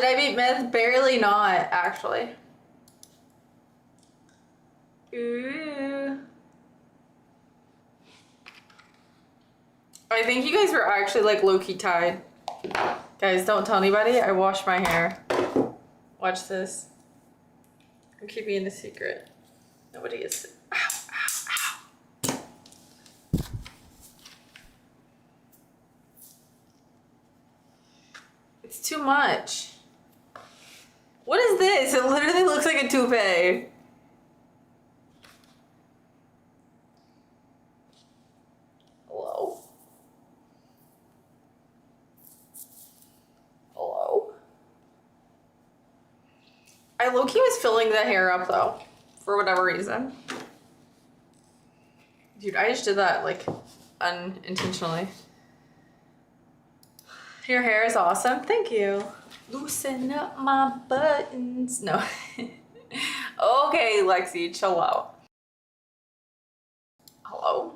did I beat Myth? Barely not, actually. Ooh. I think you guys were actually like low-key tied. Guys, don't tell anybody. I washed my hair. Watch this. I'm keeping it a secret. Nobody is. Ow, ow, ow. It's too much. What is this? It literally looks like a toupee. Hello? Hello? I low-key was filling the hair up though, for whatever reason. Dude, I just did that like unintentionally. Your hair is awesome. Thank you. Loosen up my buttons. No. Okay, Lexi, chill out. Hello?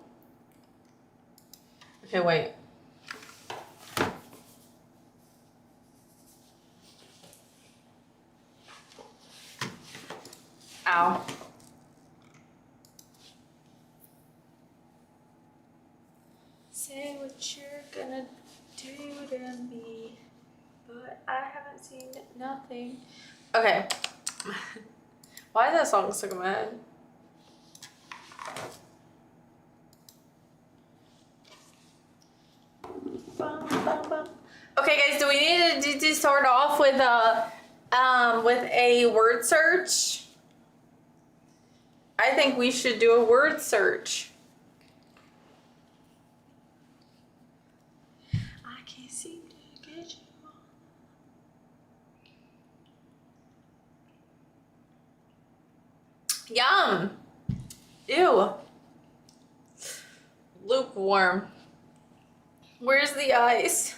Okay, wait. Ow. Say what you're gonna do to me, but I haven't seen nothing. Okay. Why is that song so good? Okay, guys, do we need to start off with a word search? I think we should do a word search. I can't seem to get you on. Yum. Ew. Lukewarm. Where's the ice?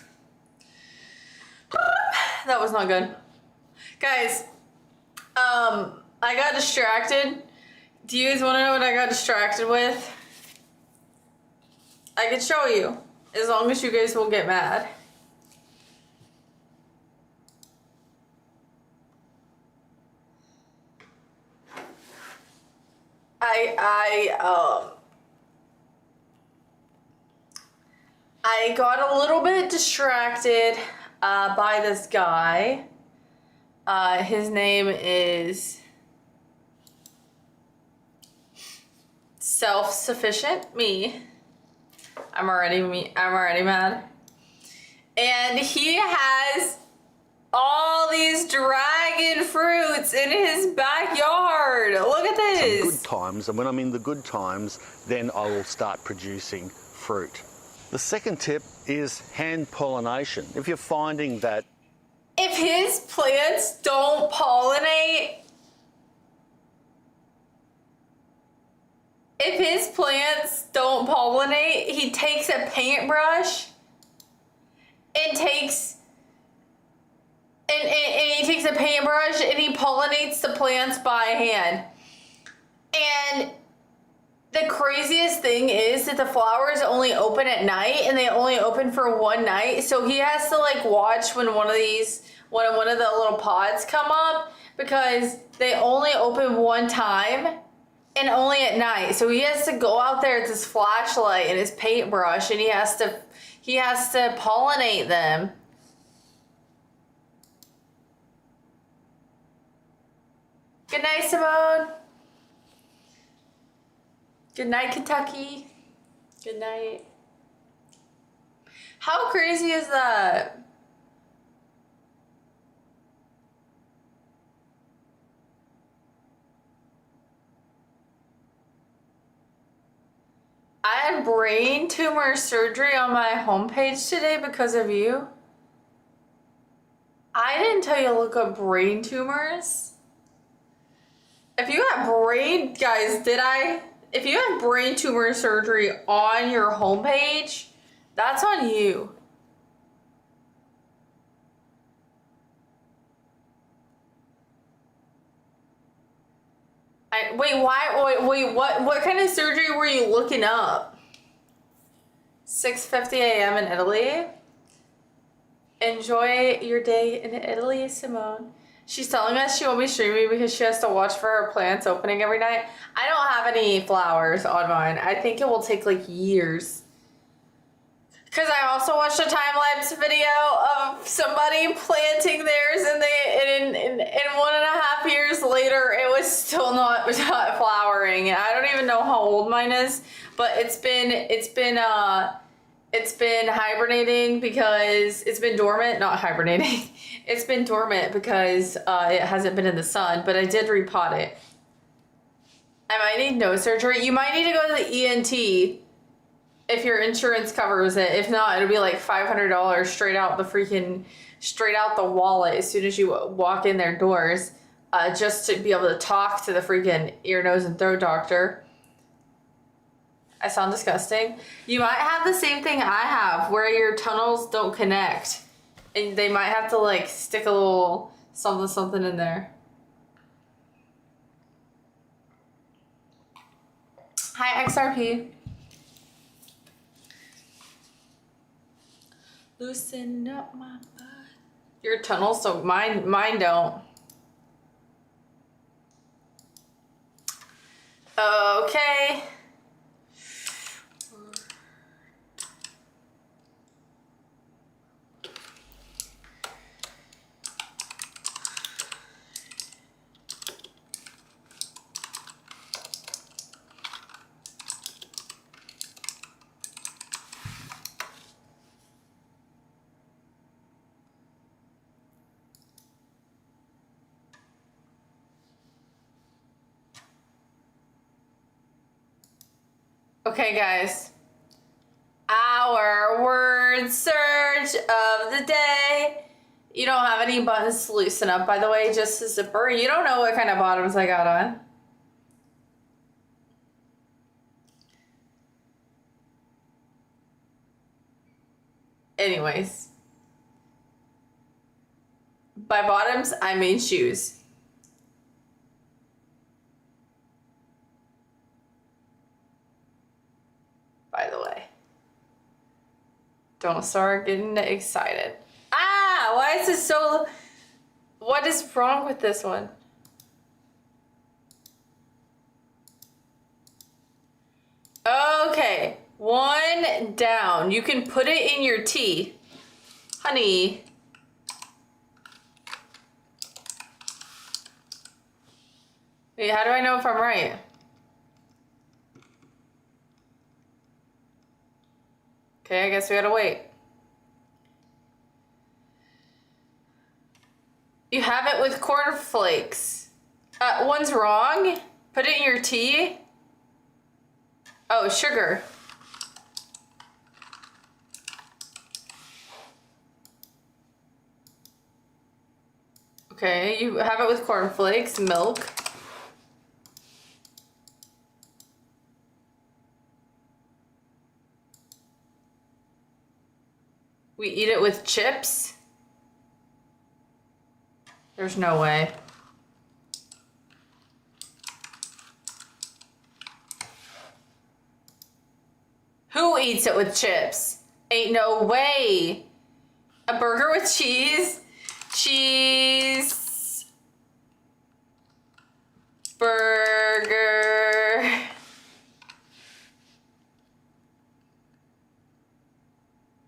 That was not good. Guys, I got distracted. Do you guys want to know what I got distracted with? I could show you, as long as you guys won't get mad. I got a little bit distracted by this guy. His name is Self-Sufficient Me. I'm already mad. And he has all these dragon fruits in his backyard. Look at this. Good times, and when I'm in the good times, then I will start producing fruit. The second tip is hand pollination. If you're finding that if his plants don't pollinate, he takes a paintbrush and he pollinates the plants by hand. And the craziest thing is that the flowers only open at night, and they only open for one night. So he has to like watch when one of the little pods come up, because they only open one time and only at night. So he has to go out there with his flashlight and his paintbrush, and he has to pollinate them. Good night, Simone. Good night, Kentucky. Good night. How crazy is that? I had brain tumor surgery on my homepage today because of you. I didn't tell you to look up brain tumors. If you have brain, guys, if you have brain tumor surgery on your homepage, that's on you. Wait, what kind of surgery were you looking up? 6:50 a.m. in Italy? Enjoy your day in Italy, Simone. She's telling us she won't be streaming because she has to watch for her plants opening every night. I don't have any flowers on mine. I think it will take like years. Because I also watched a time-lapse video of somebody planting theirs and in 1.5 years later it was still not flowering. And I don't even know how old mine is, but it's been hibernating because it's been dormant, not hibernating. It's been dormant because it hasn't been in the sun, but I did repot it. I might need nose surgery. You might need to go to the ENT if your insurance covers it. If not, it'll be like $500 straight out the wallet as soon as you walk in their doors, just to be able to talk to the freaking ear, nose, and throat doctor. I sound disgusting. You might have the same thing I have, where your tunnels don't connect, and they might have to like stick a little something in there. Hi, XRP. Loosen up my butt. Your tunnels don't, mine don't. Okay. Okay, guys. Our word search of the day. You don't have any buttons to loosen up, by the way, just a zipper. You don't know what kind of bottoms I got on. Anyways. By bottoms, I mean shoes. By the way. Don't start getting excited. Ah, why is this so... What is wrong with this one? Okay, one down. You can put it in your tea. Honey. Wait, how do I know if I'm right? Okay, I guess we gotta wait. You have it with cornflakes. One's wrong. Put it in your tea. Oh, sugar. Okay, you have it with cornflakes, milk. We eat it with chips? There's no way. Who eats it with chips? Ain't no way. A burger with cheese? Cheese. Burger.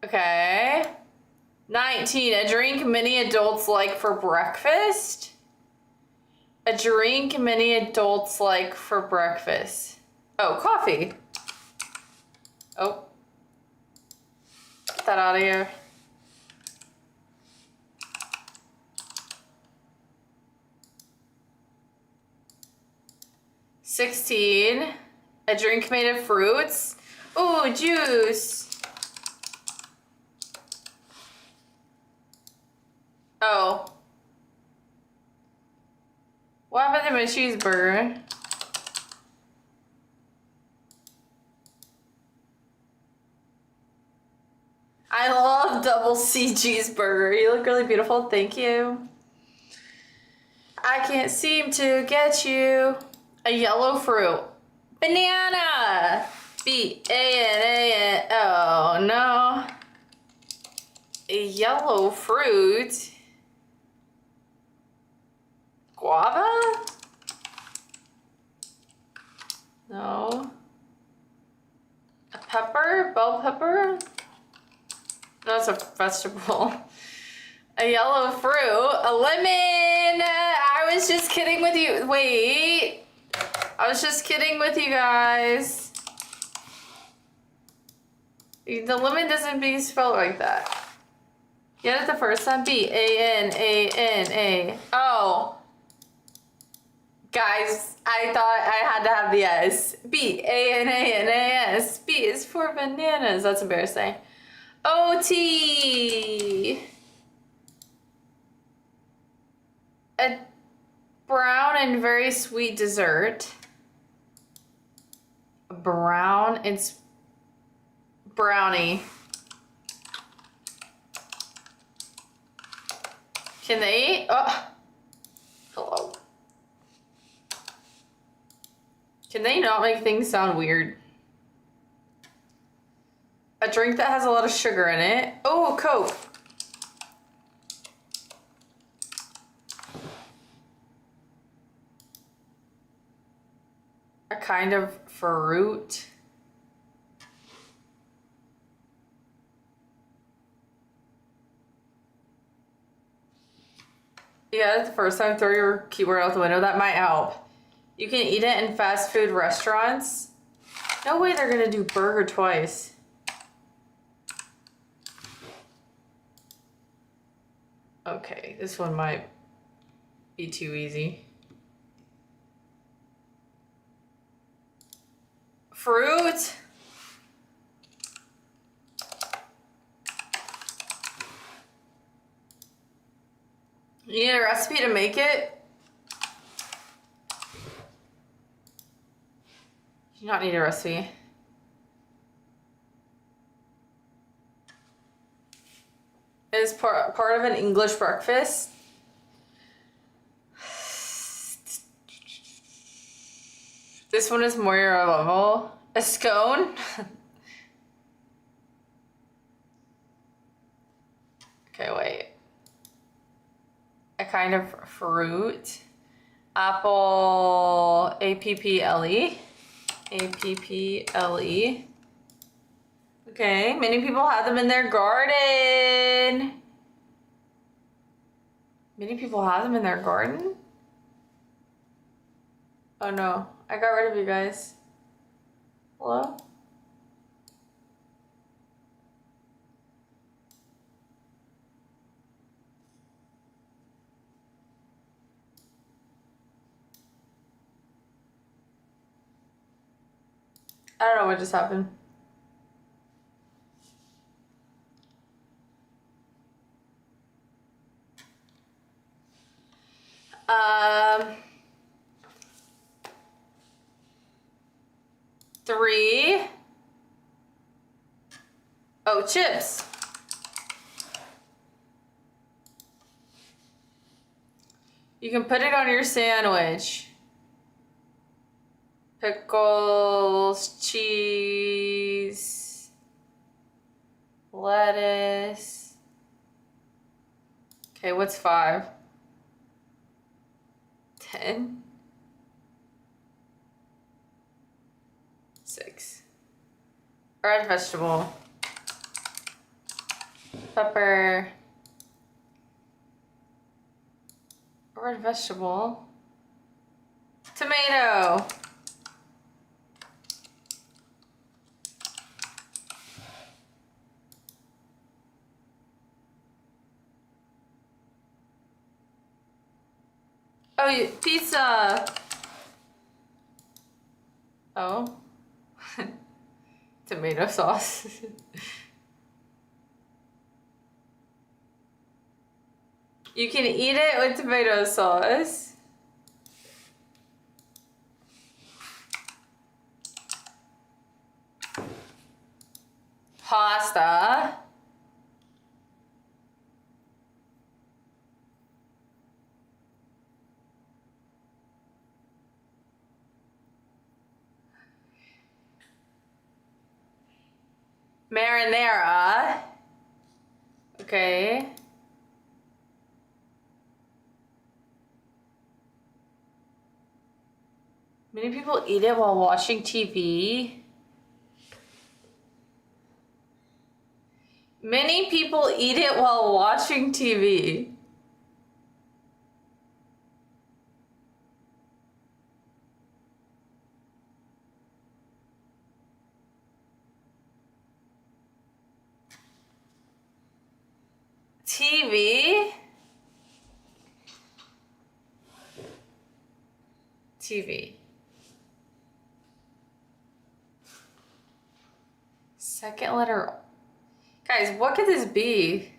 Okay. 19. A drink many adults like for breakfast? A drink many adults like for breakfast. Oh, coffee. Oh. Get that out of here. $16. A drink made of fruits. Ooh, juice. Oh. What happened to my cheeseburger? I love double C cheeseburger. You look really beautiful. Thank you. I can't seem to get you. A yellow fruit. Banana. B-A-N-A-N. Oh, no. A yellow fruit. Guava? No. A pepper? Bell pepper? No, it's a vegetable. A yellow fruit. A lemon! I was just kidding with you. Wait. I was just kidding with you guys. The lemon doesn't be spelled like that. Get it the first time? B-A-N-A-N-A. Oh. Guys, I thought I had to have the S. B-A-N-A-N-A-S. B is for bananas. That's embarrassing. O-T. A brown and very sweet dessert. Brown, it's brownie. Can they? Oh, hello. Can they not make things sound weird? A drink that has a lot of sugar in it. Oh, Coke. A kind of fruit. Yeah, the first time, throw your keyboard out the window. That might help. You can eat it in fast food restaurants. No way they're gonna do burger twice. Okay, this one might be too easy. Fruit. You need a recipe to make it? You do not need a recipe. It is part of an English breakfast. This one is more your level. A scone? Okay, wait. A kind of fruit. Apple. A-P-P-L-E. A-P-P-L-E. Okay, many people have them in their garden. Many people have them in their garden? Oh no, I got rid of you guys. Hello? I don't know what just happened. Three. Oh, chips. You can put it on your sandwich. Pickles, cheese, lettuce. Okay, what's 5? 10. 6. Red vegetable. Pepper. Red vegetable. Tomato. Oh, pizza. Oh. Tomato sauce. You can eat it with tomato sauce. Pasta. Marinara. Okay. Many people eat it while watching TV. Many people eat it while watching TV. TV? TV. Second letter. Guys, what could this be?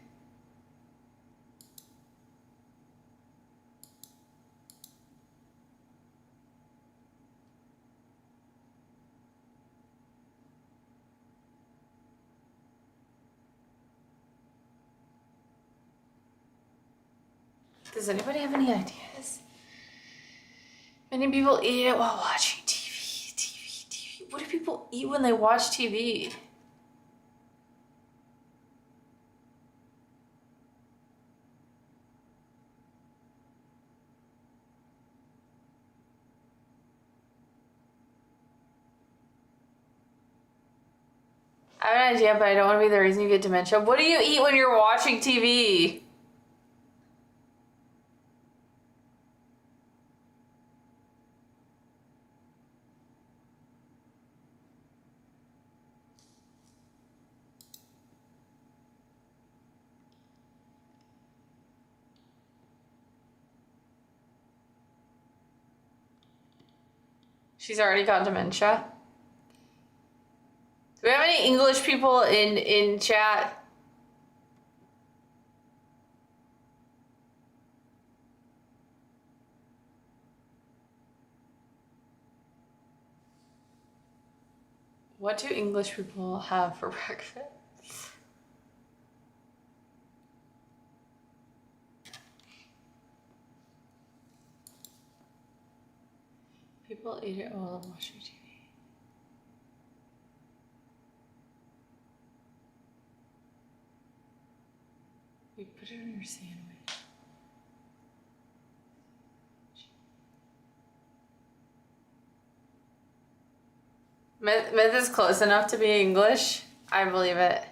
Does anybody have any ideas? Many people eat it while watching TV. TV. What do people eat when they watch TV? I have an idea, but I don't want to be the reason you get dementia. What do you eat when you're watching TV? She's already got dementia. Do we have any English people in chat? What do English people have for breakfast? People eat it while I'm watching TV. We put it in your sandwich. Myth is close enough to be English. I believe it.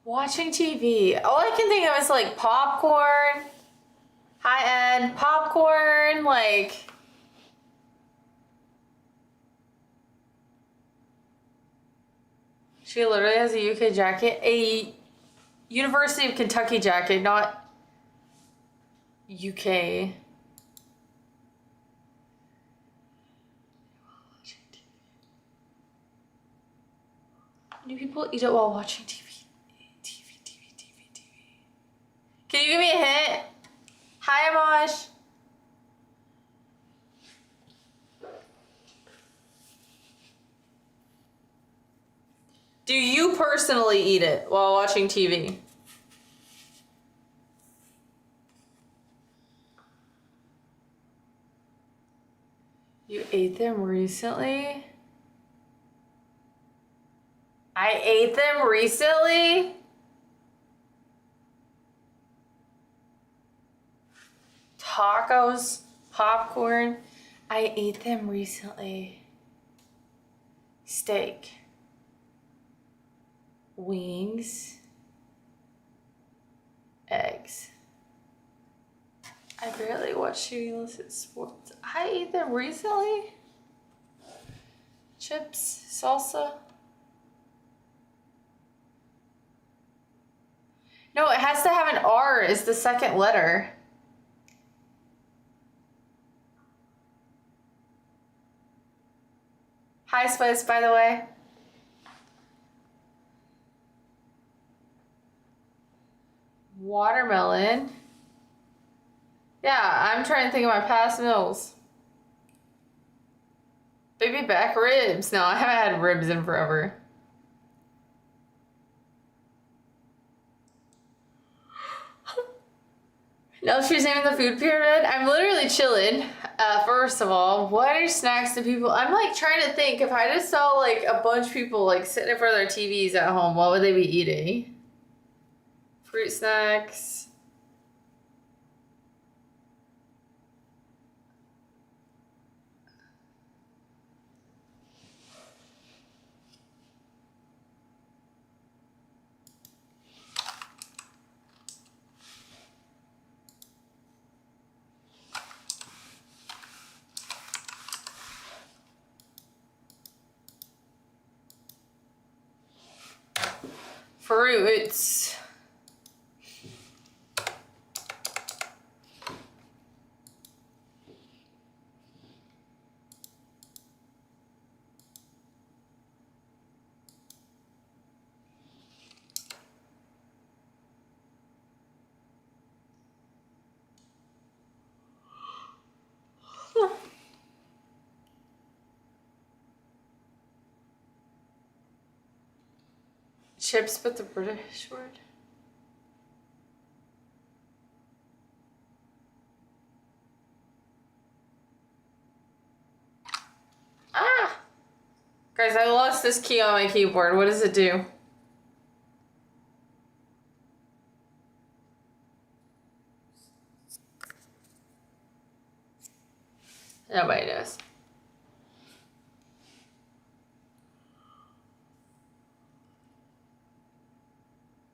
Watching TV. All I can think of is like popcorn, high-end popcorn, like... She literally has a UK jacket. A University of Kentucky jacket, not UK. Do people eat it while watching TV? TV. Can you give me a hint? Hi, Amash. Do you personally eat it while watching TV? You ate them recently? I ate them recently? Tacos, popcorn. I ate them recently. Steak. Wings. Eggs. I barely watch TV unless it's sports. I ate them recently. Chips, salsa. No, it has to have an R as the second letter. Hi, Spice, by the way. Watermelon. Yeah, I'm trying to think of my past meals. Baby back ribs. No, I haven't had ribs in forever. No, she's naming the food pyramid. I'm literally chilling. First of all, what are snacks to people? I'm like trying to think, if I just saw like a bunch of people like sitting in front of their TVs at home, what would they be eating? Fruit snacks. Fruits. Chips, but the British word. Ah! Guys, I lost this key on my keyboard. What does it do? Nobody knows.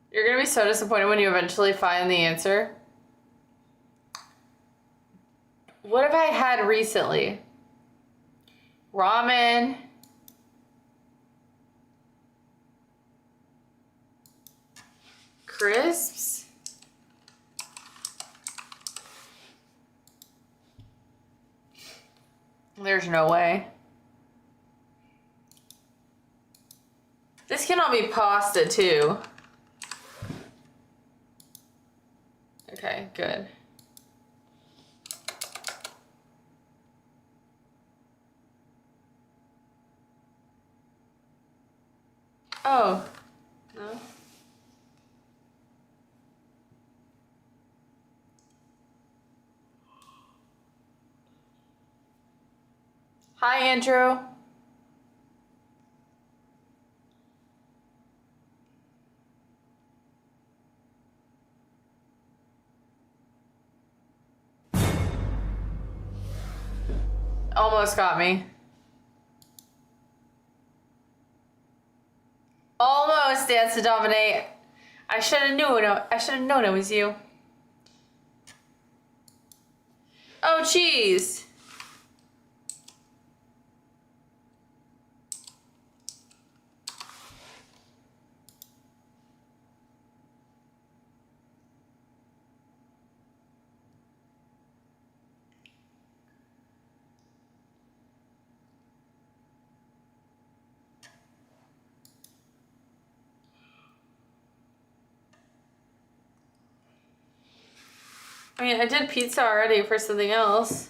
You're gonna be so disappointed when you eventually find the answer. What have I had recently? Ramen. Crisps. There's no way. This cannot be pasta too. Okay, good. Oh, no. Hi, Andrew. Almost got me. Almost, Dance to Dominate. I should have known. I should have known it was you. Oh, jeez. I mean, I did pizza already for something else.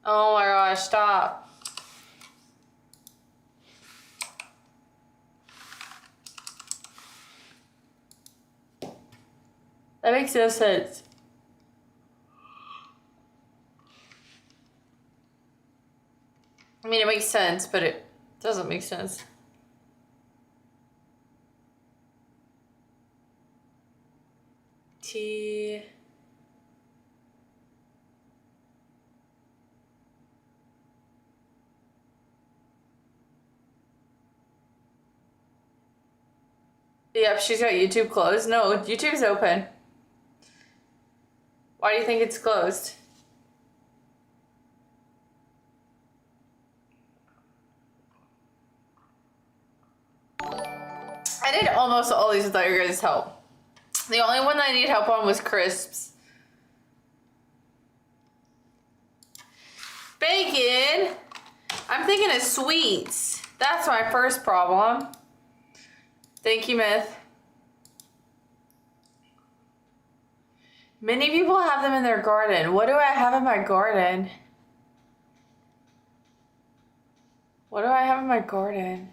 Oh my gosh, stop. That makes no sense. I mean, it makes sense, but it doesn't make sense. T. Yep, she's got YouTube closed. No, YouTube's open. Why do you think it's closed? I did almost all these without your guys' help. The only one that I need help on was crisps. Bacon! I'm thinking of sweets. That's my first problem. Thank you, Myth. Many people have them in their garden. What do I have in my garden? What do I have in my garden?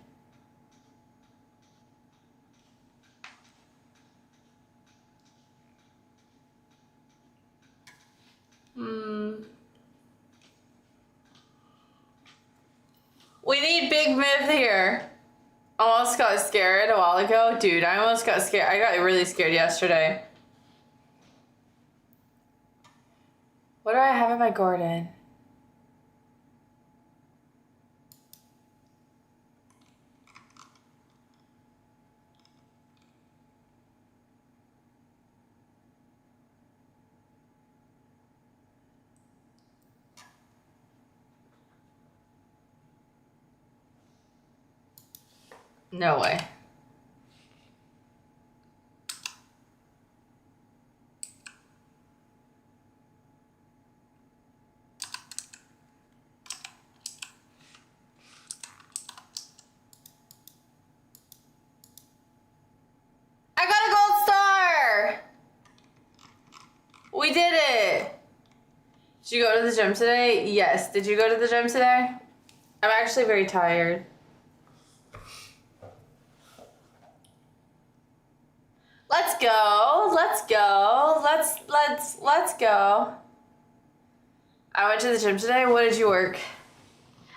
We need Big Myth here. Almost got scared a while ago. Dude, I almost got scared. I got really scared yesterday. What do I have in my garden? No way. I got a gold star! We did it! Did you go to the gym today? Yes. Did you go to the gym today? I'm actually very tired. Let's go. Let's go. Let's go. I went to the gym today. What did you work?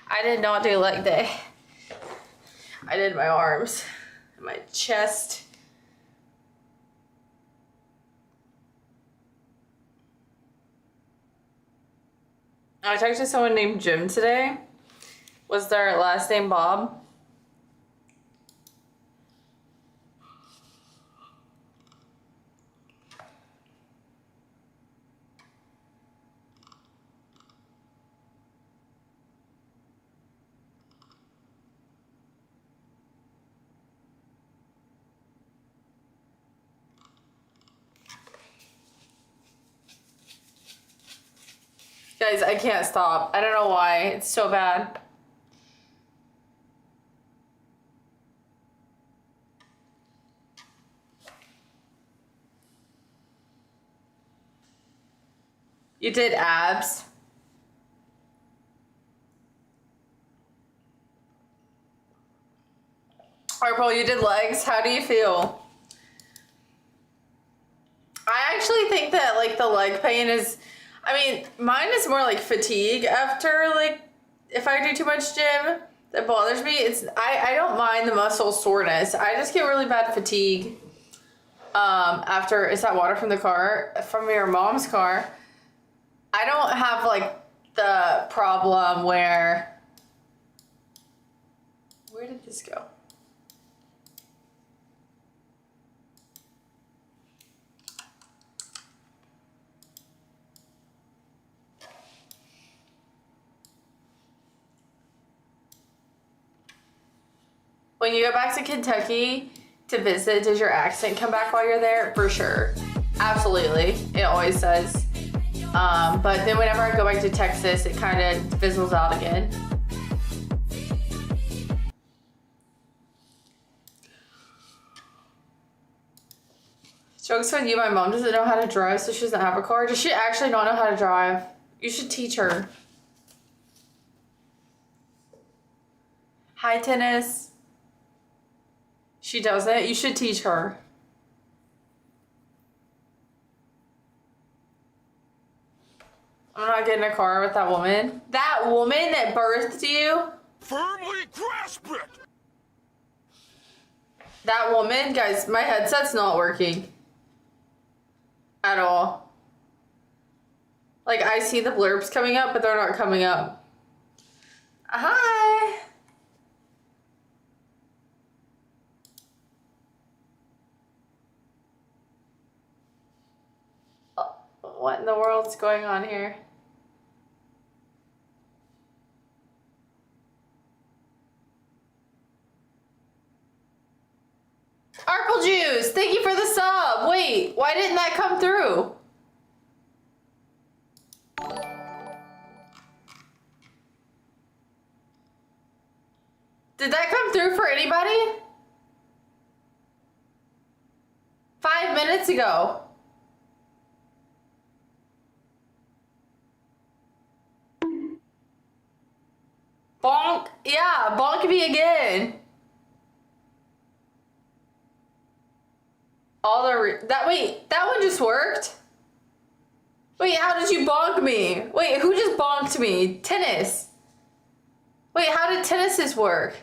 I did not do leg day. I did my arms, my chest. I talked to someone named Jim today. Was their last name Bob? Guys, I can't stop. I don't know why. It's so bad. You did abs. Purple, you did legs. How do you feel? I actually think that like the leg pain is, I mean, mine is more like fatigue after like if I do too much gym that bothers me. I don't mind the muscle soreness. I just get really bad fatigue after. Is that water from the car? From your mom's car? I don't have like the problem where did this go? When you go back to Kentucky to visit, does your accent come back while you're there? For sure. Absolutely. It always does. But then whenever I go back to Texas, it kind of fizzles out again. Jokes on you, my mom doesn't know how to drive, so she doesn't have a car. Does she actually not know how to drive? You should teach her. Hi, Tennis. She doesn't. You should teach her. I'm not getting a car with that woman. That woman that birthed you? Firmly grasp it! That woman? Guys, my headset's not working. At all. Like, I see the blurbs coming up, but they're not coming up. Hi! What in the world's going on here? Arple Juice, thank you for the sub. Wait, why didn't that come through? Did that come through for anybody? 5 minutes ago. Bonk. Yeah, bonk me again. That one just worked? Wait, how did you bonk me? Wait, who just bonked me? Tennis. Wait, how did tennises work?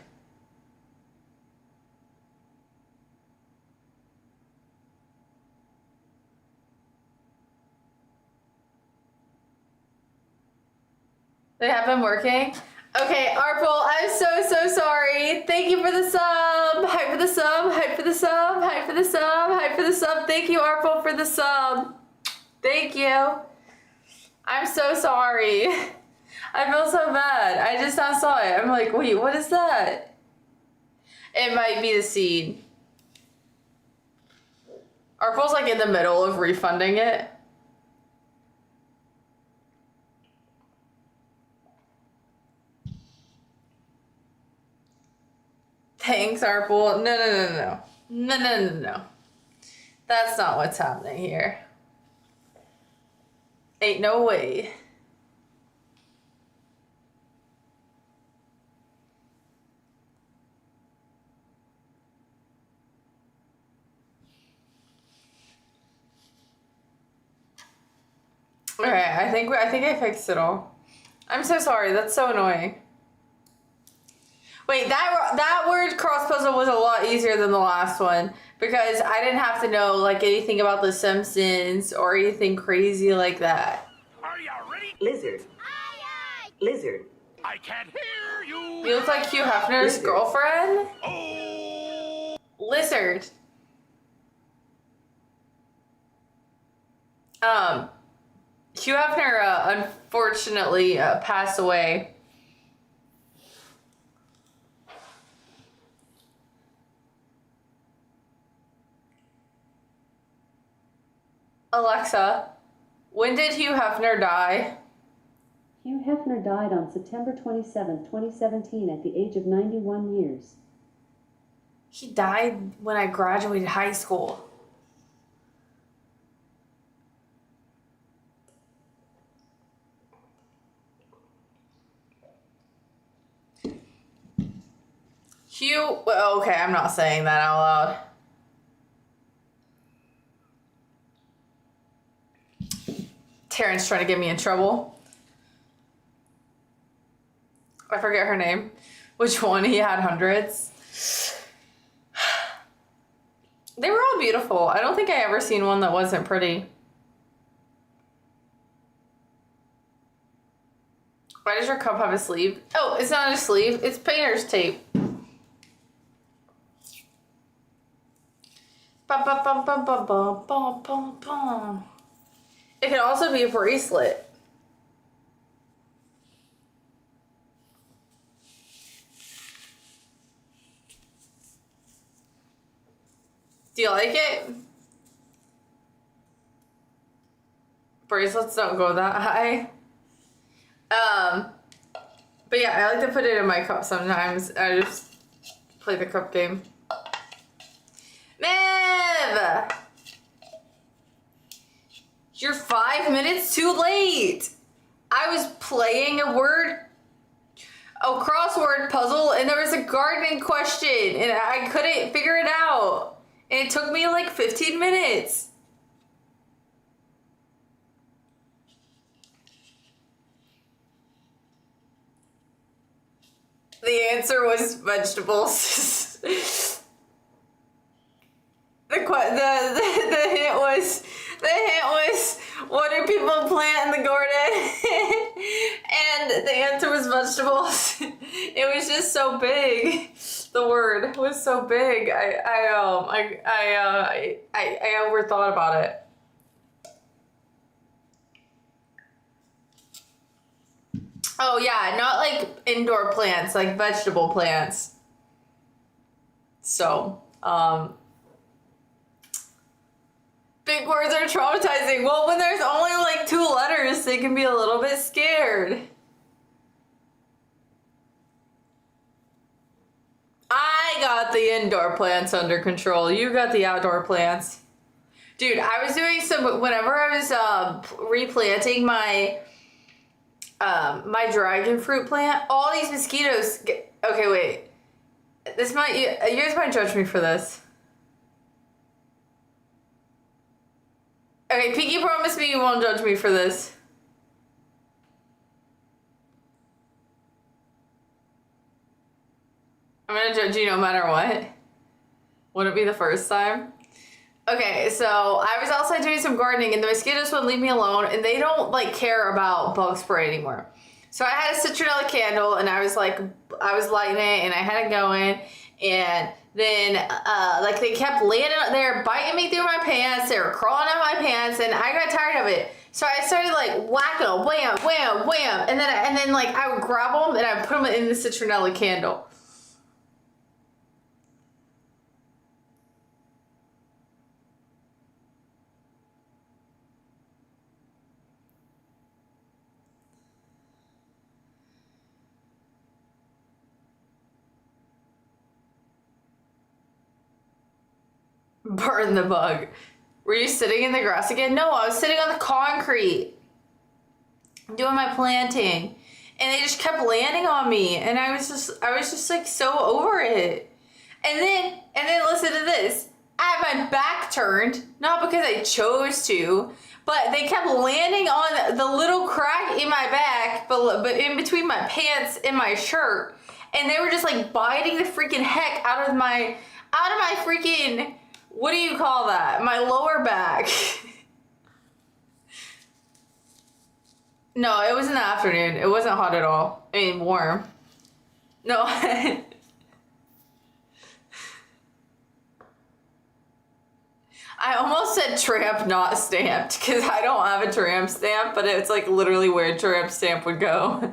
They have been working? Okay, Arpel, I'm so sorry. Thank you for the sub. Hype for the sub, hype for the sub, hype for the sub, hype for the sub. Thank you, Arpel, for the sub. Thank you. I'm so sorry. I feel so bad. I just now saw it. I'm like, wait, what is that? It might be the seed. Arpel's like in the middle of refunding it. Thanks, Arpel. No. That's not what's happening here. Ain't no way. Okay, I think I fixed it all. I'm so sorry. That's so annoying. Wait, that word cross puzzle was a lot easier than the last one because I didn't have to know like anything about the Simpsons or anything crazy like that. Are you ready? Lizard. Aye, aye. Lizard. I can't hear you. You look like Hugh Hefner's Lizard. girlfriend. Oh. Lizard. Hugh Hefner unfortunately passed away. Alexa, when did Hugh Hefner die? Hugh Hefner died on September 27, 2017 at the age of 91 years. He died when I graduated high school. Hugh, well, okay, I'm not saying that out loud. Terrence trying to get me in trouble. I forget her name. Which one? He had hundreds. They were all beautiful. I don't think I ever seen one that wasn't pretty. Why does your cup have a sleeve? Oh, it's not a sleeve. It's painter's tape. Bum, bum, bum, bum, bum, bum, bum, bum, bum. It can also be a bracelet. Do you like it? Bracelets don't go that high. But yeah, I like to put it in my cup sometimes. I just play the cup game. Mev! You're 5 minutes too late. I was playing a crossword puzzle, and there was a gardening question, and I couldn't figure it out. And it took me like 15 minutes. The answer was vegetables. The hint was what do people plant in the garden? And the answer was vegetables. It was just so big. The word was so big. I overthought about it. Oh yeah, not like indoor plants, like vegetable plants. So, big words are traumatizing. Well, when there's only like 2 letters, they can be a little bit scared. I got the indoor plants under control. You got the outdoor plants. Dude, I was doing some, whenever I was replanting my my dragon fruit plant, all these mosquitoes okay, wait. This might, you guys might judge me for this. Okay, Pinky, promise me you won't judge me for this. I'm gonna judge you no matter what. Wouldn't be the first time. Okay, so I was outside doing some gardening and the mosquitoes wouldn't leave me alone and they don't like care about bug spray anymore. So I had a citronella candle and I was lighting it and I had it going, and then like they kept landing, they were biting me through my pants, they were crawling on my pants, and I got tired of it. So I started like whacking them, wham, wham, wham, and then like I would grab them and I would put them in the citronella candle. Burn the bug. Were you sitting in the grass again? No, I was sitting on the concrete doing my planting, and they just kept landing on me, and I was just like so over it. And then listen to this. I had my back turned, not because I chose to, but they kept landing on the little crack in my back, but in between my pants and my shirt, and they were just like biting the freaking heck out of my freaking, what do you call that? My lower back. No, it was in the afternoon. It wasn't hot at all. I mean, warm. No. I almost said tramp, not stamped, because I don't have a tramp stamp, but it's like literally where a tramp stamp would go.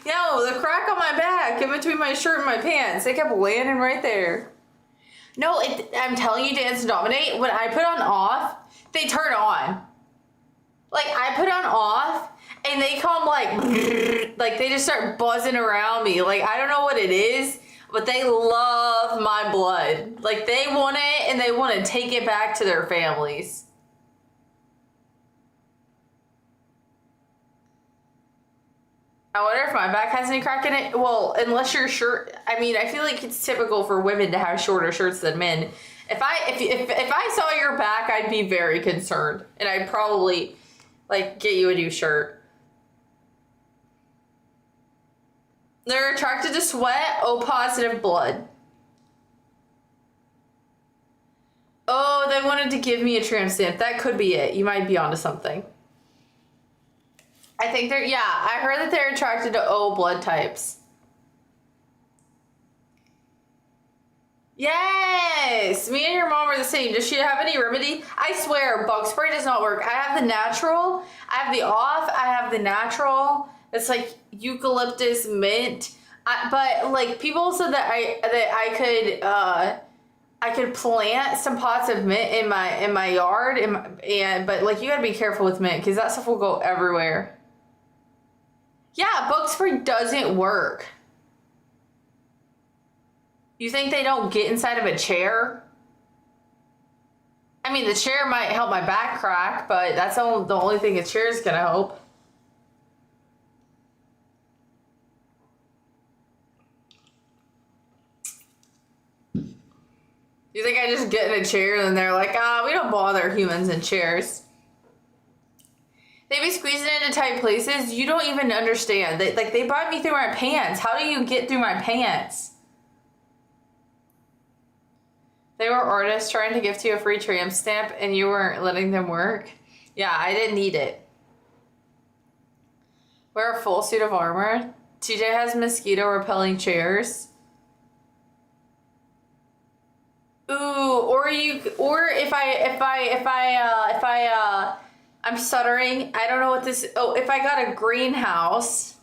No, the crack on my back in between my shirt and my pants, they kept landing right there. No, I'm telling you, Dance to Dominate, when I put on off, they turn on. Like, I put on off, and they come like they just start buzzing around me. Like, I don't know what it is, but they love my blood. Like, they want it, and they want to take it back to their families. I wonder if my back has any crack in it. Well, unless your shirt, I mean, I feel like it's typical for women to have shorter shirts than men. If I saw your back, I'd be very concerned, and I'd probably like get you a new shirt. They're attracted to sweat. O positive blood. Oh, they wanted to give me a tramp stamp. That could be it. You might be onto something. I think yeah, I heard that they're attracted to O blood types. Yes! Me and your mom are the same. Does she have any remedy? I swear, bug spray does not work. I have the natural, I have the off, I have the natural. It's like eucalyptus mint. But like people said that I could plant some pots of mint in my yard, but like you gotta be careful with mint because that stuff will go everywhere. Yeah, bug spray doesn't work. You think they don't get inside of a chair? I mean, the chair might help my back crack, but that's the only thing a chair is gonna help. You think I just get in a chair and they're like, we don't bother humans in chairs. They be squeezing into tight places. You don't even understand. They bite me through my pants. How do you get through my pants? They were artists trying to gift you a free tramp stamp and you weren't letting them work. Yeah, I didn't need it. Wear a full suit of armor. TJ has mosquito repelling chairs. Ooh, or if I'm stuttering. I don't know what this. Oh, if I got a greenhouse.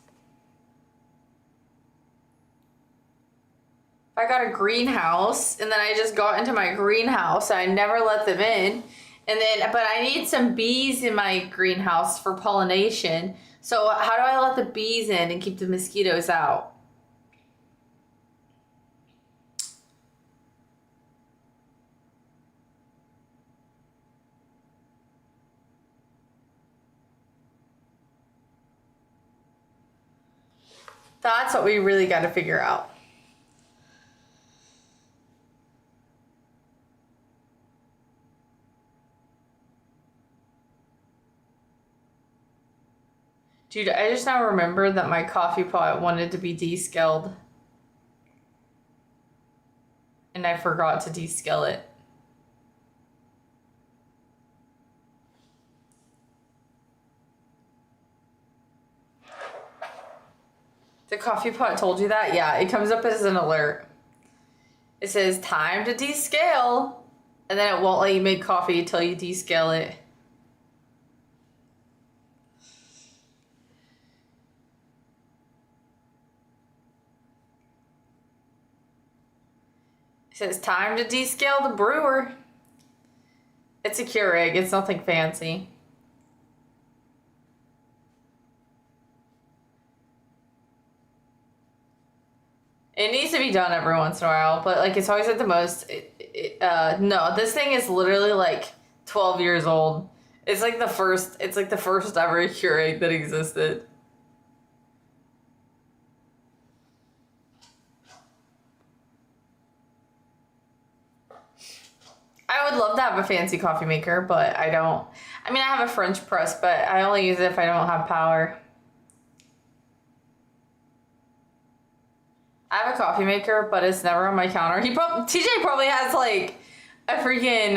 If I got a greenhouse and then I just got into my greenhouse, I never let them in. But I need some bees in my greenhouse for pollination. So how do I let the bees in and keep the mosquitoes out? That's what we really got to figure out. Dude, I just now remembered that my coffee pot wanted to be descaled. And I forgot to descale it. The coffee pot told you that? Yeah, it comes up as an alert. It says time to descale. And then it won't let you make coffee until you descale it. It says time to descale the brewer. It's a Keurig. It's nothing fancy. It needs to be done every once in a while, but like it's always at the most. No, this thing is literally like 12 years old. It's like the first. It's like the first ever Keurig that existed. I would love to have a fancy coffee maker, but I don't. I mean, I have a French press, but I only use it if I don't have power. I have a coffee maker, but it's never on my counter. TJ probably has like a freaking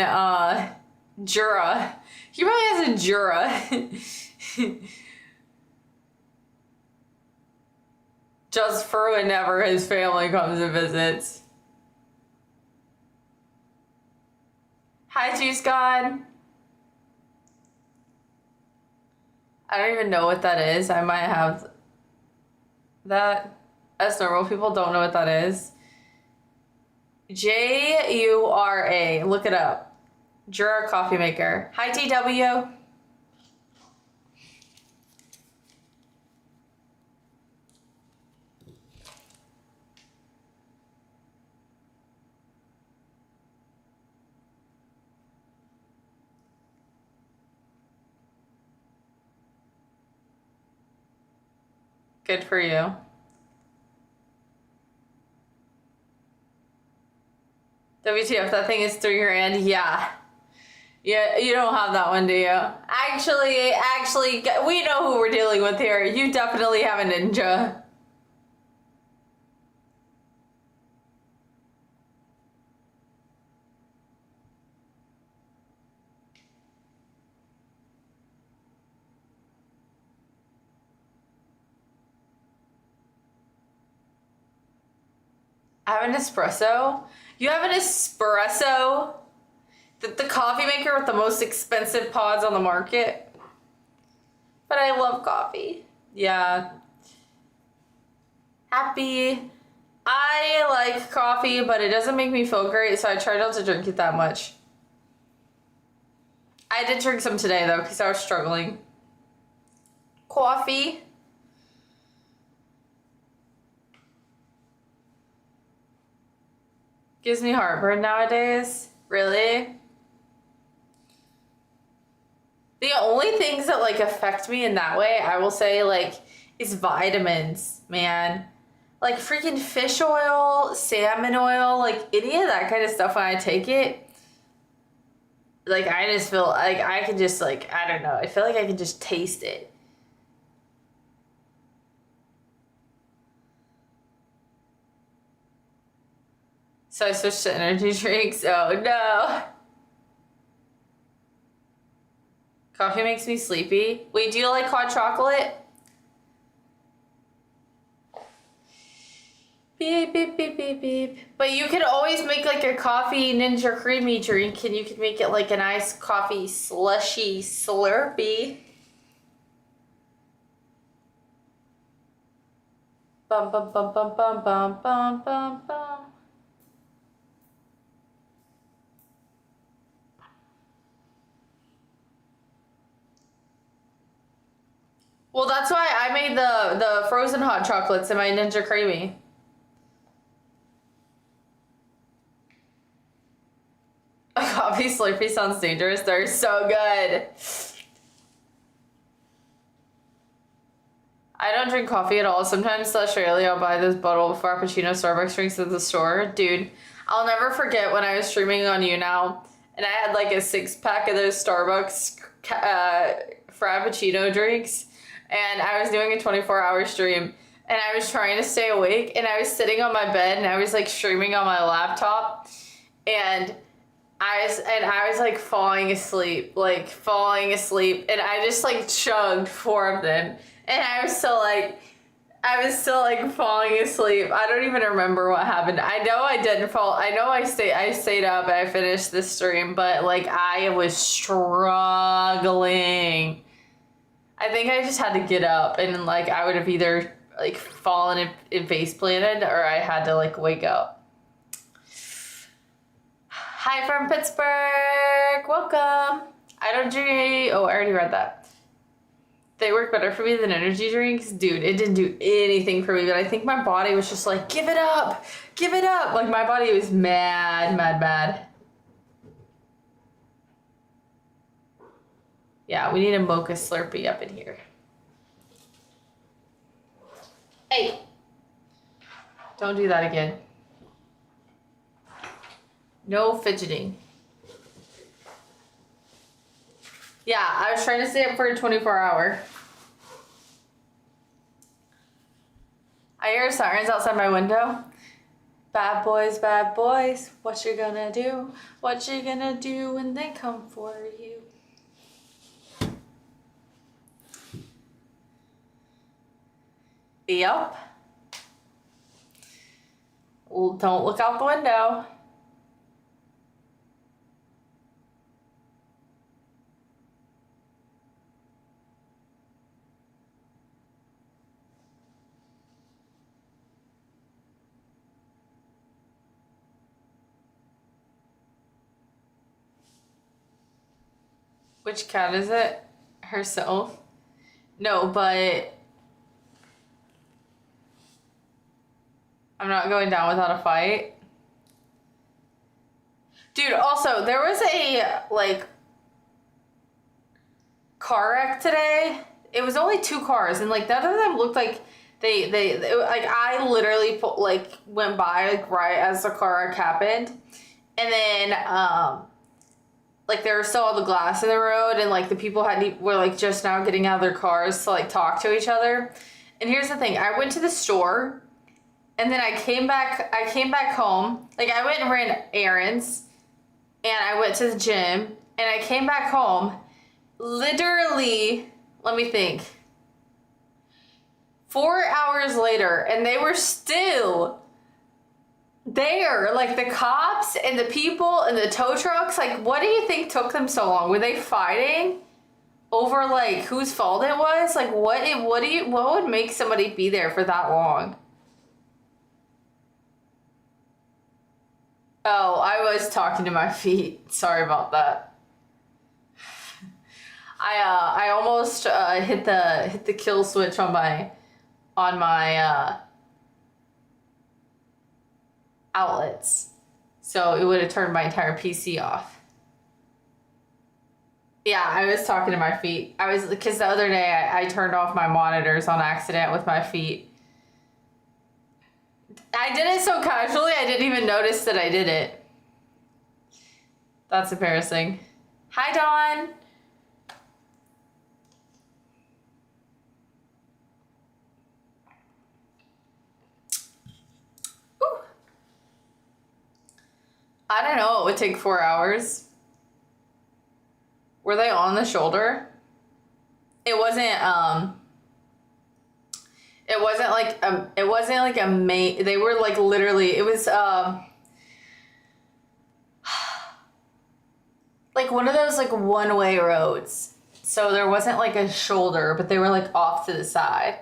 Jura. He probably has a Jura. Just for whenever his family comes and visits. Hi, Juice God. I don't even know what that is. I might have that. As normal people don't know what that is. Jura. Look it up. Jura coffee maker. Hi, TW. Good for you. WTF, that thing is $3,000. Yeah. Yeah, you don't have that one, do you? Actually, we know who we're dealing with here. You definitely have a Ninja. I have an espresso. You have an espresso? The coffee maker with the most expensive pods on the market. But I love coffee. Yeah. Happy. I like coffee, but it doesn't make me feel great, so I try not to drink it that much. I did drink some today, though, because I was struggling. Coffee. Gives me heartburn nowadays. Really? The only things that like affect me in that way, I will say, like, is vitamins, man. Like freaking fish oil, salmon oil, like any of that kind of stuff when I take it. Like I just feel like I can just like, I don't know. I feel like I can just taste it. So I switched to energy drinks. Oh no. Coffee makes me sleepy. Wait, do you like hot chocolate? Beep, beep, beep, beep, beep. But you could always make like a coffee ninja creamy drink and you could make it like a nice coffee slushy slurpee. Bum, bum, bum, bum, bum, bum, bum, bum, bum. Well, that's why I made the frozen hot chocolates in my Ninja Creamy. A coffee Slurpee sounds dangerous. They're so good. I don't drink coffee at all. Sometimes in Australia, I'll buy this bottle of Frappuccino Starbucks drinks at the store. Dude, I'll never forget when I was streaming on YouNow and I had like a 6-pack of those Starbucks Frappuccino drinks, and I was doing a 24-hour stream and I was trying to stay awake, and I was sitting on my bed and I was like streaming on my laptop, and I was like falling asleep, and I just like chugged 4 of them, and I was still like falling asleep. I don't even remember what happened. I know I didn't fall. I know I stayed up and I finished the stream, but like I was struggling. I think I just had to get up, and like I would have either like fallen and face planted, or I had to like wake up. Hi from Pittsburgh. Welcome. I don't drink. Oh, I already read that. They work better for me than energy drinks. Dude, it didn't do anything for me, but I think my body was just like, give it up. Give it up. Like my body was mad. Yeah, we need a mocha Slurpee up in here. Hey. Don't do that again. No fidgeting. Yeah, I was trying to stay up for a 24-hour. I hear sirens outside my window. Bad boys, what you gonna do? What you gonna do when they come for you? Yep. Well, don't look out the window. Which cat is it? Herself? No, but I'm not going down without a fight. Dude, also, there was a, like, car wreck today. It was only 2 cars, and, like, none of them looked like they like, I literally, like, went by, like, right as the car wreck happened. And then, like, there was still all the glass in the road, and, like, the people were, like, just now getting out of their cars to, like, talk to each other. And here's the thing. I went to the store, and then I came back home. Like, I went and ran errands, and I went to the gym, and I came back home. Literally, let me think. 4 hours later, and they were still there. Like, the cops and the people and the tow trucks. Like, what do you think took them so long? Were they fighting over, like, whose fault it was? Like, what would make somebody be there for that long? Oh, I was talking to my feet. Sorry about that. I almost hit the kill switch on my outlets, so it would have turned my entire PC off. Yeah, I was talking to my feet. Because the other day I turned off my monitors on accident with my feet. I did it so casually, I didn't even notice that I did it. That's embarrassing. Hi, Dawn. Ooh. I don't know, it would take 4 hours. Were they on the shoulder? It wasn't like a main, they were like literally, it was like one of those like one-way roads. So there wasn't like a shoulder, but they were like off to the side.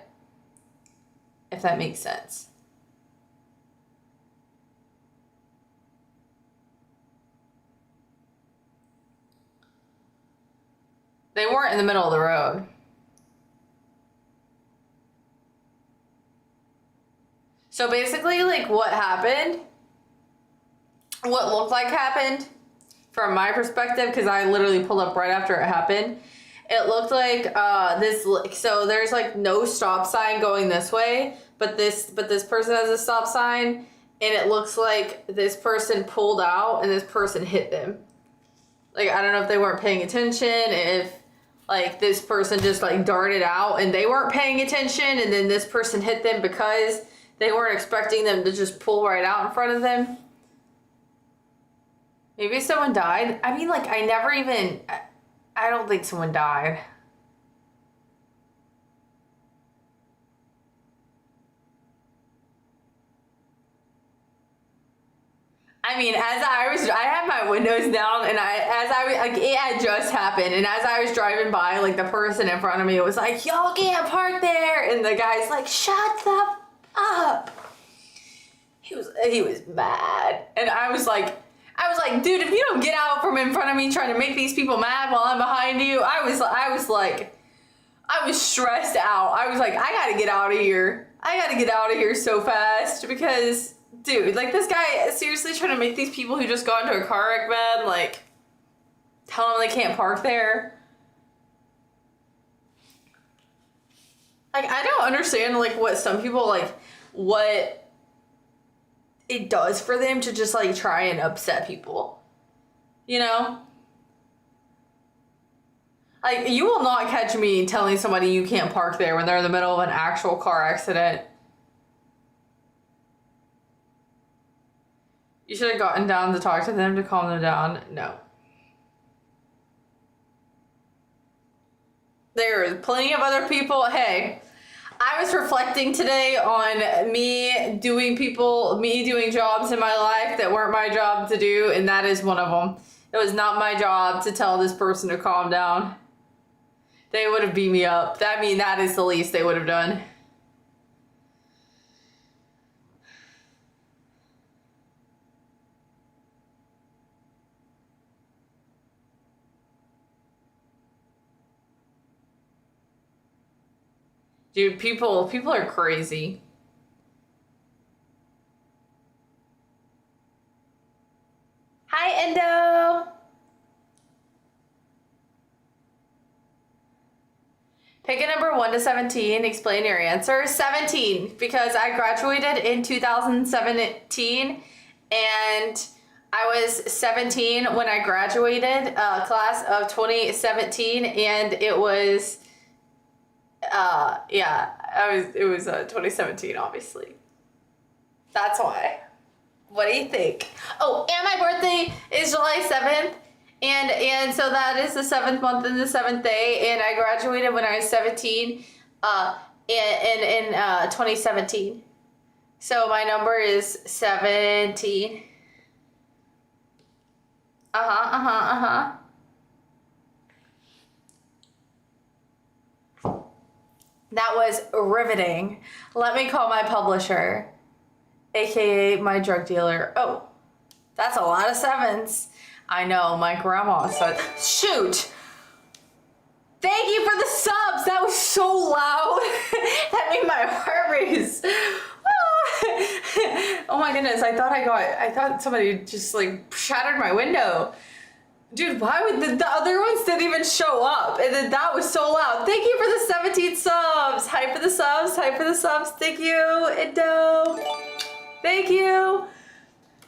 If that makes sense. They weren't in the middle of the road. So basically, like, what looked like happened, from my perspective, because I literally pulled up right after it happened, It looked like so there's like no stop sign going this way, but this person has a stop sign, and it looks like this person pulled out and this person hit them. Like, I don't know if they weren't paying attention, if like this person just like darted out and they weren't paying attention, and then this person hit them because they weren't expecting them to just pull right out in front of them. Maybe someone died. I mean, like, I don't think someone died. I mean, I had my windows down, and it had just happened, and as I was driving by, like, the person in front of me was like, y'all can't park there, and the guy's like, shut the up. He was mad, and I was like, dude, if you don't get out from in front of me trying to make these people mad while I'm behind you, I was stressed out. I was like, I gotta get out of here. I gotta get out of here so fast because, dude, like, this guy is seriously trying to make these people who just got into a car wreck mad, like, tell them they can't park there. Like, I don't understand, like, what some people, like, what it does for them to just, like, try and upset people. You know? Like, you will not catch me telling somebody you can't park there when they're in the middle of an actual car accident. You should have gotten down to talk to them to calm them down. No. There is plenty of other people. Hey, I was reflecting today on me doing jobs in my life that weren't my job to do, and that is one of them. It was not my job to tell this person to calm down. They would have beat me up. I mean, that is the least they would have done. Dude, people are crazy. Hi, Endo. Pick a number 1 to 17. Explain your answer. 17, because I graduated in 2017, and I was 17 when I graduated, class of 2017, and it was, it was 2017, obviously. That's why. What do you think? Oh, and my birthday is July 7th. And so that is the 7th month and the 7th day, and I graduated when I was 17, in 2017. So my number is 17. That was riveting. Let me call my publisher, aka my drug dealer. Oh, that's a lot of 7s. I know, my grandma said, shoot! Thank you for the subs! That was so loud! That made my heart race. Oh my goodness, I thought somebody just like shattered my window. Dude, why would the other ones didn't even show up? And then that was so loud. Thank you for the 17 subs! Hype for the subs, hype for the subs. Thank you, Indo. Thank you.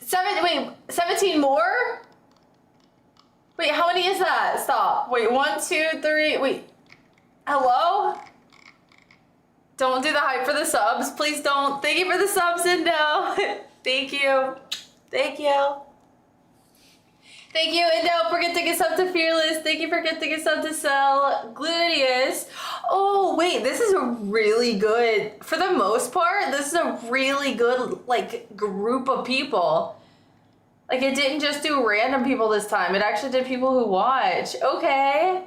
17 more? Wait, how many is that? Stop. Wait, 1, 2, 3. Wait. Hello? Don't do the hype for the subs. Please don't. Thank you for the subs, Indo. Thank you. Thank you. Thank you, and don't forget to get sub to Fearless. Thank you for getting a sub to Cell. Gluteus. Oh, wait, this is a really good, for the most part, this is a really good, like, group of people. Like, it didn't just do random people this time. It actually did people who watch. Okay.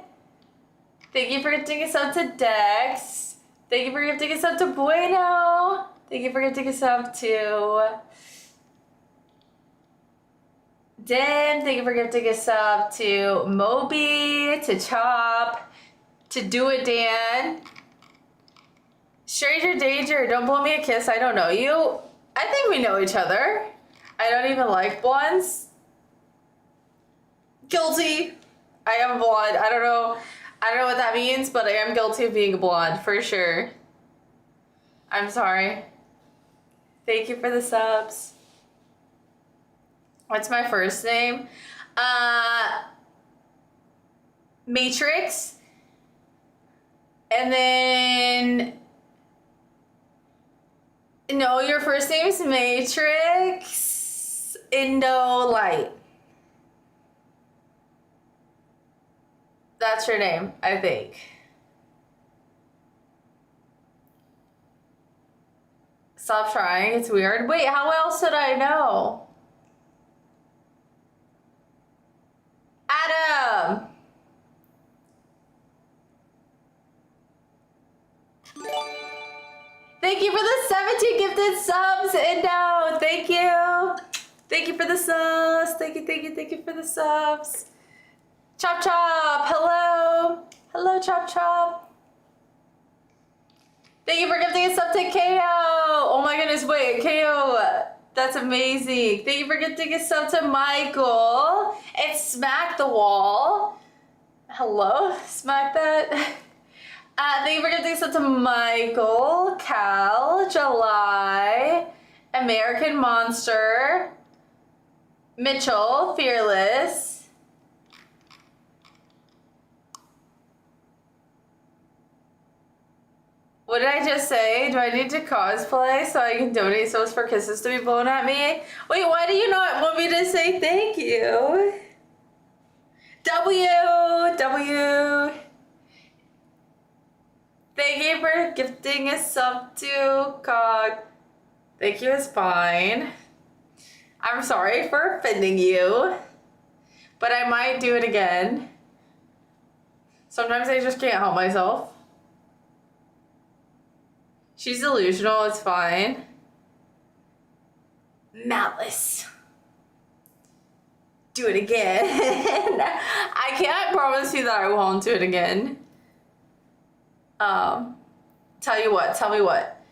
Thank you for gifting a sub to Dex. Thank you for gifting a sub to Bueno. Thank you for gifting a sub to Dan. Thank you for gifting a sub to Moby, to Chop, to Do It Dan. Stranger Danger, don't blow me a kiss. I don't know you. I think we know each other. I don't even like blondes. Guilty. I am blonde. I don't know. I don't know what that means, but I am guilty of being a blonde, for sure. I'm sorry. Thank you for the subs. What's my first name? Matrix. And then... No, your first name is Matrix. Indo Light. That's your name, I think. Stop trying, it's weird. Wait, how else did I know? Adam! Thank you for the 17 gifted subs, Indo! Thank you! Thank you for the subs! Thank you for the subs! Chop Chop, hello! Hello, Chop Chop! Thank you for gifting a sub to KO! Oh my goodness, wait, KO, that's amazing. Thank you for gifting a sub to Michael. It's Smack the Wall. Hello, smack that. Thank you for gifting a sub to Michael, Cal, July, American Monster, Mitchell, Fearless. What did I just say? Do I need to cosplay so I can donate subs for kisses to be blown at me? Wait, why do you not want me to say thank you? W. Thank you for gifting a sub to Cog. Thank you is fine. I'm sorry for offending you, but I might do it again. Sometimes I just can't help myself. She's delusional, it's fine. Malice. Do it again. I can't promise you that I won't do it again. Tell me what.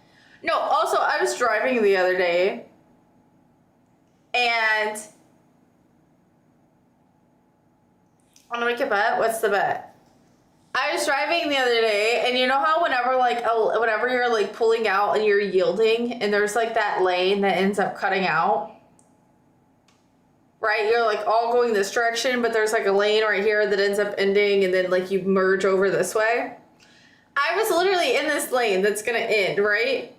No, also, I was driving the other day, and I'm gonna make a bet. What's the bet? I was driving the other day, and you know how whenever you're like pulling out and you're yielding, and there's like that lane that ends up cutting out, right? You're like all going this direction, but there's like a lane right here that ends up ending, and then like you merge over this way. I was literally in this lane that's gonna end, right?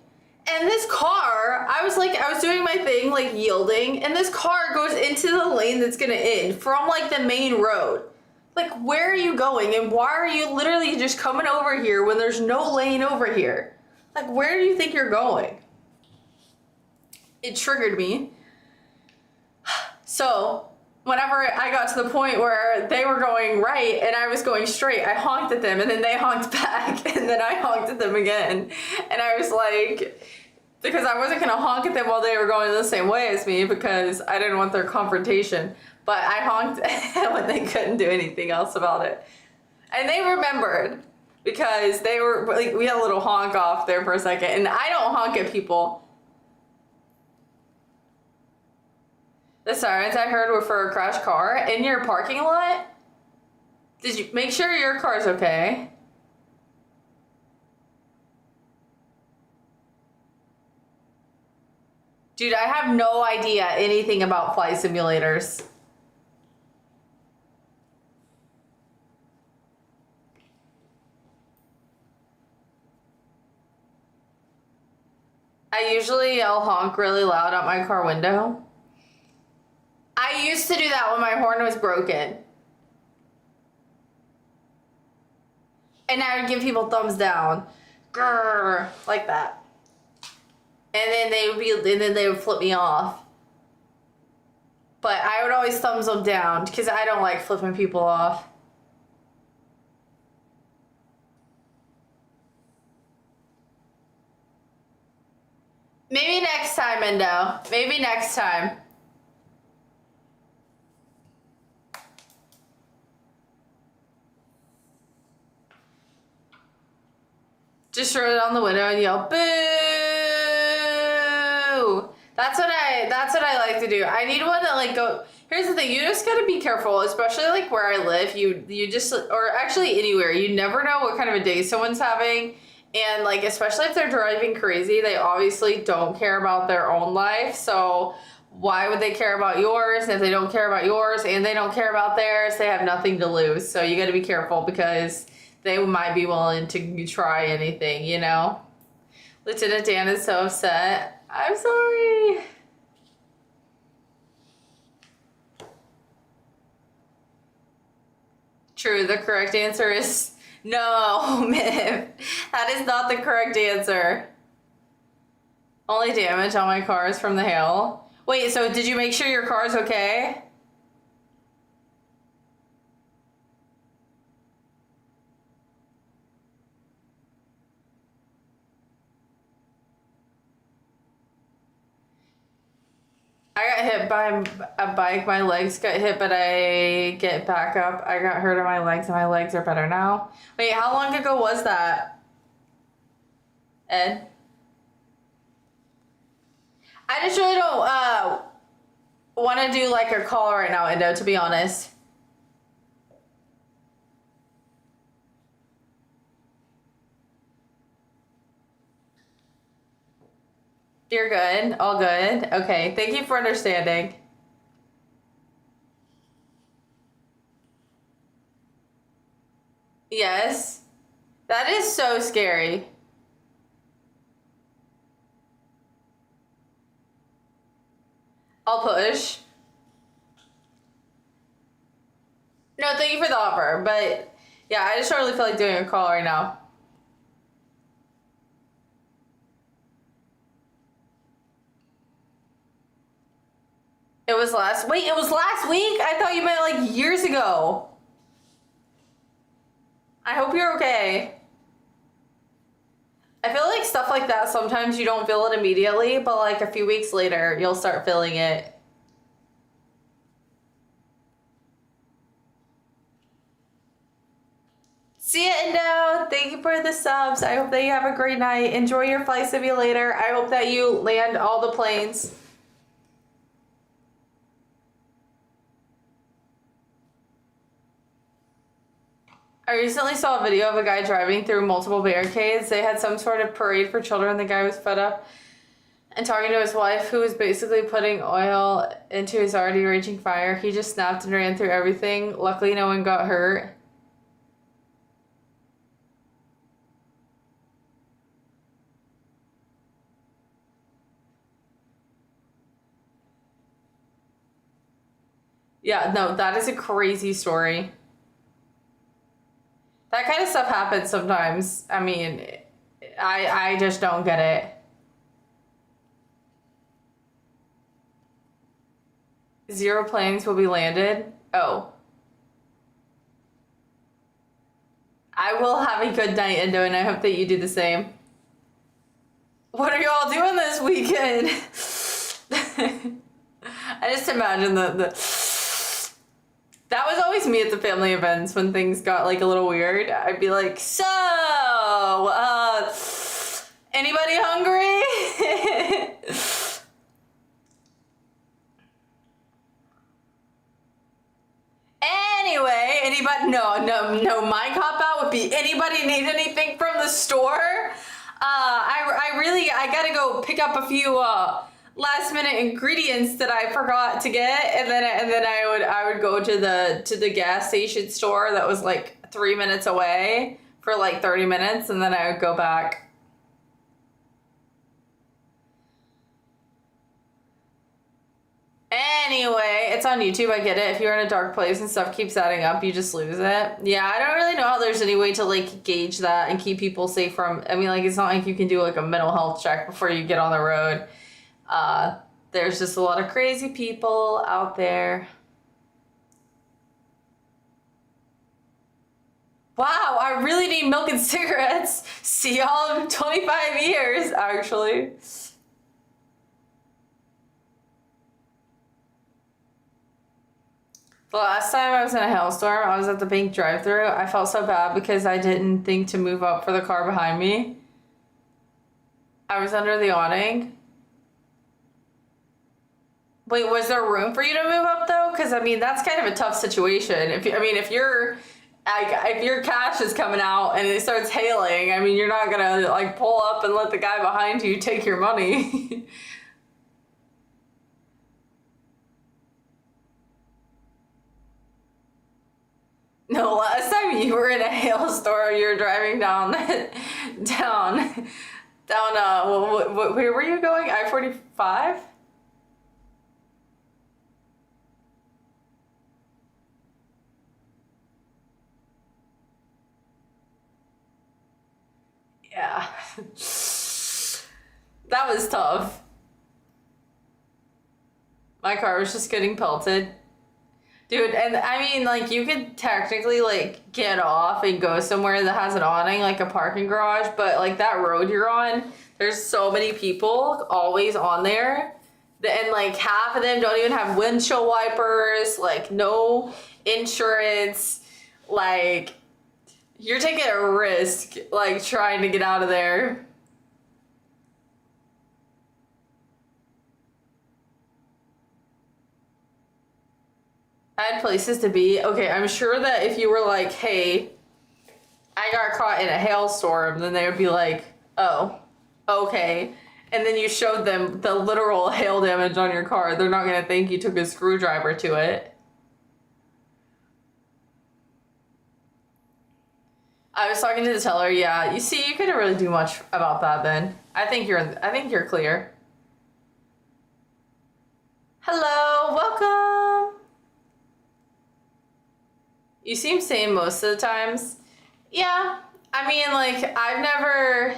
And this car, I was doing my thing, like yielding, and this car goes into the lane that's gonna end from like the main road. Like, where are you going? And why are you literally just coming over here when there's no lane over here? Like, where do you think you're going? It triggered me. So, whenever I got to the point where they were going right and I was going straight, I honked at them, and then they honked back, and then I honked at them again. And I was like, because I wasn't gonna honk at them while they were going the same way as me because I didn't want their confrontation. But I honked when they couldn't do anything else about it. And they remembered because they were like, we had a little honk off there for a second, and I don't honk at people. The sirens I heard were for a crashed car in your parking lot. Did you make sure your car's okay? Dude, I have no idea anything about flight simulators. I usually yell honk really loud out my car window. I used to do that when my horn was broken. And I would give people thumbs down. Grrr, like that. And then they would flip me off. But I would always thumbs them down because I don't like flipping people off. Maybe next time, Endo. Maybe next time. Just throw it on the window and yell, boo! That's what I like to do. I need one that like go, Here's the thing, you just gotta be careful, especially like where I live. You just, or actually anywhere, you never know what kind of a day someone's having. And like, especially if they're driving crazy, they obviously don't care about their own life. So why would they care about yours? If they don't care about yours and they don't care about theirs, they have nothing to lose. So you gotta be careful because they might be willing to try anything, you know? Lieutenant Dan is so upset. I'm sorry. True, the correct answer is no, Miv. That is not the correct answer. Only damage on my car is from the hail. Wait, so did you make sure your car's okay? I got hit by a bike. My legs got hit, but I get back up. I got hurt on my legs, and my legs are better now. Wait, how long ago was that, Ed? I just really don't want to do like a call right now, Endo, to be honest. You're good. All good. Okay. Thank you for understanding. Yes. That is so scary. I'll push. No, thank you for the offer, but yeah, I just don't really feel like doing a call right now. It was last week. It was last week? I thought you meant like years ago. I hope you're okay. I feel like stuff like that, sometimes you don't feel it immediately, but like a few weeks later, you'll start feeling it. See ya, Indo. Thank you for the subs. I hope that you have a great night. Enjoy your flight simulator. I hope that you land all the planes. I recently saw a video of a guy driving through multiple barricades. They had some sort of parade for children. The guy was fed up and talking to his wife, who was basically putting oil into his already raging fire. He just snapped and ran through everything. Luckily, no one got hurt. Yeah, no, that is a crazy story. That kind of stuff happens sometimes. I mean, I just don't get it. 0 planes will be landed. Oh. I will have a good night, Indo, and I hope that you do the same. What are y'all doing this weekend? I just imagine that was always me at the family events when things got like a little weird. I'd be like, so, anybody hungry? Anyway, anybody, no, my cop out would be, anybody need anything from the store? I gotta go pick up a few, last minute ingredients that I forgot to get, and then I would go to the gas station store that was like 3 minutes away for like 30 minutes, and then I would go back. Anyway, it's on YouTube, I get it. If you're in a dark place and stuff keeps adding up, you just lose it. Yeah, I don't really know how there's any way to like gauge that and keep people safe from, I mean, like, it's not like you can do like a mental health check before you get on the road. There's just a lot of crazy people out there. Wow, I really need milk and cigarettes. See y'all in 25 years, actually. The last time I was in a hailstorm, I was at the bank drive-thru. I felt so bad because I didn't think to move up for the car behind me. I was under the awning. Wait, was there room for you to move up though? Because I mean, that's kind of a tough situation. If you're like, if your cash is coming out and it starts hailing, I mean, you're not gonna like pull up and let the guy behind you take your money. No, last time you were in a hailstorm, you were driving down, where were you going? I-45? Yeah. That was tough. My car was just getting pelted. Dude, and I mean, like, you could technically, like, get off and go somewhere that has an awning, like a parking garage, but, like, that road you're on, there's so many people always on there, and, like, half of them don't even have windshield wipers, like, no insurance, like, you're taking a risk, like, trying to get out of there. I had places to be. Okay, I'm sure that if you were like, hey, I got caught in a hailstorm, then they would be like, oh, okay. And then you showed them the literal hail damage on your car. They're not going to think you took a screwdriver to it. I was talking to the teller. Yeah, you see, you couldn't really do much about that then. I think you're clear. Hello, welcome. You seem sane most of the times. Yeah, I mean, like, I've never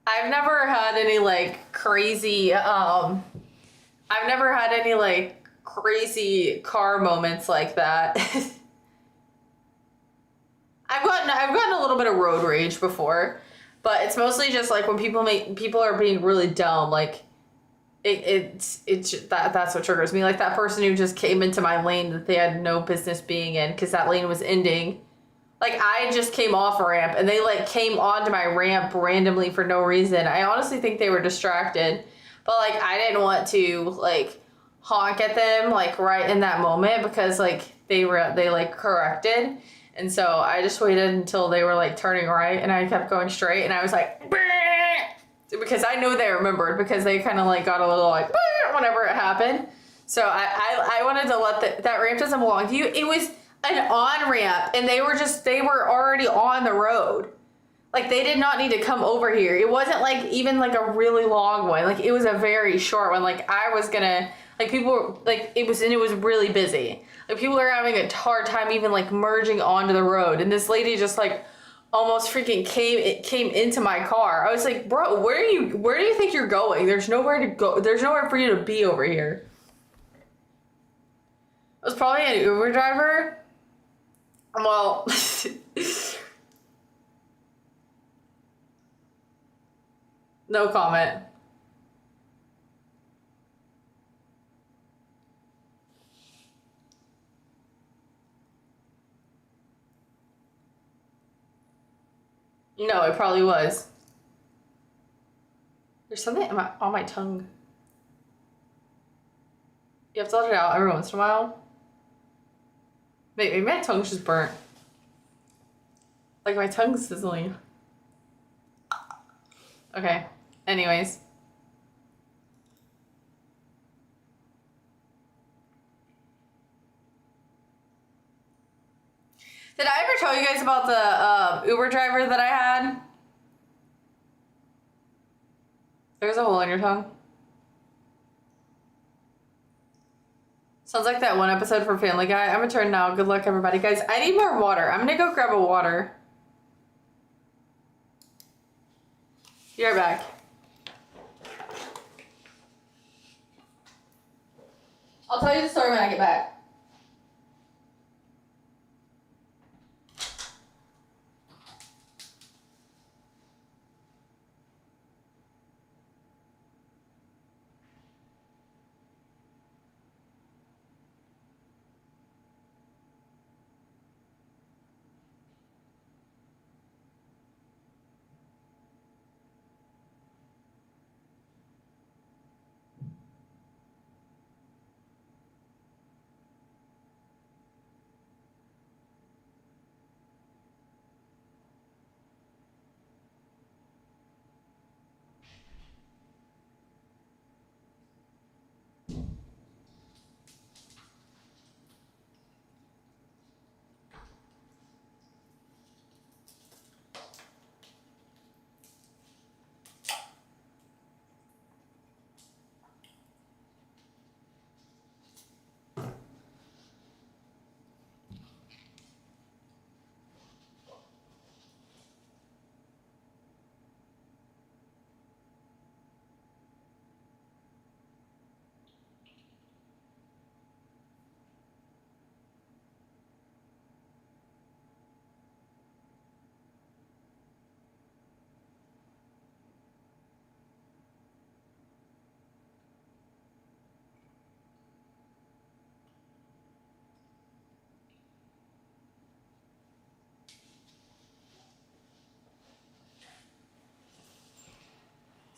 had any, like, crazy, I've never had any, like, crazy car moments like that. I've gotten a little bit of road rage before, but it's mostly just, like, when people are being really dumb, like, that's what triggers me. Like that person who just came into my lane that they had no business being in because that lane was ending. Like I just came off a ramp and they like came onto my ramp randomly for no reason. I honestly think they were distracted, but like I didn't want to like honk at them like right in that moment because like they like corrected. And so I just waited until they were like turning right and I kept going straight and I was like, "Bah!" Because I know they remembered because they kind of like got a little like whenever it happened. So I wanted to let that ramp doesn't belong to you. It was an on ramp and they were already on the road. Like they did not need to come over here. It wasn't like even like a really long one. Like it was a very short one. Like I was gonna like people like it was really busy. Like people were having a hard time even like merging onto the road. And this lady just like almost freaking came into my car. I was like, bro, where do you think you're going? There's nowhere to go. There's nowhere for you to be over here. I was probably an Uber driver. Well, no comment. No, it probably was. There's something on my tongue. You have to let it out every once in a while. Maybe my tongue's just burnt. Like my tongue's sizzling. Okay. Anyways. Did I ever tell you guys about the Uber driver that I had? There's a hole in your tongue. Sounds like that one episode from Family Guy. I'm gonna turn now. Good luck, everybody. Guys, I need more water. I'm gonna go grab a water. Be right back. I'll tell you the story when I get back.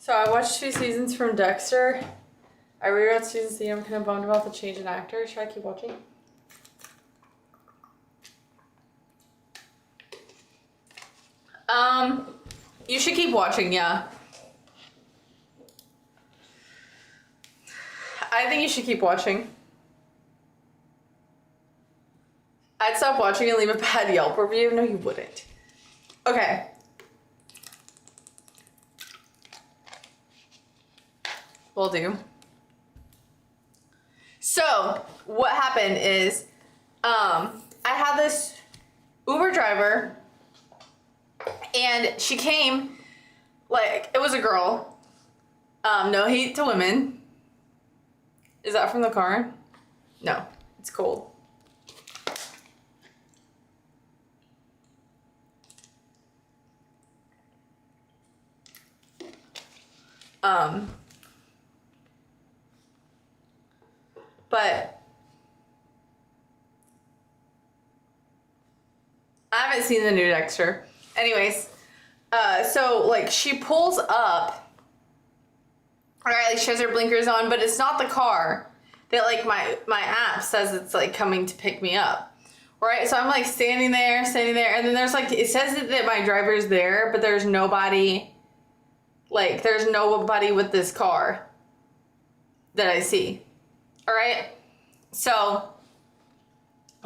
So I watched 2 seasons from Dexter. I reread season C. I'm kind of bummed about the change in actor. Should I keep watching? You should keep watching, yeah. I think you should keep watching. I'd stop watching and leave a bad Yelp review. No, you wouldn't. Okay. Will do. So, what happened is, I had this Uber driver, and she came, like, it was a girl. No hate to women. Is that from the car? No, it's cold. But I haven't seen the new Dexter. Anyways, so like she pulls up, right? Like she has her blinkers on, but it's not the car that like my app says it's like coming to pick me up, right? So I'm like standing there, and then there's like it says that my driver's there, but there's nobody. Like there's nobody with this car that I see. All right. So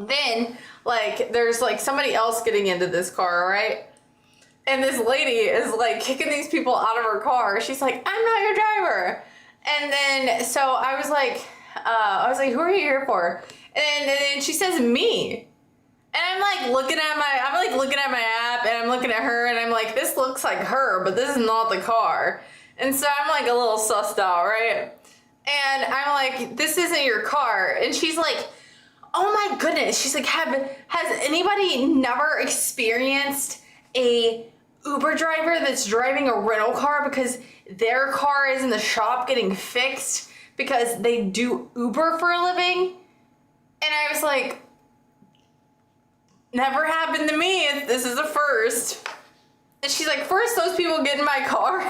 then like there's like somebody else getting into this car, all right? And this lady is like kicking these people out of her car. She's like, "I'm not your driver." And then so I was like, "Who are you here for?" And then she says, "Me." And I'm like looking at my app, and I'm looking at her, and I'm like, "This looks like her, but this is not the car." And so I'm like a little sussed out, right? And I'm like, "This isn't your car." And she's like, "Oh my goodness." She's like, has anybody never experienced a Uber driver that's driving a rental car because their car is in the shop getting fixed because they do Uber for a living? And I was like, never happened to me. This is a first. And she's like, first those people get in my car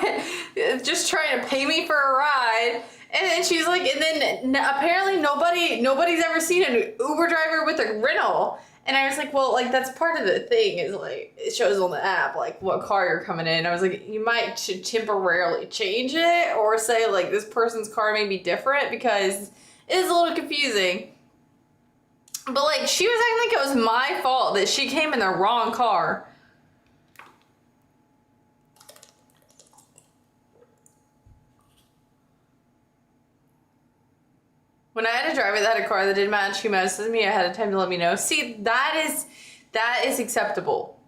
just trying to pay me for a ride. And then she's like, and then apparently nobody's ever seen an Uber driver with a rental. And I was like, well, like that's part of the thing is like, it shows on the app, like what car you're coming in. I was like, you might should temporarily change it or say like this person's car may be different because it is a little confusing. But like she was acting like it was my fault that she came in the wrong car. When I had a driver that had a car that didn't match, he messaged me ahead of time to let me know. See, that is acceptable.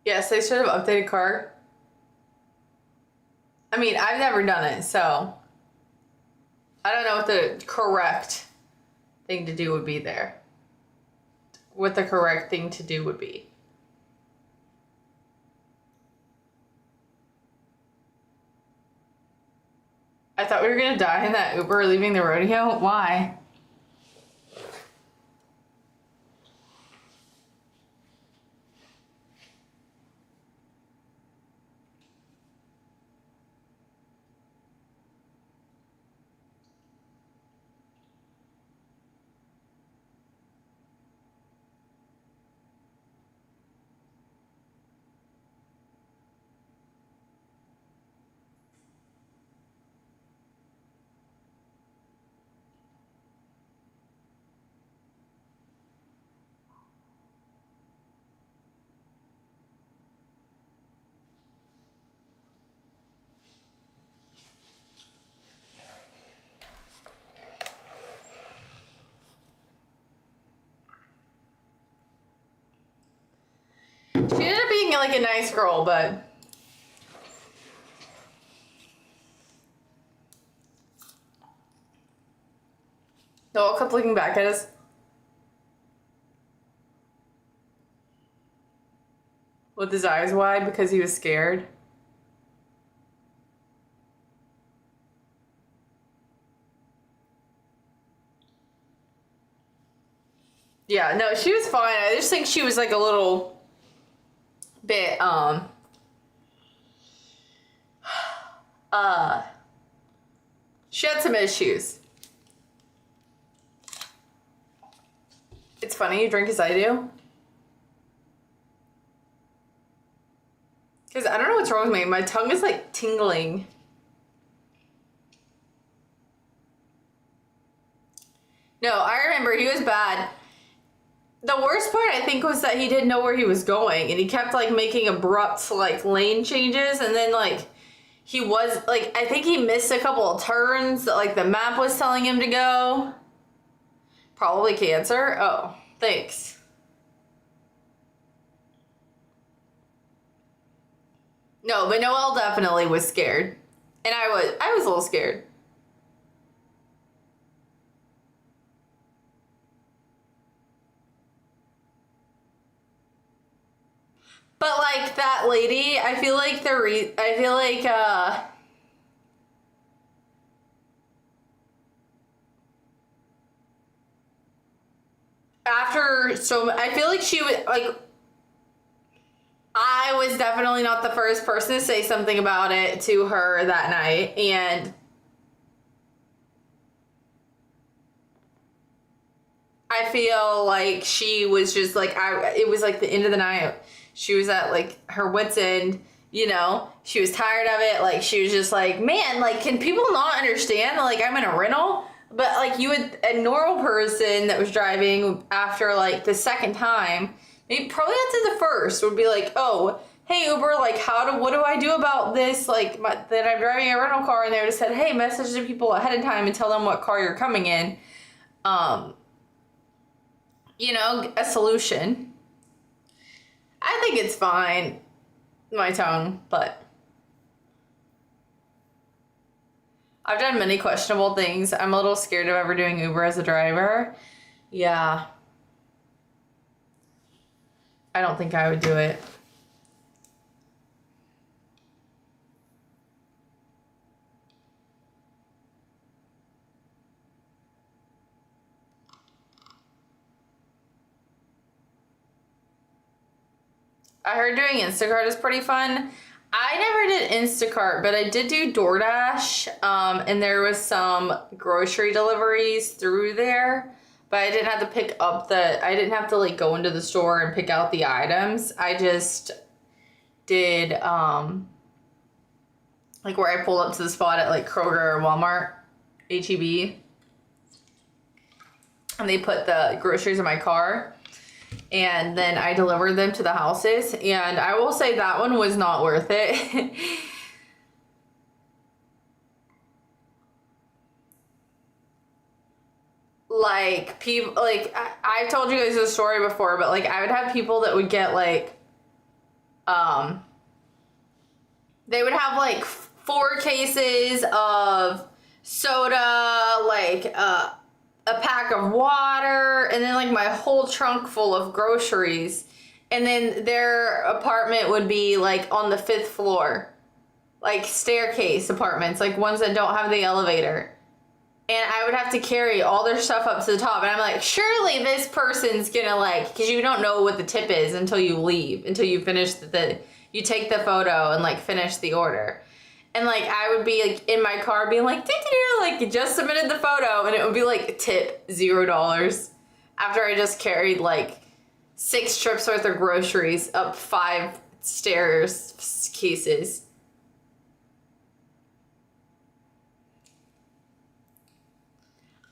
Yes, they should have updated car. I mean, I've never done it, so I don't know what the correct thing to do would be there. What the correct thing to do would be. I thought we were gonna die in that Uber leaving the rodeo. Why? She ended up being like a nice girl, but they all kept looking back at us. With his eyes wide because he was scared. Yeah, no, she was fine. I just think she was like a little bit, she had some issues. It's funny you drink as I do. Because I don't know what's wrong with me. My tongue is like tingling. No, I remember he was bad. The worst part I think was that he didn't know where he was going and he kept like making abrupt like lane changes and then like he was like, I think he missed a couple of turns that like the map was telling him to go. Probably cancer. Oh, thanks. No, but Noelle definitely was scared. And I was a little scared. But like that lady, I feel like after so I feel like she was like I was definitely not the first person to say something about it to her that night, and I feel like she was just like it was like the end of the night. She was at like her wit's end, you know, she was tired of it. Like she was just like, man, like, can people not understand that like I'm in a rental? But like you would, a normal person that was driving after like the second time, maybe probably after the first would be like, oh, hey Uber, like what do I do about this? Like that I'm driving a rental car, and they would have said, hey, message the people ahead of time and tell them what car you're coming in. You know, a solution. I think it's fine, my tongue, but I've done many questionable things. I'm a little scared of ever doing Uber as a driver. Yeah. I don't think I would do it. I heard doing Instacart is pretty fun. I never did Instacart, but I did do DoorDash, and there was some grocery deliveries through there, but I didn't have to I didn't have to like go into the store and pick out the items. I just did, like where I pulled up to the spot at like Kroger or Walmart, H-E-B, and they put the groceries in my car. And then I delivered them to the houses, and I will say that one was not worth it. Like people, like I've told you guys this story before, but like I would have people that would get like, they would have like 4 cases of soda, like a pack of water, and then like my whole trunk full of groceries, and then their apartment would be like on the 5th floor, like staircase apartments, like ones that don't have the elevator, and I would have to carry all their stuff up to the top, and I'm like, surely this person's gonna like, because you don't know what the tip is until you leave, until you finish you take the photo and like finish the order. And like I would be like in my car being like, like just submitted the photo, and it would be like tip $0 after I just carried like 6 trips worth of groceries up 5 stairs cases.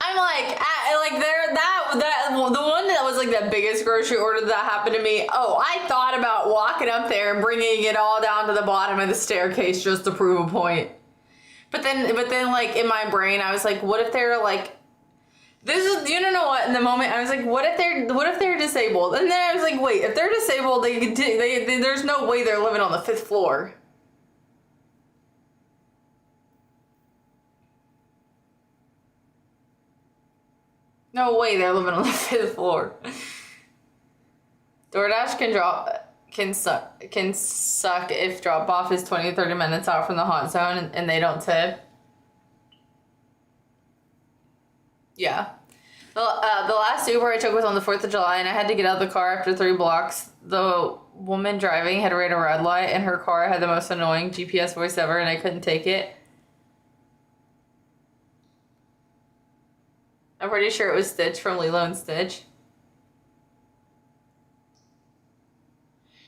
I'm like, the one that was like the biggest grocery order that happened to me. Oh, I thought about walking up there and bringing it all down to the bottom of the staircase just to prove a point. But then like in my brain, I was like, what if they're like, you don't know what, in the moment, I was like, what if they're disabled? And then I was like, wait, if they're disabled, there's no way they're living on the 5th floor. No way they're living on the 5th floor. DoorDash can suck if drop off is 20 to 30 minutes out from the hot zone and they don't tip. Yeah. The last Uber I took was on the 4th of July and I had to get out of the car after 3 blocks. The woman driving had ran a red light and her car had the most annoying GPS voice ever and I couldn't take it. I'm pretty sure it was Stitch from Lilo and Stitch.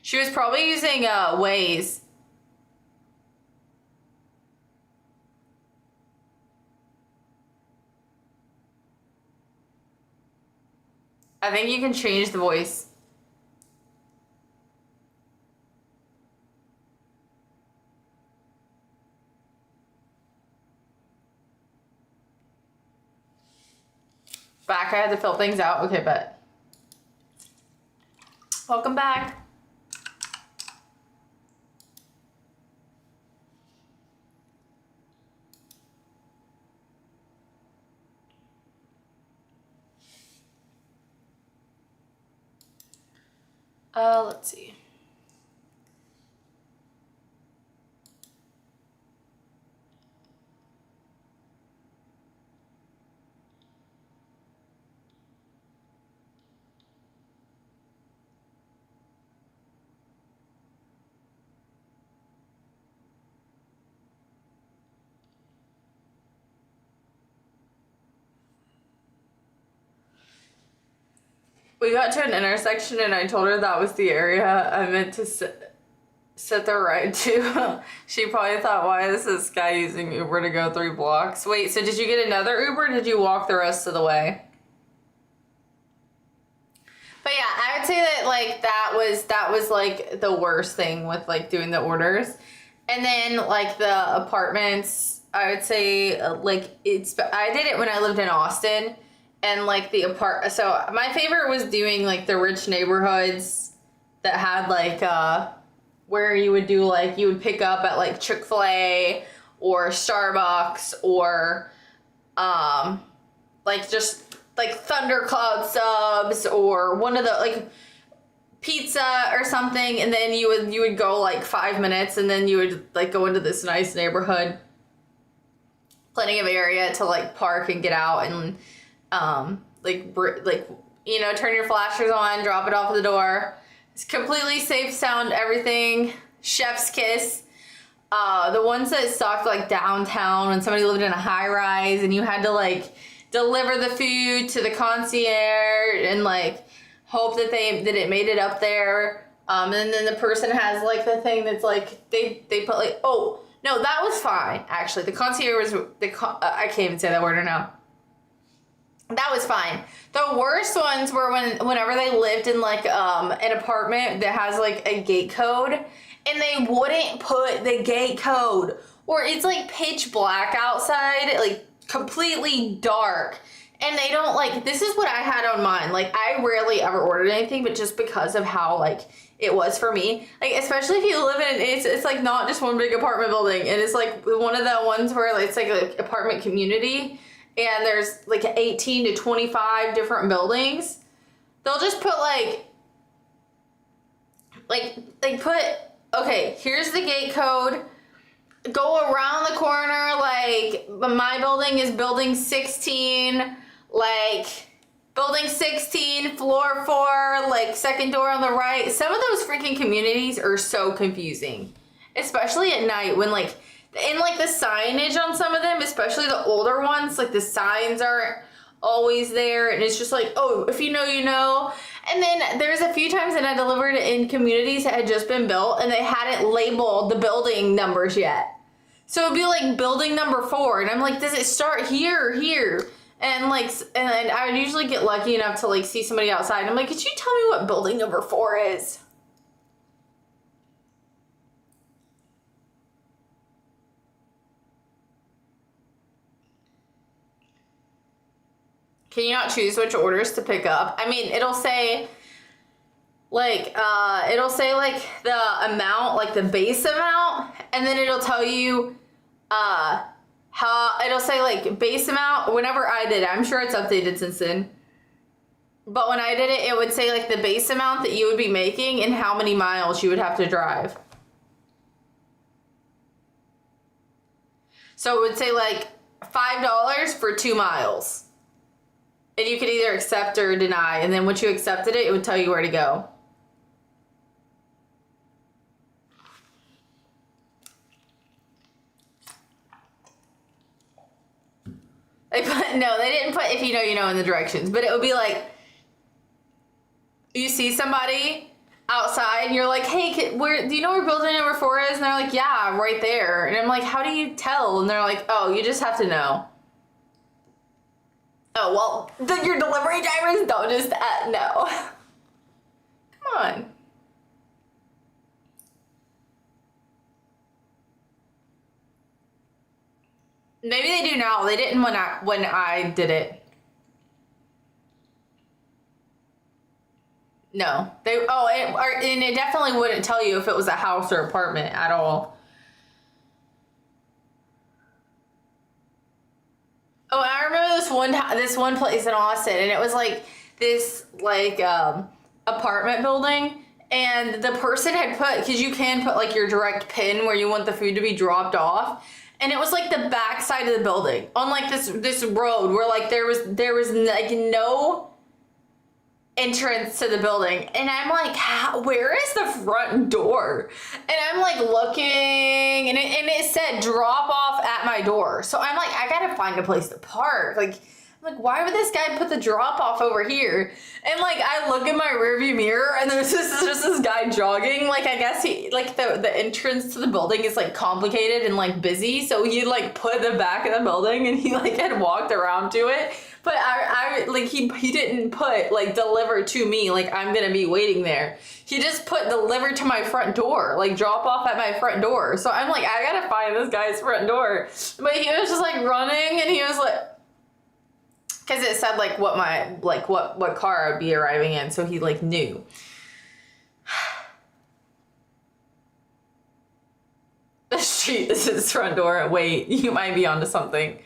She was probably using Waze. I think you can change the voice. Back, I had to fill things out. Okay, bet. Welcome back. Let's see. We got to an intersection and I told her that was the area I meant to sit the ride to. She probably thought, why is this guy using Uber to go 3 blocks? Wait, so did you get another Uber or did you walk the rest of the way? But yeah, I would say that like that was like the worst thing with like doing the orders. And then like the apartments, I would say like I did it when I lived in Austin. And like so my favorite was doing like the rich neighborhoods that had like where you would do like you would pick up at like Chick-fil-A or Starbucks or like just like Thundercloud subs or one of the like pizza or something, and then you would go like 5 minutes and then you would like go into this nice neighborhood, plenty of area to like park and get out and like you know, turn your flashers on, drop it off at the door. It's completely safe, sound, everything. Chef's kiss. The ones that sucked like downtown when somebody lived in a high rise and you had to like deliver the food to the concierge and like hope that it made it up there. And then the person has like the thing that's like they put like, oh no, that was fine actually. The concierge was I can't even say that word right now. That was fine. The worst ones were whenever they lived in like an apartment that has like a gate code and they wouldn't put the gate code, or it's like pitch black outside, like completely dark, and they don't like, this is what I had on mine. Like I rarely ever ordered anything, but just because of how like it was for me, like especially if you live in it's like not just one big apartment building, and it's like one of the ones where it's like an apartment community and there's like 18 to 25 different buildings. They'll just put okay, here's the gate code, go around the corner, like my building is building 16, like building 16, floor 4, like second door on the right. Some of those freaking communities are so confusing, especially at night when like, and like the signage on some of them, especially the older ones, like the signs aren't always there, and it's just like, oh, if you know, you know. And then there's a few times that I delivered in communities that had just been built and they hadn't labeled the building numbers yet. So it'd be like building number 4, and I'm like, does it start here or here? And like, and I would usually get lucky enough to like see somebody outside, and I'm like, could you tell me what building number 4 is? Can you not choose which orders to pick up? I mean, it'll say like the amount, like the base amount, and then it'll tell you how, it'll say like base amount. Whenever I did it, I'm sure it's updated since then. But when I did it, it would say like the base amount that you would be making and how many miles you would have to drive. So it would say like $5 for 2 miles. And you could either accept or deny. And then once you accepted it, it would tell you where to go. No, they didn't put if you know, you know in the directions. But it would be like, you see somebody outside and you're like, hey, where do you know where building number 4 is? And they're like, yeah, right there. And I'm like, how do you tell? And they're like, oh, you just have to know. Oh, well, your delivery drivers don't just know. Come on. Maybe they do now. They didn't when I did it. No, and it definitely wouldn't tell you if it was a house or apartment at all. Oh, and I remember this one place in Austin, and it was like this apartment building, and the person had put, because you can put like your direct pin where you want the food to be dropped off, and it was like the back side of the building on like this road where like there was like no entrance to the building, and I'm like, where is the front door? And I'm like looking, and it said drop off at my door. So I'm like, I gotta find a place to park. Like, I'm like, why would this guy put the drop off over here? And like, I look in my rearview mirror, and there's just this guy jogging. Like, I guess he like the entrance to the building is like complicated and like busy, so he like put the back of the building, and he like had walked around to it. But I like he didn't put like deliver to me, like I'm gonna be waiting there. He just put deliver to my front door, like drop off at my front door. So I'm like, I gotta find this guy's front door. But he was just like running, and he was like, because it said like what car I'd be arriving in, so he like knew. The street is his front door. Wait, you might be onto something.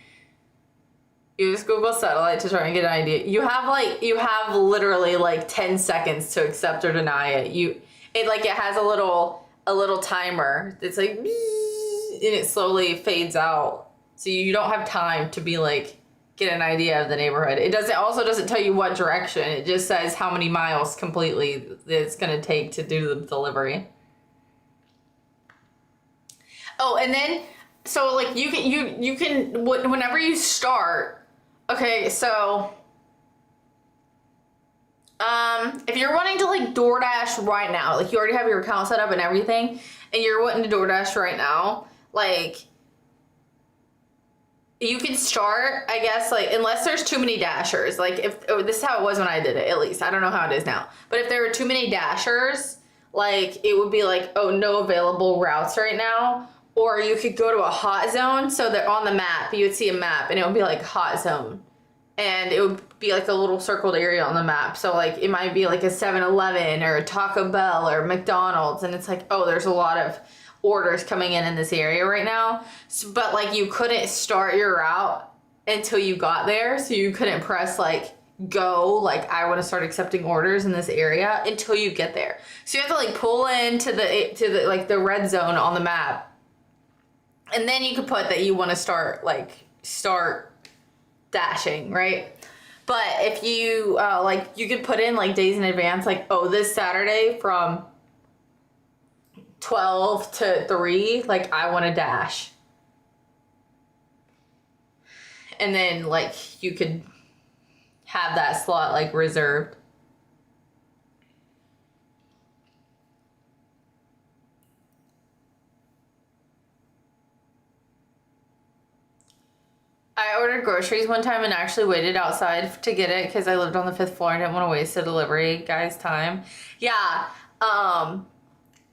Use Google Satellite to try and get an idea. You have literally like 10 seconds to accept or deny it. It has a little timer. It's like, and it slowly fades out. So you don't have time to be like, get an idea of the neighborhood. It also doesn't tell you what direction. It just says how many miles completely it's gonna take to do the delivery. Oh, and then, so like you can whenever you start. Okay, so if you're wanting to like DoorDash right now, like you already have your account set up and everything, and you're wanting to DoorDash right now, like you can start, I guess, like unless there's too many dashers. Like this is how it was when I did it, at least. I don't know how it is now. But if there were too many dashers, like it would be like, oh, no available routes right now. Or you could go to a hot zone, so that on the map, you would see a map, and it would be like hot zone. And it would be like a little circled area on the map. So like it might be like a 7-Eleven or a Taco Bell or McDonald's, and it's like, oh, there's a lot of orders coming in this area right now. So, but like you couldn't start your route until you got there, so you couldn't press like go, like I want to start accepting orders in this area until you get there. So you have to like pull into the like the red zone on the map. And then you could put that you want to start dashing, right? But if you, you could put in like days in advance, like, oh, this Saturday from 12 to 3, like I want to dash. And then like you could have that slot like reserved. I ordered groceries one time and actually waited outside to get it because I lived on the 5th floor and didn't want to waste the delivery guy's time. Yeah,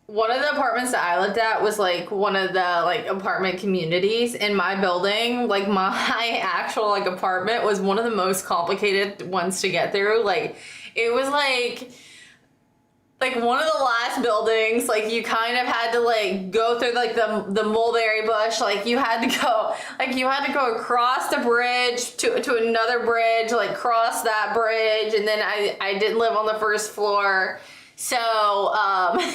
one of the apartments that I lived at was like one of the like apartment communities in my building. Like my actual like apartment was one of the most complicated ones to get through. Like it was like like one of the last buildings, like you kind of had to like go through like the mulberry bush, like you had to go across the bridge to another bridge, like cross that bridge, and then I didn't live on the first floor, so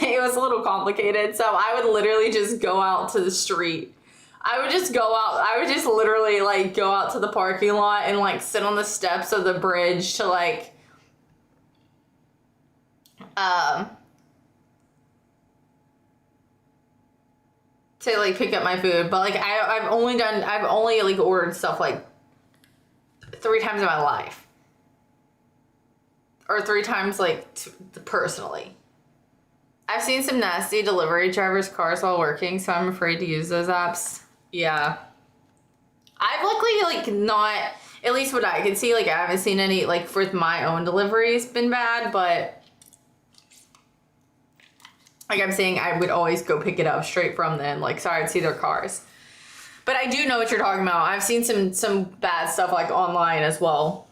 it was a little complicated. So I would literally just go out to the street. I would just literally like go out to the parking lot and like sit on the steps of the bridge to like to like pick up my food. But like I've only like ordered stuff like 3 times in my life, or 3 times like personally. I've seen some nasty delivery drivers' cars while working, so I'm afraid to use those apps. Yeah, I've luckily like not, at least what I can see, like I haven't seen any like with my own deliveries been bad, but like I'm saying, I would always go pick it up straight from them, like so I'd see their cars. But I do know what you're talking about. I've seen some bad stuff like online as well.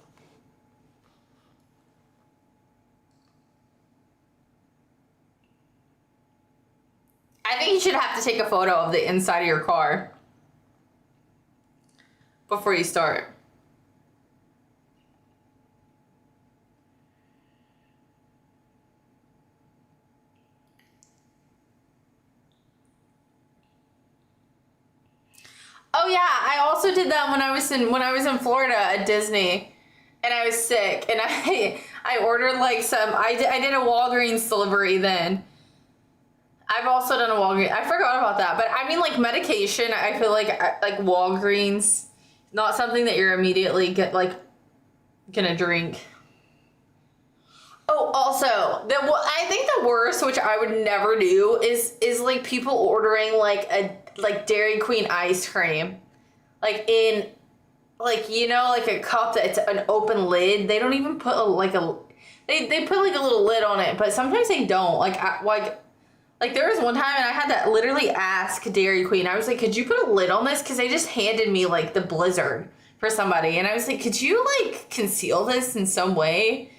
I think you should have to take a photo of the inside of your car before you start. Oh yeah, I also did that when I was in Florida at Disney, and I was sick, and I ordered like I did a Walgreens delivery then. I've also done a Walgreens. I forgot about that, but I mean like medication. I feel like Walgreens, not something that you're immediately gonna drink. Oh, also, I think the worst, which I would never do, is like people ordering like Dairy Queen ice cream, like in like like a cup that's an open lid. They don't even put they put like a little lid on it, but sometimes they don't. Like there was one time and I had to literally ask Dairy Queen. I was like, could you put a lid on this? Because they just handed me like the Blizzard for somebody, and I was like, could you like conceal this in some way?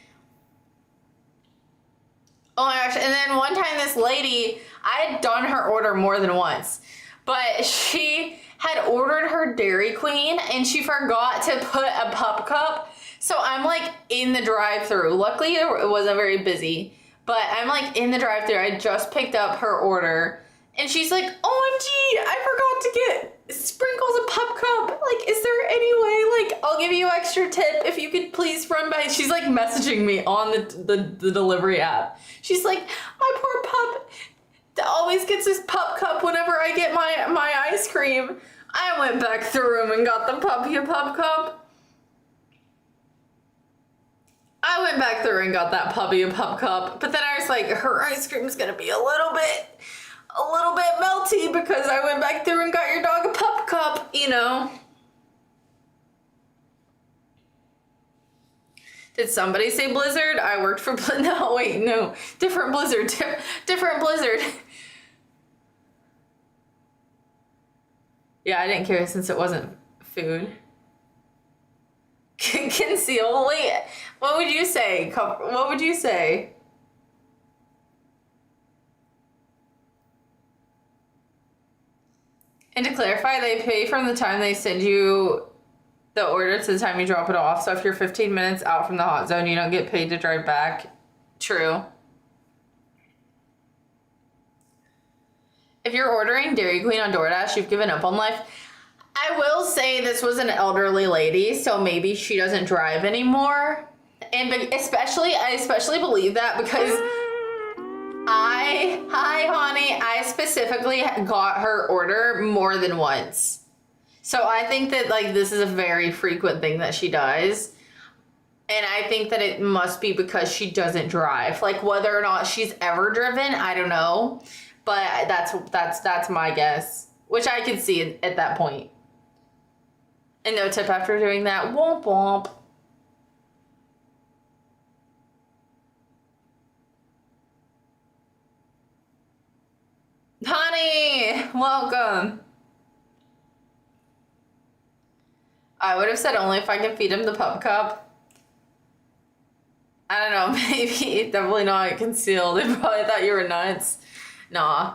Oh my gosh. And then one time this lady, I had done her order more than once, but she had ordered her Dairy Queen and she forgot to put a pup cup. So I'm like in the drive-thru. Luckily it wasn't very busy, but I'm like in the drive-thru. I just picked up her order and she's like, OMG, I forgot to get Sprinkles a pup cup. Like, is there any way, like, I'll give you extra tip if you could please run by. She's like messaging me on the delivery app. She's like, my poor pup always gets his pup cup whenever I get my ice cream. I went back to the room and got the puppy a pup cup. I went back there and got that puppy a pup cup, but then I was like, her ice cream is gonna be a little bit melty because I went back there and got your dog a pup cup, you know. Did somebody say Blizzard? I worked for no, wait, no, different Blizzard, different Blizzard. Yeah, I didn't care since it wasn't food. Conceal, wait, what would you say? What would you say? And to clarify, they pay from the time they send you the order to the time you drop it off. So if you're 15 minutes out from the hot zone, you don't get paid to drive back. True. If you're ordering Dairy Queen on DoorDash, you've given up on life. I will say this was an elderly lady, so maybe she doesn't drive anymore. And I especially believe that because hi honey, I specifically got her order more than once. So I think that like this is a very frequent thing that she does. And I think that it must be because she doesn't drive. Like whether or not she's ever driven, I don't know. But that's my guess, which I could see at that point. And no tip after doing that. Womp womp. Honey, welcome. I would have said only if I can feed him the pup cup. I don't know, maybe. Definitely not concealed. They probably thought you were nuts. Nah.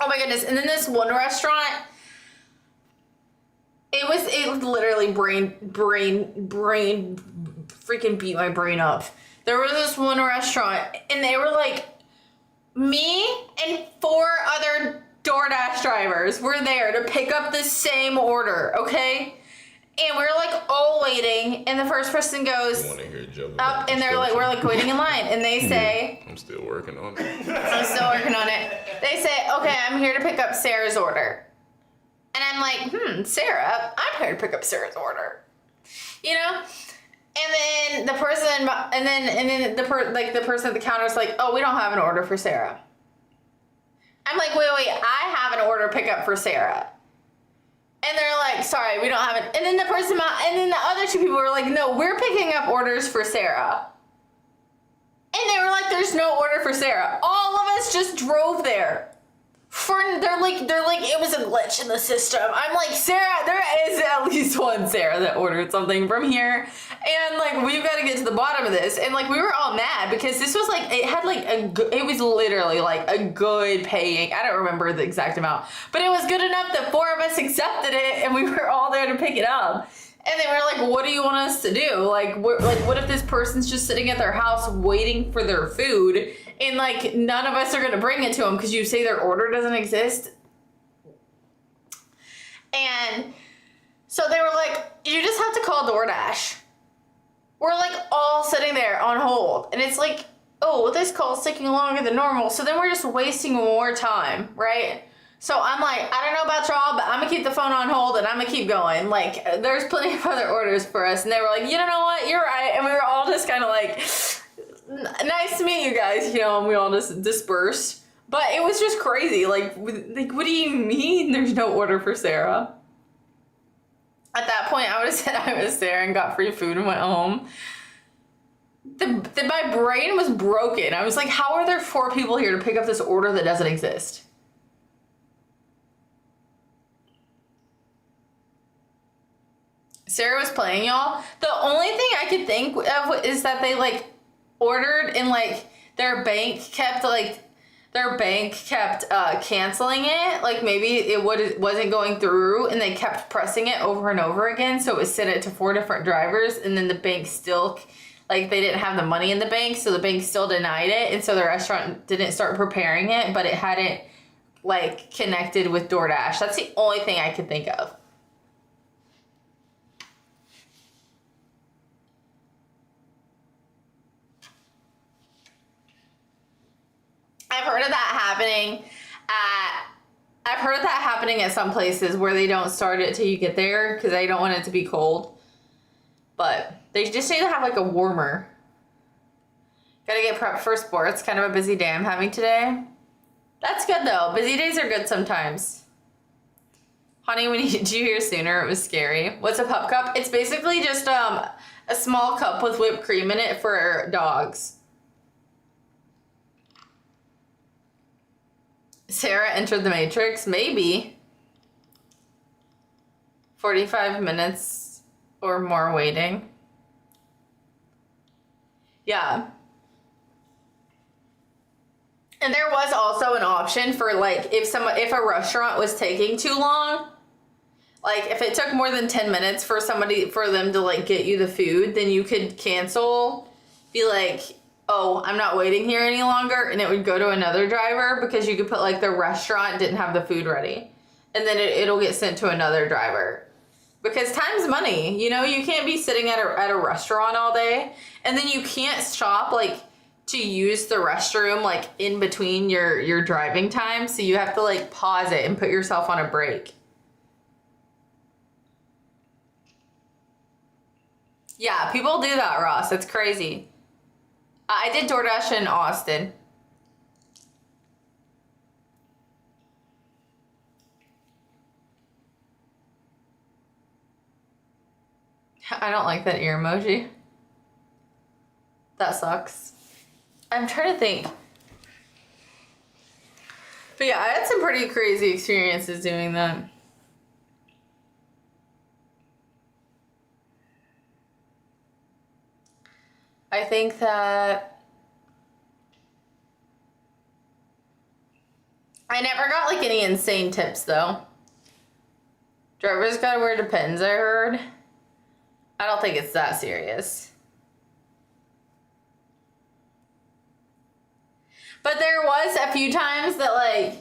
Oh my goodness. And then this one restaurant, it literally brain freaking beat my brain up. There was this one restaurant and they were like, me and 4 other DoorDash drivers were there to pick up the same order, okay? And we were like all waiting, and the first person goes up, and they're like, we're like waiting in line, and they say, I'm still working on it. I'm still working on it. They say, okay, I'm here to pick up Sarah's order. And I'm like, Sarah? I'm here to pick up Sarah's order. You know? And then the person, the person at the counter is like, oh, we don't have an order for Sarah. I'm like, wait, I have an order pick up for Sarah. And they're like, sorry, we don't have it. And then the other 2 people were like, no, we're picking up orders for Sarah. And they were like, there's no order for Sarah. All of us just drove there. They're like, it was a glitch in the system. I'm like, Sarah, there is at least one Sarah that ordered something from here. And like, we've got to get to the bottom of this. And like, we were all mad because this was like, it had like it was literally like a good paying, I don't remember the exact amount, but it was good enough that 4 of us accepted it and we were all there to pick it up. And they were like, what do you want us to do? Like, what if this person's just sitting at their house waiting for their food and like none of us are going to bring it to them because you say their order doesn't exist? And so they were like, you just have to call DoorDash. We're like all sitting there on hold. And it's like, oh, this call's taking longer than normal. So then we're just wasting more time, right? So I'm like, I don't know about y'all, but I'm gonna keep the phone on hold and I'm gonna keep going. Like, there's plenty of other orders for us. And they were like, you know what, you're right. And we were all just kind of like, nice to meet you guys, you know, and we all just dispersed. But it was just crazy. Like, what do you mean there's no order for Sarah? At that point, I would have said I was Sarah and got free food and went home. My brain was broken. I was like, how are there 4 people here to pick up this order that doesn't exist? Sarah was playing, y'all. The only thing I could think of is that they like ordered and like their bank kept canceling it. Like maybe it wasn't going through and they kept pressing it over and over again. So it was sent it to 4 different drivers and then the bank still, like they didn't have the money in the bank. So the bank still denied it. And so the restaurant didn't start preparing it, but it hadn't like connected with DoorDash. That's the only thing I could think of. I've heard of that happening at some places where they don't start it till you get there because they don't want it to be cold. But they just need to have like a warmer. Gotta get prepped for sports. Kind of a busy day I'm having today. That's good though. Busy days are good sometimes. Honey, when did you hear sooner? It was scary. What's a pup cup? It's basically just a small cup with whipped cream in it for dogs. Sarah entered the Matrix? Maybe. 45 minutes or more waiting. Yeah. And there was also an option for like if a restaurant was taking too long, like if it took more than 10 minutes for them to like get you the food, then you could cancel, be like, oh, I'm not waiting here any longer, and it would go to another driver because you could put like the restaurant didn't have the food ready, and then it'll get sent to another driver because time's money. You know, you can't be sitting at a restaurant all day, and then you can't stop like to use the restroom like in between your driving time, so you have to like pause it and put yourself on a break. Yeah, people do that, Ross. It's crazy. I did DoorDash in Austin. I don't like that ear emoji. That sucks. I'm trying to think. But yeah, I had some pretty crazy experiences doing that. I think that I never got like any insane tips though. Drivers gotta wear Depends, I heard. I don't think it's that serious. But there was a few times that like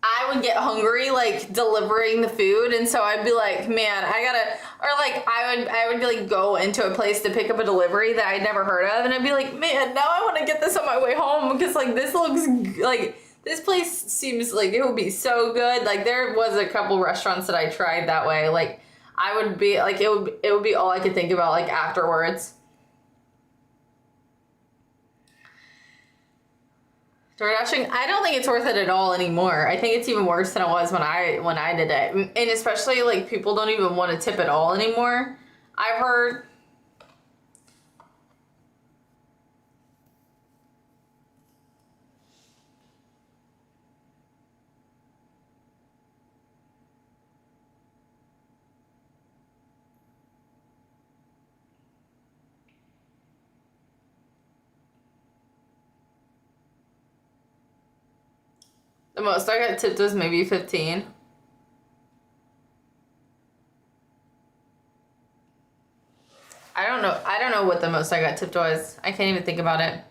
I would get hungry like delivering the food, and so I'd be like, man, I gotta, or like I would be like go into a place to pick up a delivery that I'd never heard of, and I'd be like, man, now I want to get this on my way home because like this looks like this place seems like it would be so good. Like there was a couple restaurants that I tried that way. Like I would be like it would be all I could think about like afterwards. DoorDashing, I don't think it's worth it at all anymore. I think it's even worse than it was when I did it. And especially like people don't even want to tip at all anymore. I've heard. The most I got tipped was maybe 15. I don't know what the most I got tipped was. I can't even think about it.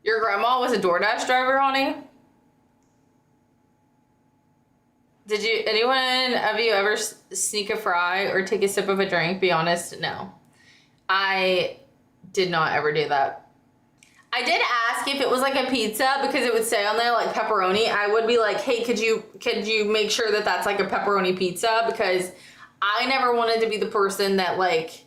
Your grandma was a DoorDash driver, honey? Did anyone of you ever sneak a fry or take a sip of a drink? Be honest, no. I did not ever do that. I did ask if it was like a pizza because it would say on there like pepperoni. I would be like, hey, could you make sure that that's like a pepperoni pizza? Because I never wanted to be the person that like,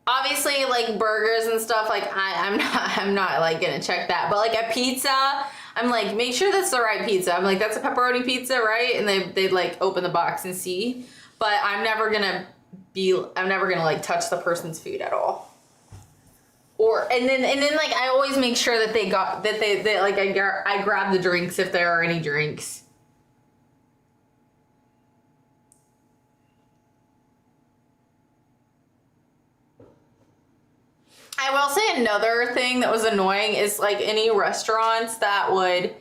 obviously like burgers and stuff, like I'm not like gonna check that. But like a pizza, I'm like, make sure that's the right pizza. I'm like, that's a pepperoni pizza, right? And they'd like open the box and see. But I'm never gonna like touch the person's food at all. And then like I always make sure that they like I grab the drinks if there are any drinks. I will say another thing that was annoying is like any restaurants that would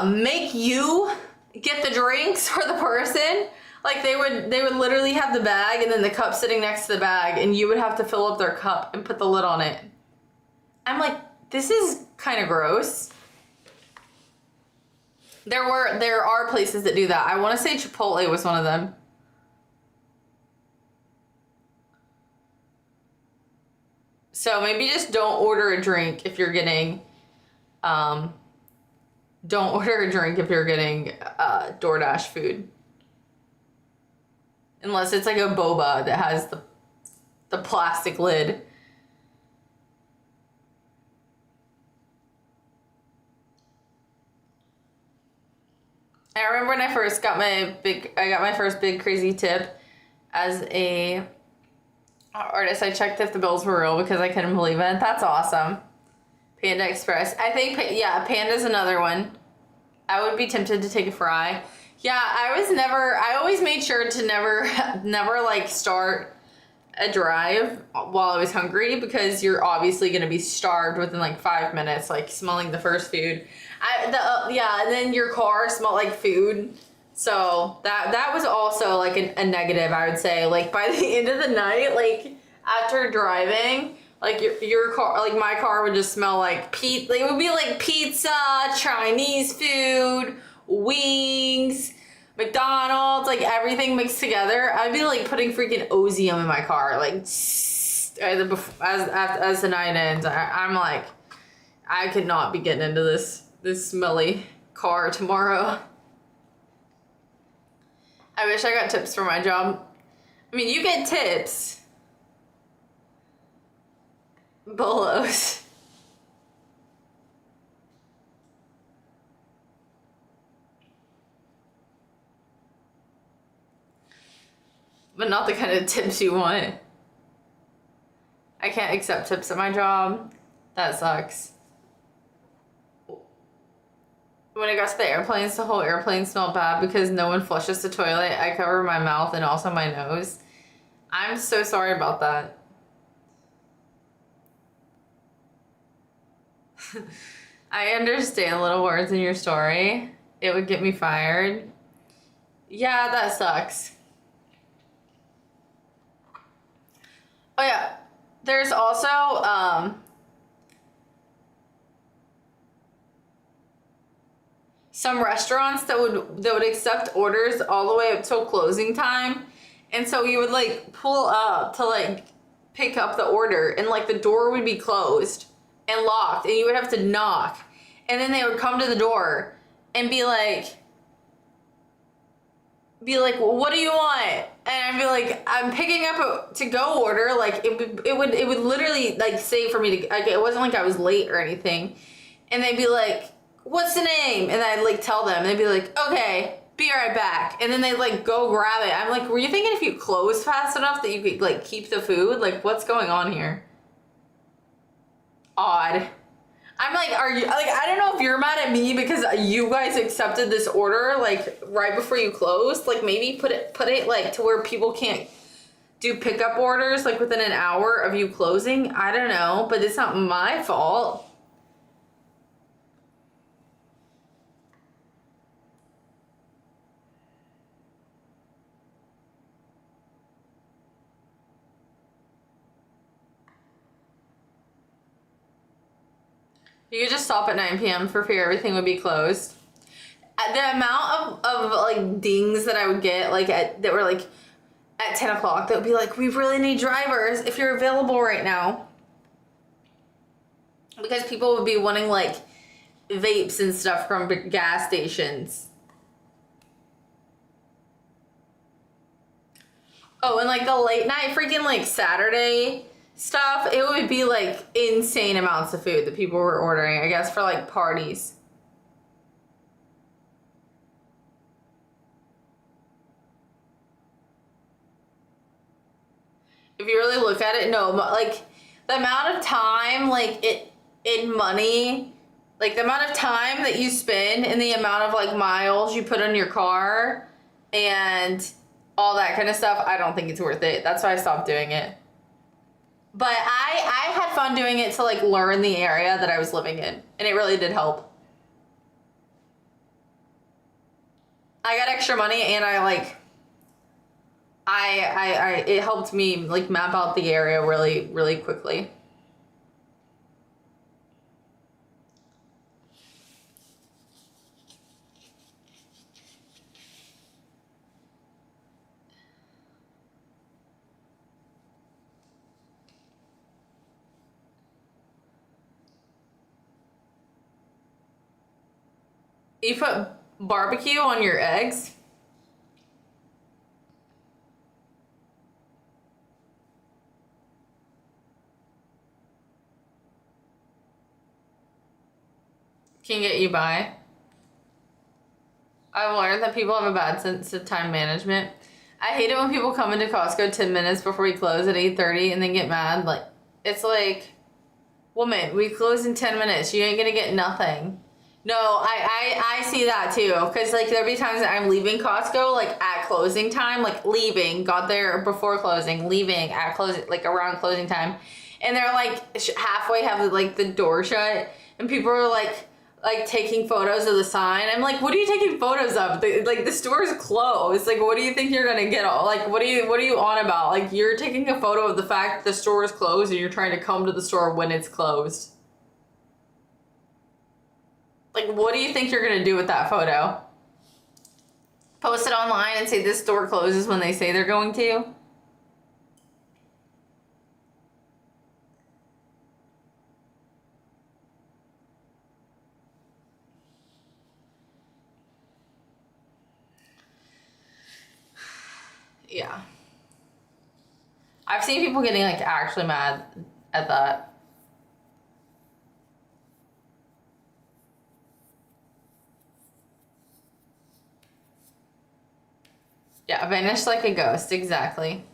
make you get the drinks for the person. Like they would literally have the bag and then the cup sitting next to the bag, and you would have to fill up their cup and put the lid on it. I'm like, this is kind of gross. There are places that do that. I want to say Chipotle was one of them. So maybe just don't order a drink if you're getting DoorDash food. Unless it's like a boba that has the plastic lid. I remember when I first got my first big crazy tip as a artist. I checked if the bills were real because I couldn't believe it. That's awesome. Panda Express. I think, yeah, Panda's another one. I would be tempted to take a fry. Yeah, I always made sure to never like start a drive while I was hungry, because you're obviously going to be starved within like 5 minutes, like smelling the first food. Yeah, and then your car smelled like food. So that was also like a negative, I would say. Like by the end of the night, like after driving, like your car, like my car would just smell like it would be like pizza, Chinese food, wings, McDonald's, like everything mixed together. I'd be like putting freaking Ozium in my car, like as the night ends. I'm like, I could not be getting into this smelly car tomorrow. I wish I got tips for my job. I mean, you get tips. Bolos. But not the kind of tips you want. I can't accept tips at my job. That sucks. When I got to the airplanes, the whole airplane smelled bad because no one flushes the toilet. I cover my mouth and also my nose. I'm so sorry about that. I understand little words in your story. It would get me fired. Yeah, that sucks. Oh yeah, there's also some restaurants that would accept orders all the way up till closing time, and so you would like pull up to like pick up the order, and like the door would be closed and locked, and you would have to knock, and then they would come to the door and be like, well, what do you want? And I'd be like, I'm picking up a to-go order. Like it would literally like say for me to, like, it wasn't like I was late or anything. And they'd be like, what's the name? And I'd like tell them, and they'd be like, okay, be right back. And then they'd like go grab it. I'm like, were you thinking if you closed fast enough that you could like keep the food? Like, what's going on here? Odd. I'm like, are you like, I don't know if you're mad at me because you guys accepted this order like right before you closed. Like maybe put it like to where people can't do pickup orders like within an hour of you closing. I don't know, but it's not my fault. You could just stop at 9 p.m. for fear everything would be closed. The amount of like dings that I would get like that were like at 10 o'clock that would be like, we really need drivers if you're available right now. Because people would be wanting like vapes and stuff from gas stations. Oh, and like the late night freaking like Saturday stuff, it would be like insane amounts of food that people were ordering, I guess, for like parties. If you really look at it, no, like the amount of time, like it in money, like the amount of time that you spend and the amount of like miles you put on your car and all that kind of stuff, I don't think it's worth it. That's why I stopped doing it. But I had fun doing it to like learn the area that I was living in, and it really did help. I got extra money, and it helped me like map out the area really, really quickly. You put barbecue on your eggs? Can get you by. I've learned that people have a bad sense of time management. I hate it when people come into Costco 10 minutes before we close at 8:30 and then get mad. Like, it's like, woman, we close in 10 minutes. You ain't gonna get nothing. No, I see that too. Because, like, there'll be times that I'm leaving Costco, like, at closing time. Like, leaving. Got there before closing. Leaving at closing, like, around closing time. And they're, like, halfway have, like, the door shut. And people are, like taking photos of the sign. I'm like, what are you taking photos of? The store is closed. Like, what do you think you're gonna get? Like, what are you on about? Like, you're taking a photo of the fact that the store is closed and you're trying to come to the store when it's closed. Like, what do you think you're gonna do with that photo? Post it online and say this store closes when they say they're going to? Yeah. I've seen people getting, like, actually mad at that. Yeah, vanished like a ghost, exactly.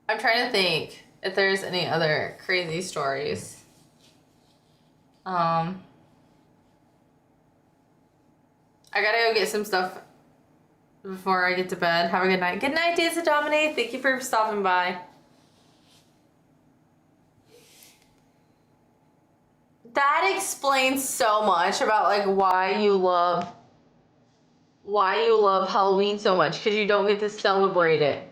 I'm trying to think if there's any other crazy stories. I gotta go get some stuff before I get to bed. Have a good night. Good night, Days of Dominic. Thank you for stopping by. That explains so much about like why you love Halloween so much, because you don't get to celebrate it.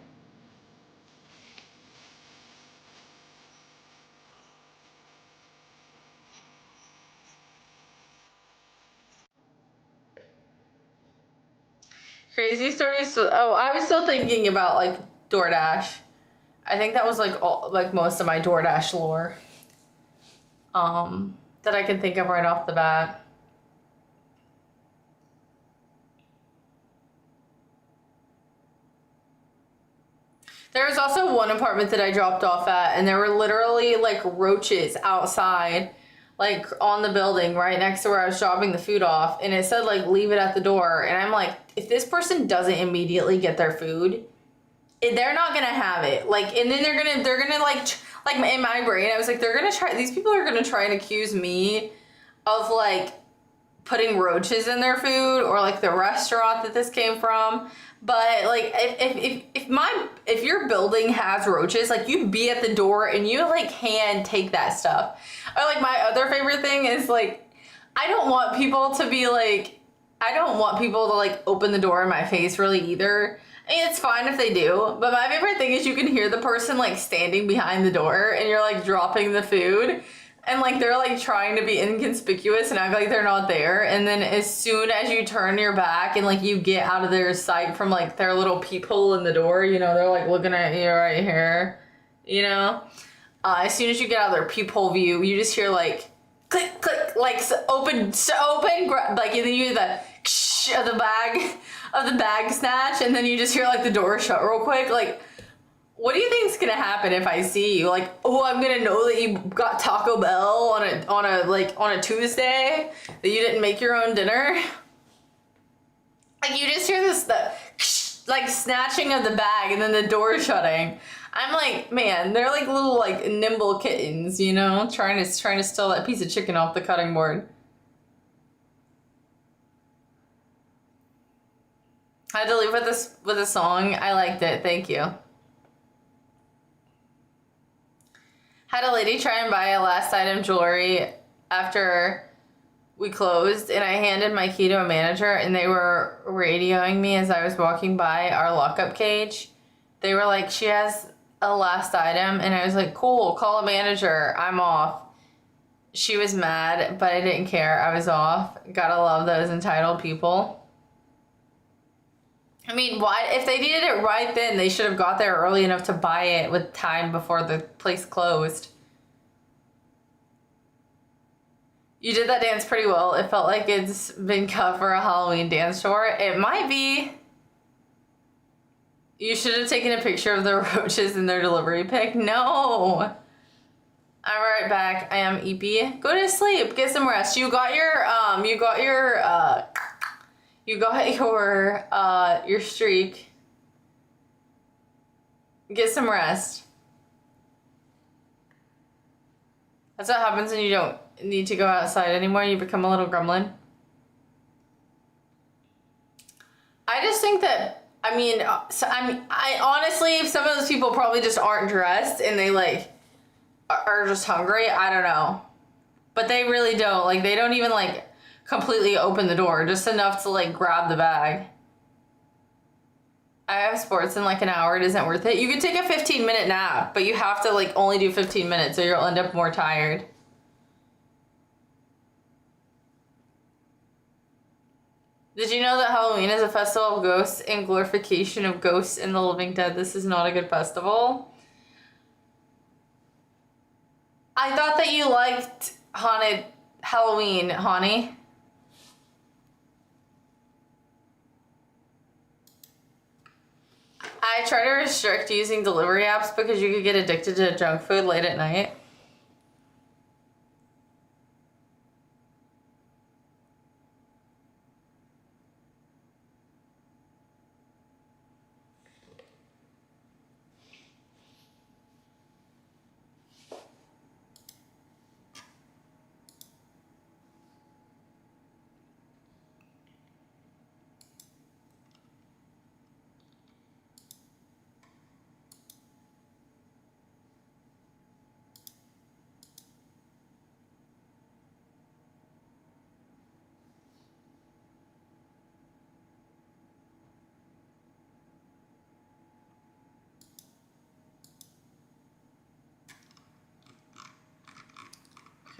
Crazy stories. Oh, I was still thinking about like DoorDash. I think that was like most of my DoorDash lore. That I can think of right off the bat. There was also one apartment that I dropped off at, and there were literally like roaches outside, like on the building right next to where I was dropping the food off, and it said like leave it at the door, and I'm like, if this person doesn't immediately get their food, they're not gonna have it. Like, and then they're gonna like in my brain, I was like, these people are gonna try and accuse me of like putting roaches in their food, or like the restaurant that this came from. But like if your building has roaches, like you be at the door and you like hand take that stuff. Or like my other favorite thing is like, I don't want people to like open the door in my face really either. I mean, it's fine if they do, but my favorite thing is you can hear the person like standing behind the door and you're like dropping the food, and like they're like trying to be inconspicuous and act like they're not there, and then as soon as you turn your back and like you get out of their sight from like their little peephole in the door, you know, they're like looking at you right here, you know, as soon as you get out of their peephole view, you just hear like click click, like open, like, and then you hear the of the bag snatch, and then you just hear like the door shut real quick. Like, what do you think is gonna happen if I see you? Like, oh, I'm gonna know that you got Taco Bell on a Tuesday, that you didn't make your own dinner. Like, you just hear the like snatching of the bag and then the door shutting. I'm like, man, they're like little like nimble kittens, you know, trying to steal that piece of chicken off the cutting board. I had to leave with a song. I liked it. Thank you. Had a lady try and buy a last item jewelry after we closed, and I handed my key to a manager, and they were radioing me as I was walking by our lockup cage. They were like, she has a last item, and I was like, cool, call a manager. I'm off. She was mad, but I didn't care. I was off. Gotta love those entitled people. I mean, why? If they needed it right then, they should have got there early enough to buy it with time before the place closed. You did that dance pretty well. It felt like it's been cut for a Halloween dance tour. It might be. You should have taken a picture of the roaches in their delivery pic. No. I'm right back. I am EP. Go to sleep. Get some rest. You got your streak. Get some rest. That's what happens when you don't need to go outside anymore. You become a little gremlin. I just think that, I honestly, some of those people probably just aren't dressed and they like are just hungry. I don't know. But they really don't. Like, they don't even like completely open the door, just enough to like grab the bag. I have sports in like an hour. It isn't worth it. You could take a 15-minute nap, but you have to like only do 15 minutes or you'll end up more tired. Did you know that Halloween is a festival of ghosts and glorification of ghosts and the living dead? This is not a good festival. I thought that you liked haunted Halloween, Honey. I try to restrict using delivery apps because you could get addicted to junk food late at night.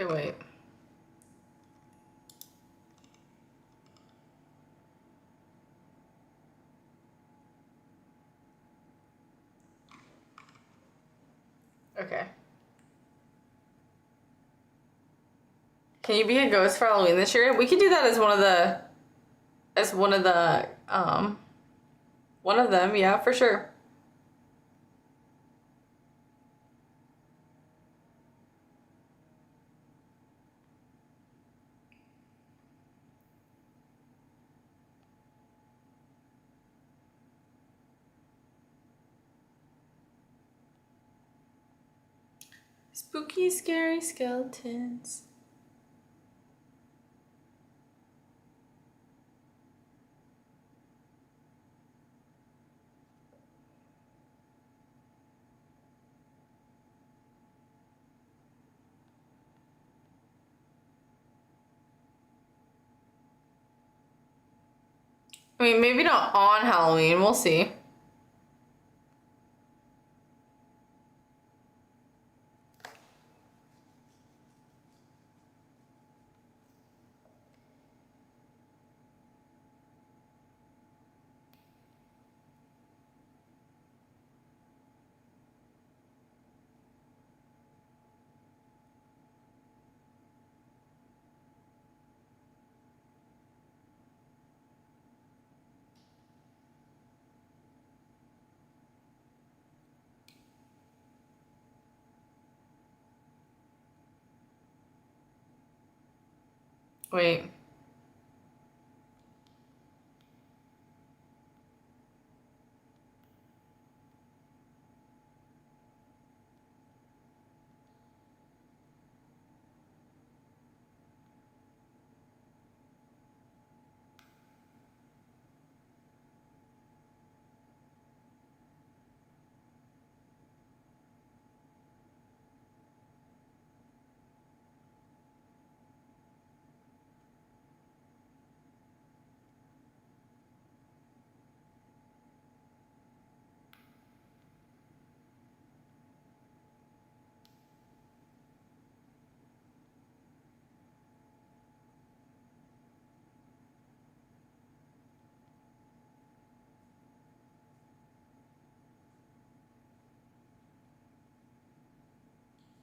Okay, wait. Okay. Can you be a ghost for Halloween this year? We could do that as one of the one of them, yeah, for sure. Spooky, scary skeletons. I mean, maybe not on Halloween. We'll see. Wait.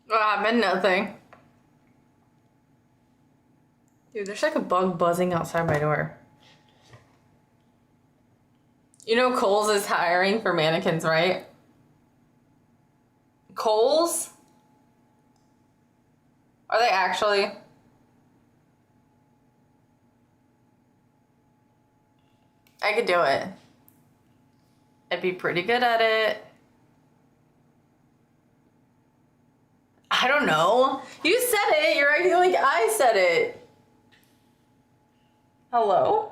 What happened? Nothing. Dude, there's like a bug buzzing outside my door. You know Kohl's is hiring for mannequins, right? Kohl's? Are they actually? I could do it. I'd be pretty good at it. I don't know. You said it. You're acting like I said it. Hello?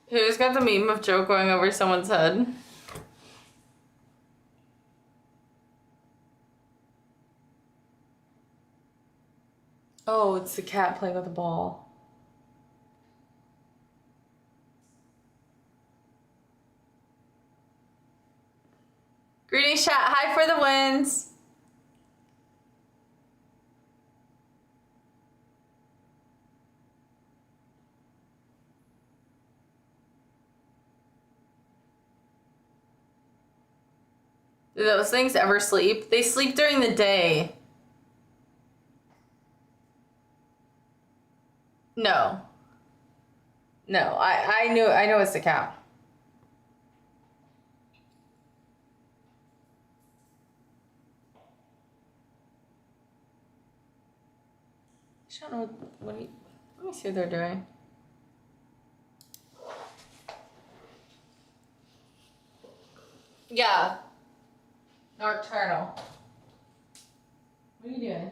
Who's got the meme of Joe going over someone's head? Oh, it's the cat playing with a ball. Greetings, chat. Hi for the wins. Do those things ever sleep? They sleep during the day. No. No, I know it's the cat. I don't know what let me see what they're doing. Yeah. Nocturnal. What are you doing?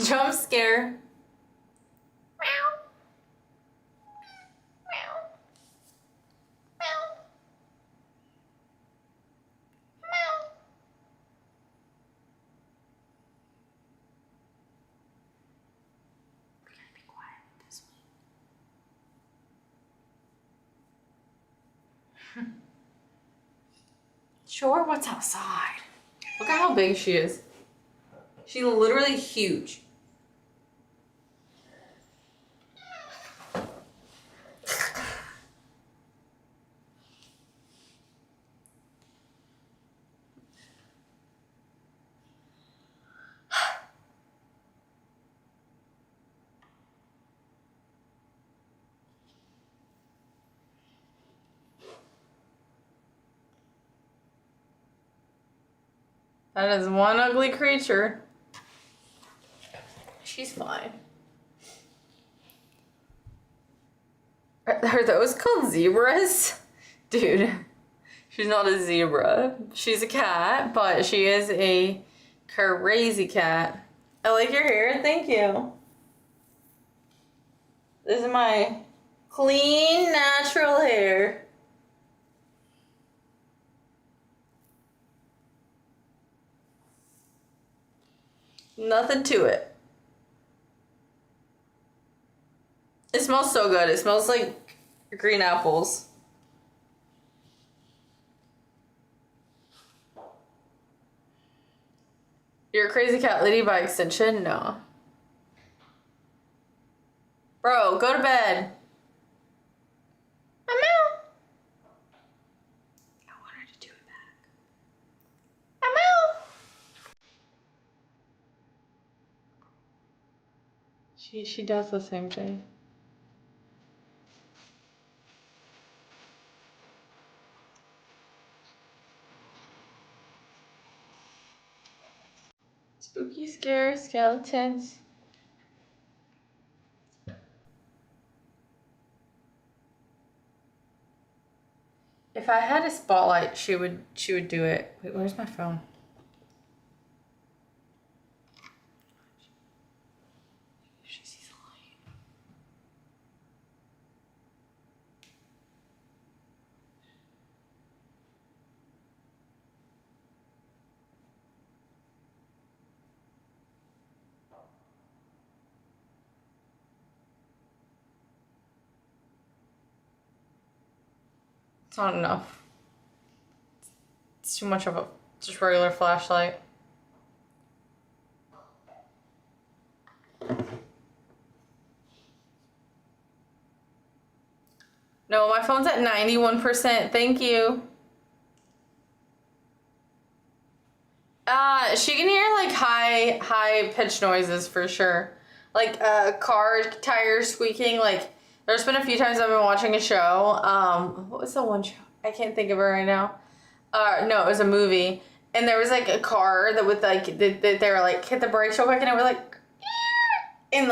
Jump scare. Sure, what's outside? Look at how big she is. She's literally huge. That is one ugly creature. She's fine. Are those called zebras? Dude, she's not a zebra. She's a cat, but she is a crazy cat. I like your hair, thank you. This is my clean, natural hair. Nothing to it. It smells so good. It smells like green apples. You're a crazy cat lady by extension? No. Bro, go to bed. Meow. I want her to do it back. Meow. She does the same thing. Spooky, scary skeletons. If I had a spotlight, she would do it. Wait, where's my phone? She sees a light. It's not enough. It's too much of a just regular flashlight. No, my phone's at 91%. Thank you. She can hear like high pitched noises for sure. Like car tires squeaking. Like there's been a few times I've been watching a show. What was the one show? I can't think of it right now. No, it was a movie. And there was like a car that would like they were like hit the brakes real quick and it was like and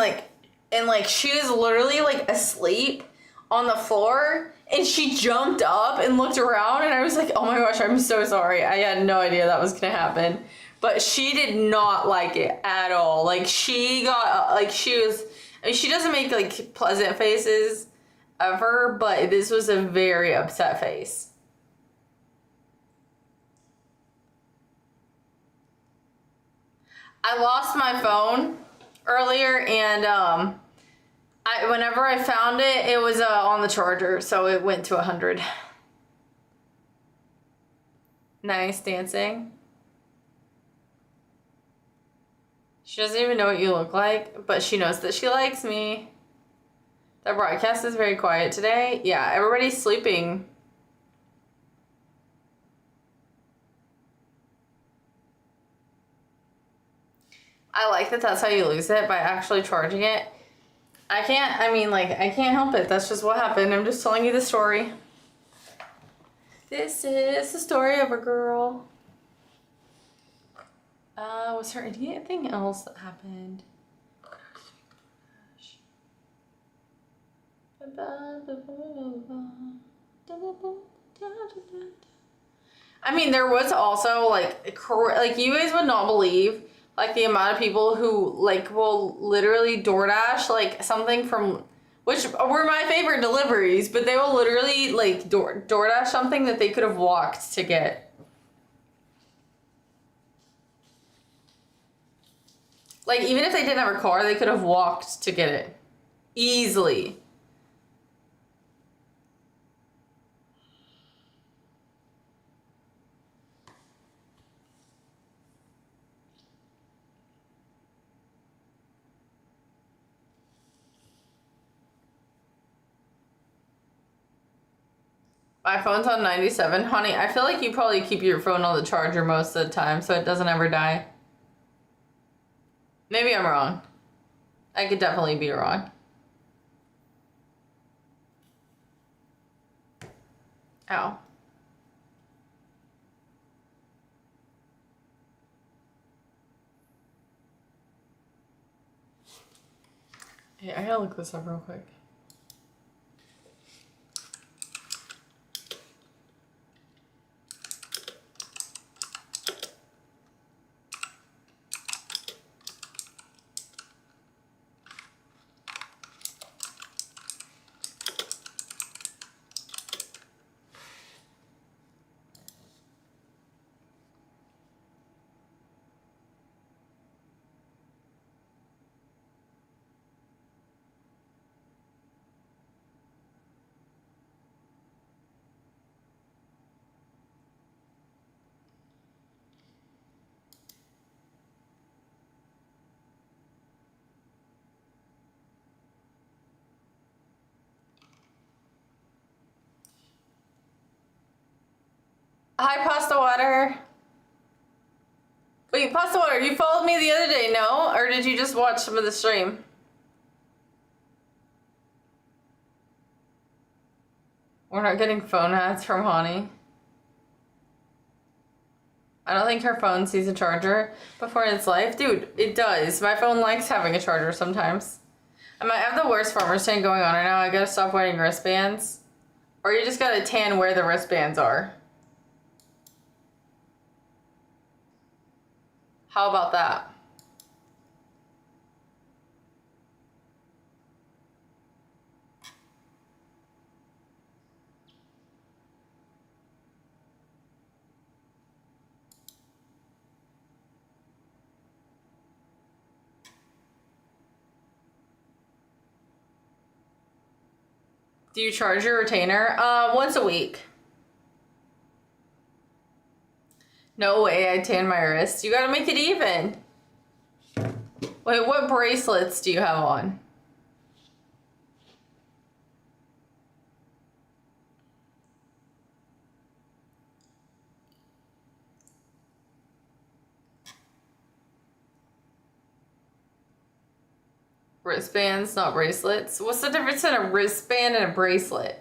like she was literally like asleep on the floor and she jumped up and looked around and I was like, oh my gosh, I'm so sorry. I had no idea that was gonna happen. But she did not like it at all. Like she got like she was I mean, she doesn't make like pleasant faces ever, but this was a very upset face. I lost my phone earlier and whenever I found it, it was on the charger, so it went to 100. Nice dancing. She doesn't even know what you look like, but she knows that she likes me. The broadcast is very quiet today. Yeah, everybody's sleeping. I like that that's how you lose it, by actually charging it. I can't help it. That's just what happened. I'm just telling you the story. This is the story of a girl. Was there anything else that happened? I mean, there was also like you guys would not believe, Like the amount of people who like will literally DoorDash like something from, which were my favorite deliveries, but they will literally like DoorDash something that they could have walked to get. Like even if they didn't have a car, they could have walked to get it easily. My phone's on 97. Honey, I feel like you probably keep your phone on the charger most of the time so it doesn't ever die. Maybe I'm wrong. I could definitely be wrong. Ow. Yeah, I gotta look this up real quick. Hi, Pasta Water. Wait, Pasta Water, you followed me the other day, no? Or did you just watch some of the stream? We're not getting phone ads from Honey. I don't think her phone sees a charger before in its life. Dude, it does. My phone likes having a charger sometimes. I might have the worst farmer's tan going on right now. I gotta stop wearing wristbands. Or you just gotta tan where the wristbands are. How about that? Do you charge your retainer? Once a week. No way, I tan my wrist. You gotta make it even. Wait, what bracelets do you have on? Wristbands, not bracelets. What's the difference in a wristband and a bracelet?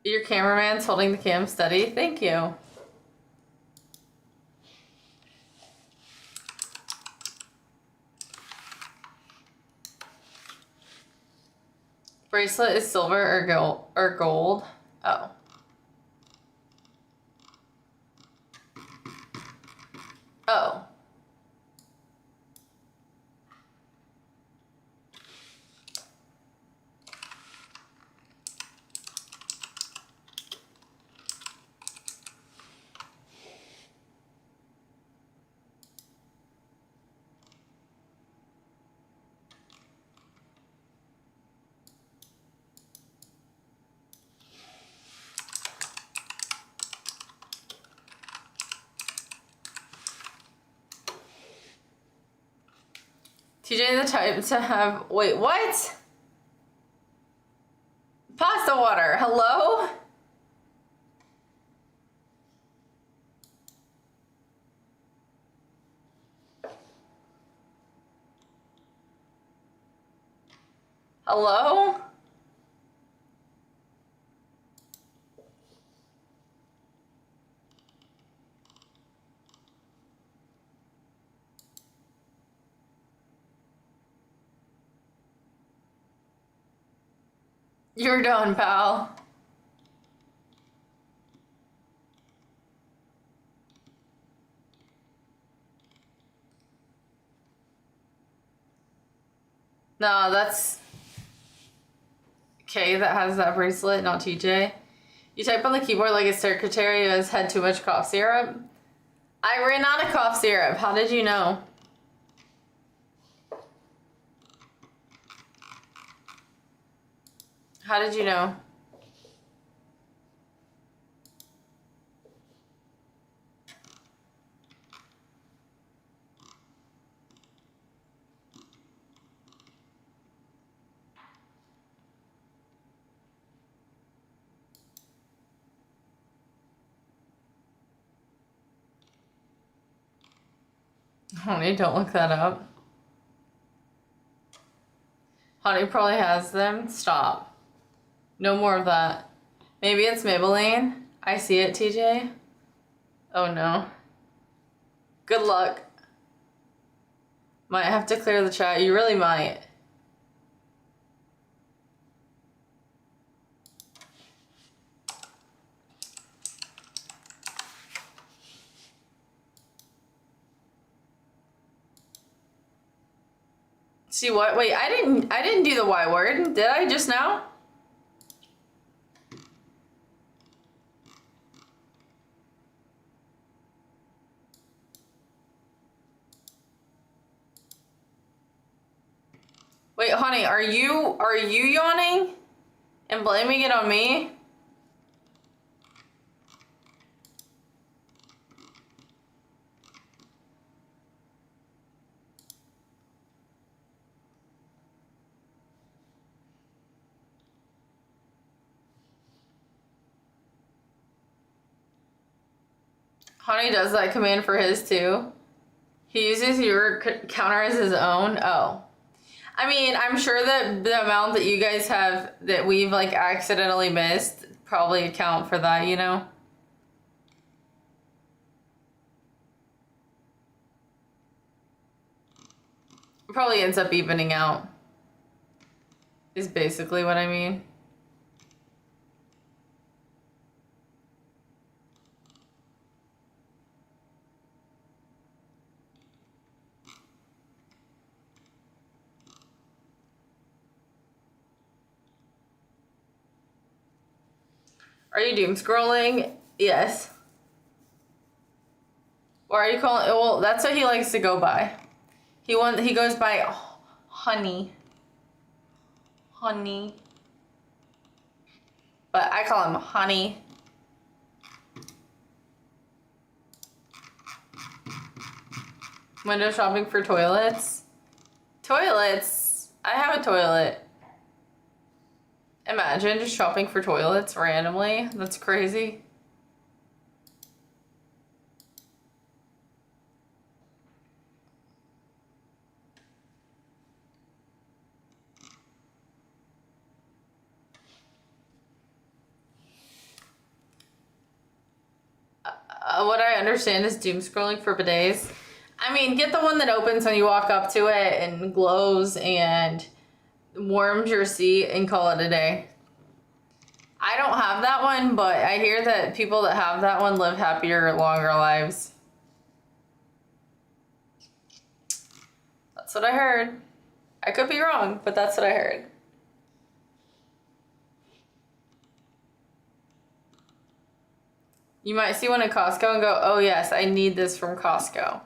Your cameraman's holding the cam steady. Thank you. Bracelet is silver or gold. Oh. Oh. TJ the type to have, wait, what? Pasta water, hello? Hello? You're done, pal. No, that's Kay that has that bracelet, not TJ. You type on the keyboard like a secretary who has had too much cough syrup. I ran out of cough syrup. How did you know? How did you know? Honey, don't look that up. Honey probably has them. Stop. No more of that. Maybe it's Maybelline. I see it, TJ. Oh no. Good luck. Might have to clear the chat. You really might. See what? Wait, I didn't do the Y word. Did I just now? Wait, honey, are you yawning and blaming it on me? Honey does that command for his too. He uses your counter as his own. Oh. I mean, I'm sure that the amount that you guys have that we've like accidentally missed probably account for that, you know? It probably ends up evening out. Is basically what I mean. Are you doom scrolling? Yes. Or are you calling? Well, that's what he likes to go by. He goes by honey. Honey. But I call him honey. Window shopping for toilets. Toilets? I have a toilet. Imagine just shopping for toilets randomly. That's crazy. What I understand is doom scrolling for bidets. I mean, get the one that opens when you walk up to it and glows and warms your seat and call it a day. I don't have that one, but I hear that people that have that one live happier, longer lives. That's what I heard. I could be wrong, but that's what I heard. You might see one at Costco and go, oh yes, I need this from Costco.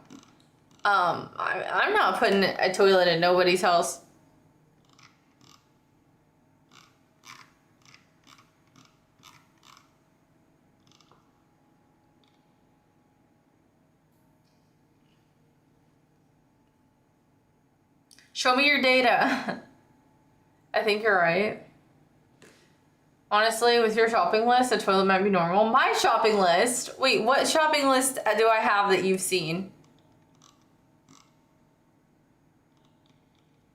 I'm not putting a toilet in nobody's house. Show me your data. I think you're right. Honestly, with your shopping list, a toilet might be normal. My shopping list? Wait, what shopping list do I have that you've seen?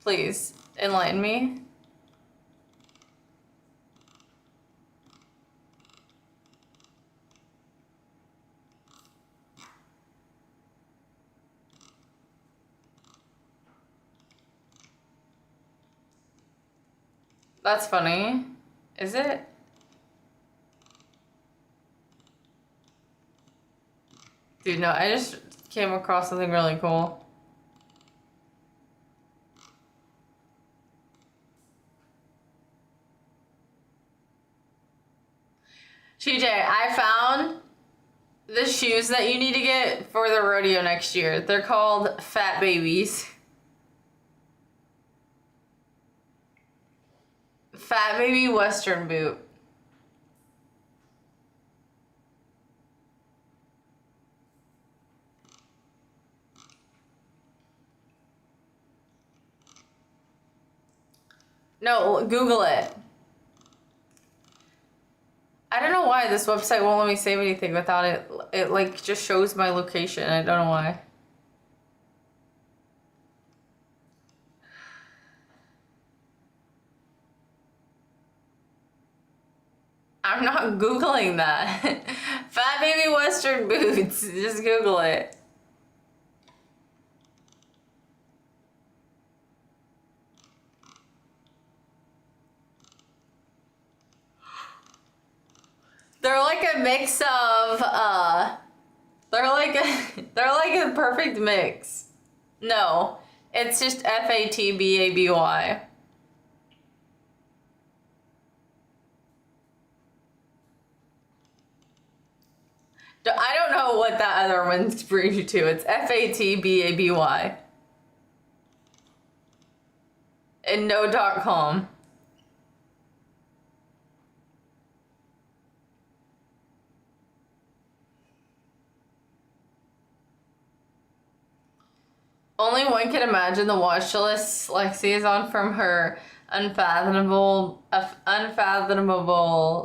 Please, enlighten me. That's funny. Is it? Dude, no, I just came across something really cool. TJ, I found the shoes that you need to get for the rodeo next year. They're called Fat Babies. Fat Baby Western boot. No, Google it. I don't know why this website won't let me save anything without it. It like just shows my location. I don't know why. I'm not Googling that. Fat Baby Western boots. Just Google it. They're like a mix of they're like a perfect mix. No, it's just FATBABY. I don't know what that other one's brings you to. It's FATBABY. And no.com. Only one can imagine the watch list Lexi is on from her unfathomable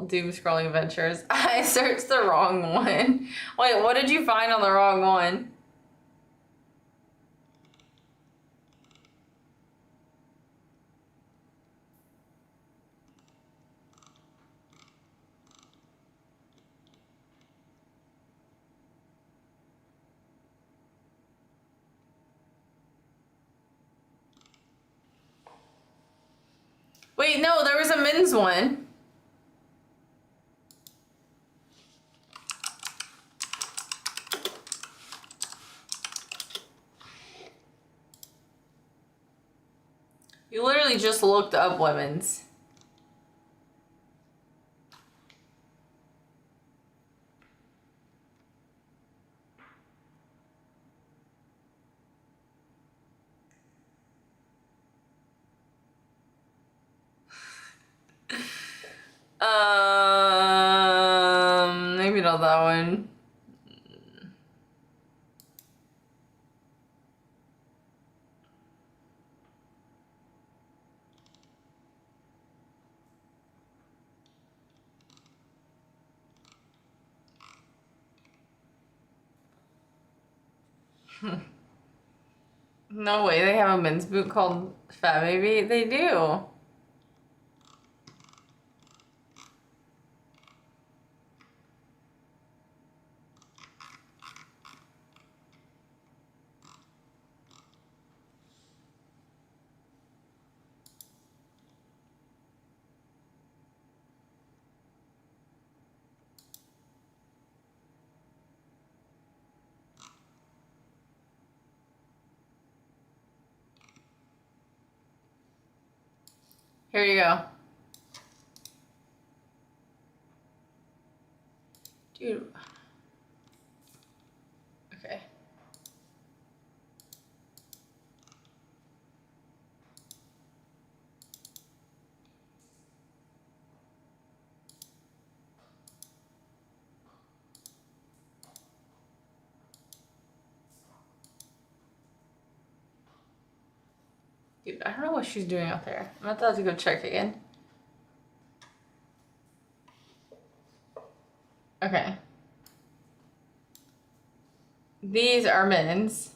doom scrolling adventures. I searched the wrong one. Wait, what did you find on the wrong one? Wait, no, there was a men's one. You literally just looked up women's. Maybe not that one. No way, they have a men's boot called Fat Baby? They do. Here you go. Dude. Okay. Dude, I don't know what she's doing out there. I'm about to have to go check again. Okay. These are men's.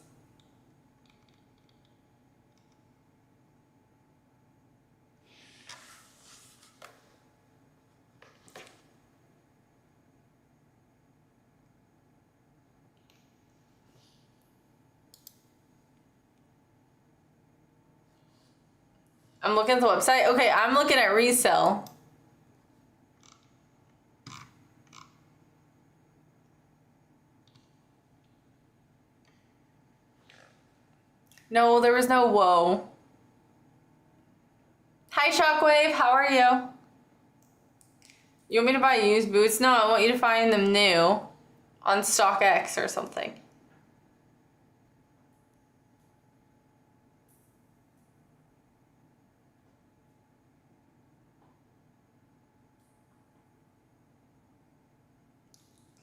I'm looking at the website. Okay, I'm looking at resale. No, there was no whoa. Hi, Shockwave. How are you? You want me to buy used boots? No, I want you to find them new on StockX or something.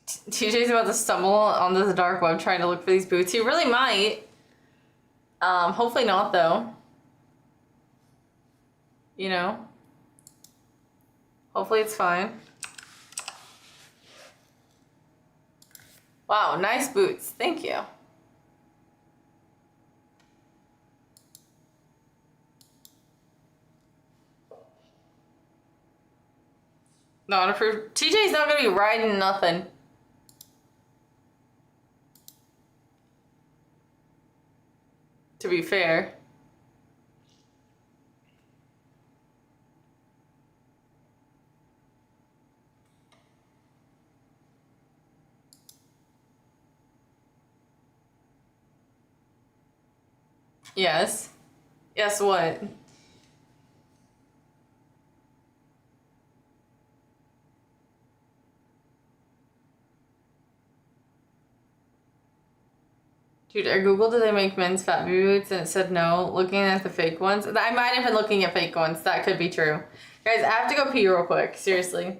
TJ's about to stumble onto the dark web trying to look for these boots. He really might. Hopefully not, though. You know? Hopefully it's fine. Wow, nice boots. Thank you. Not approved. TJ's not gonna be riding nothing. To be fair. Yes. Yes, what? Dude, I googled, do they make men's fat baby boots, and it said no. Looking at the fake ones. I might have been looking at fake ones. That could be true. Guys, I have to go pee real quick. Seriously.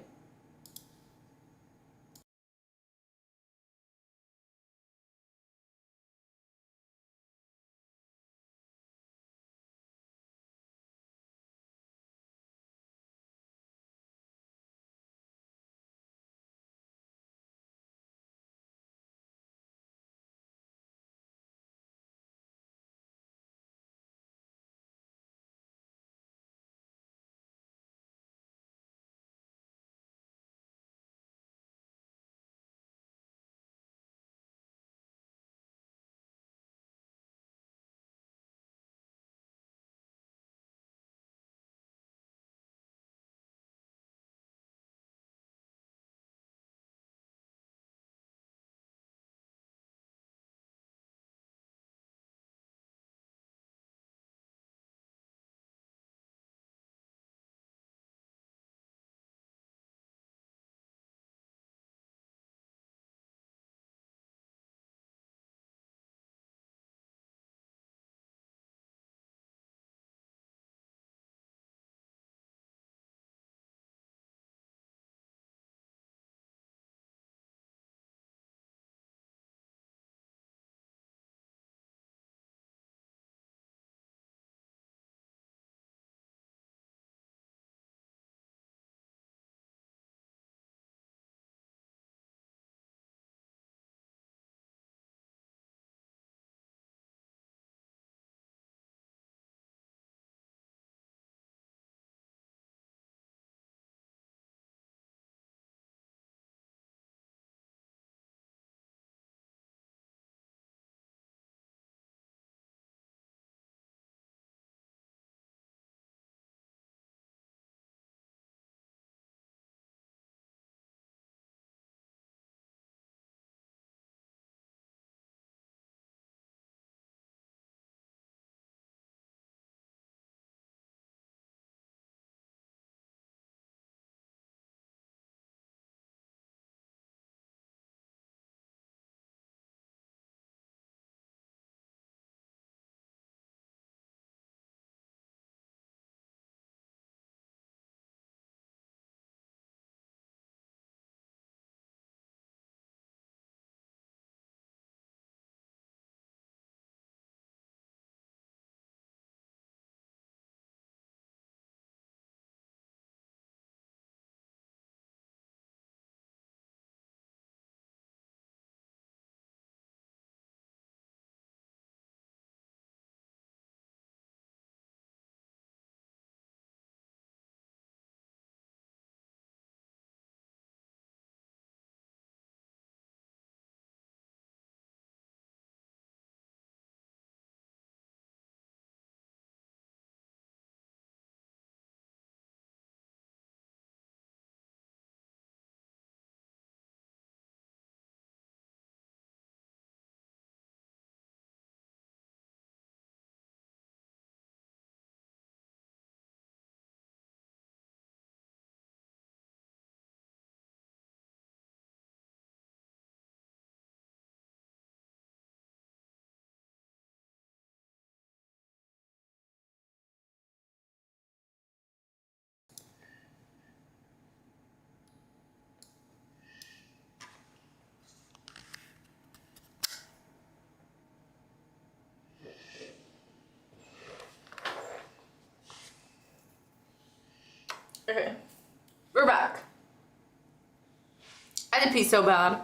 had to pee so bad.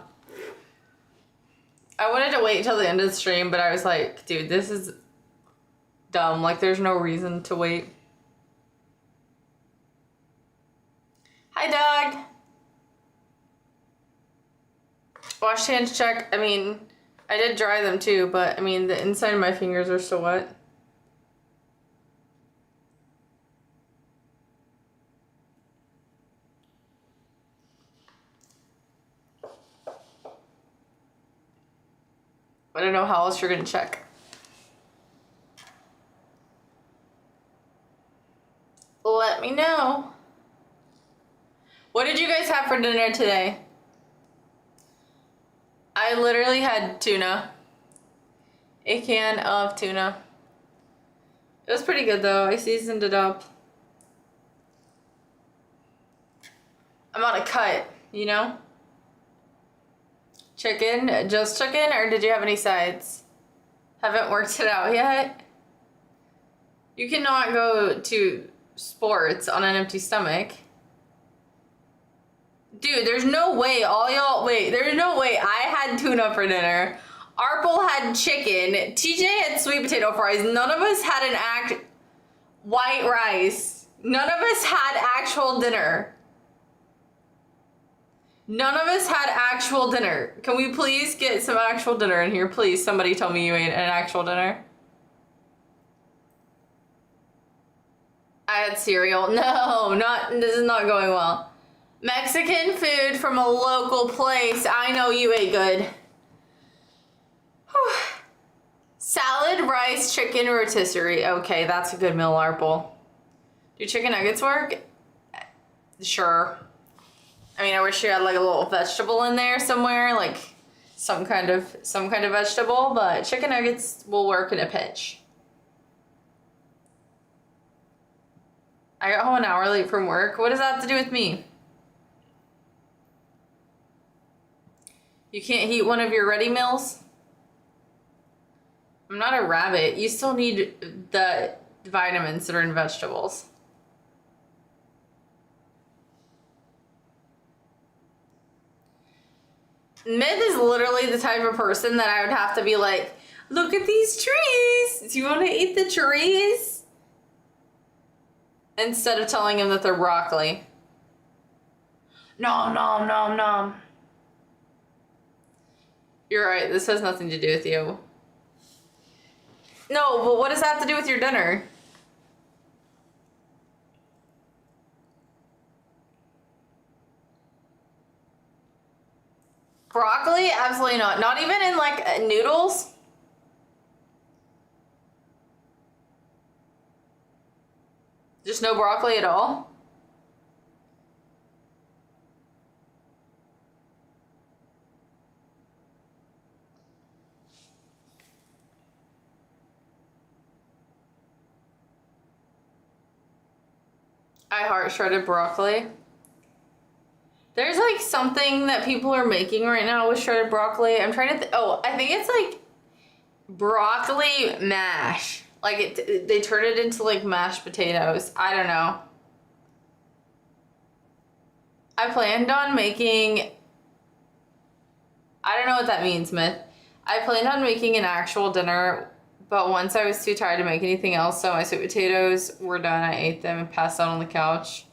I wanted to wait till the end of the stream, but I was like, dude, this is dumb. Like, there's no reason to wait. Hi, dog. Wash hands check. I mean, I did dry them too, but I mean, the inside of my fingers are still wet. I don't know how else you're gonna check. Let me know. What did you guys have for dinner today? I literally had tuna. A can of tuna. It was pretty good though. I seasoned it up. I'm on a cut, you know? Chicken? Just chicken? Or did you have any sides? Haven't worked it out yet. You cannot go to sports on an empty stomach. Dude, there's no way all y'all... Wait, there's no way I had tuna for dinner. Arpel had chicken. TJ had sweet potato fries. None of us had white rice. None of us had actual dinner. None of us had actual dinner. Can we please get some actual dinner in here? Please, somebody tell me you ate an actual dinner. I had cereal. No, this is not going well. Mexican food from a local place. I know you ate good. Whew. Salad, rice, chicken, rotisserie. Okay, that's a good meal, Arpel. Do chicken nuggets work? Sure. I mean, I wish you had like a little vegetable in there somewhere, like some kind of vegetable, but chicken nuggets will work in a pinch. I got home an hour late from work. What does that have to do with me? You can't heat one of your ready meals? I'm not a rabbit. You still need the vitamins that are in vegetables. Myth is literally the type of person that I would have to be like, look at these trees. Do you want to eat the trees? Instead of telling him that they're broccoli. Nom, nom, nom, nom. You're right, this has nothing to do with you. No, but what does that have to do with your dinner? Broccoli? Absolutely not. Not even in like noodles? Just no broccoli at all? I heart shredded broccoli. There's like something that people are making right now with shredded broccoli. I'm trying to oh, I think it's like broccoli mash. Like they turn it into like mashed potatoes. I don't know. I planned on making, I don't know what that means, Myth. I planned on making an actual dinner, but once I was too tired to make anything else, so my sweet potatoes were done. I ate them and passed out on the couch.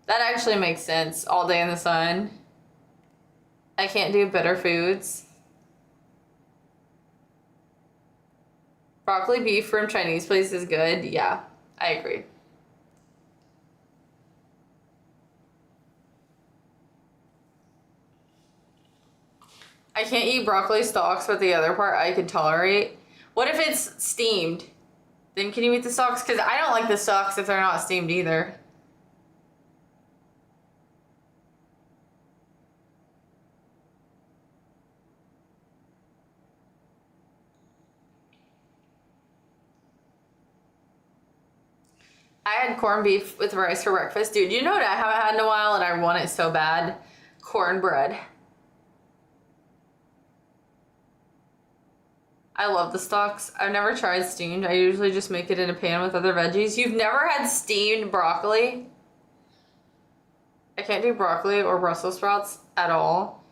That actually makes sense. All day in the sun. I can't do bitter foods. Broccoli beef from Chinese place is good. Yeah, I agree. I can't eat broccoli stalks, but the other part I can tolerate. What if it's steamed? Then can you eat the stalks? Because I don't like the stalks if they're not steamed either. I had corned beef with rice for breakfast. Dude, you know what I haven't had in a while and I want it so bad? Cornbread. I love the stalks. I've never tried steamed. I usually just make it in a pan with other veggies. You've never had steamed broccoli? I can't do broccoli or Brussels sprouts at all.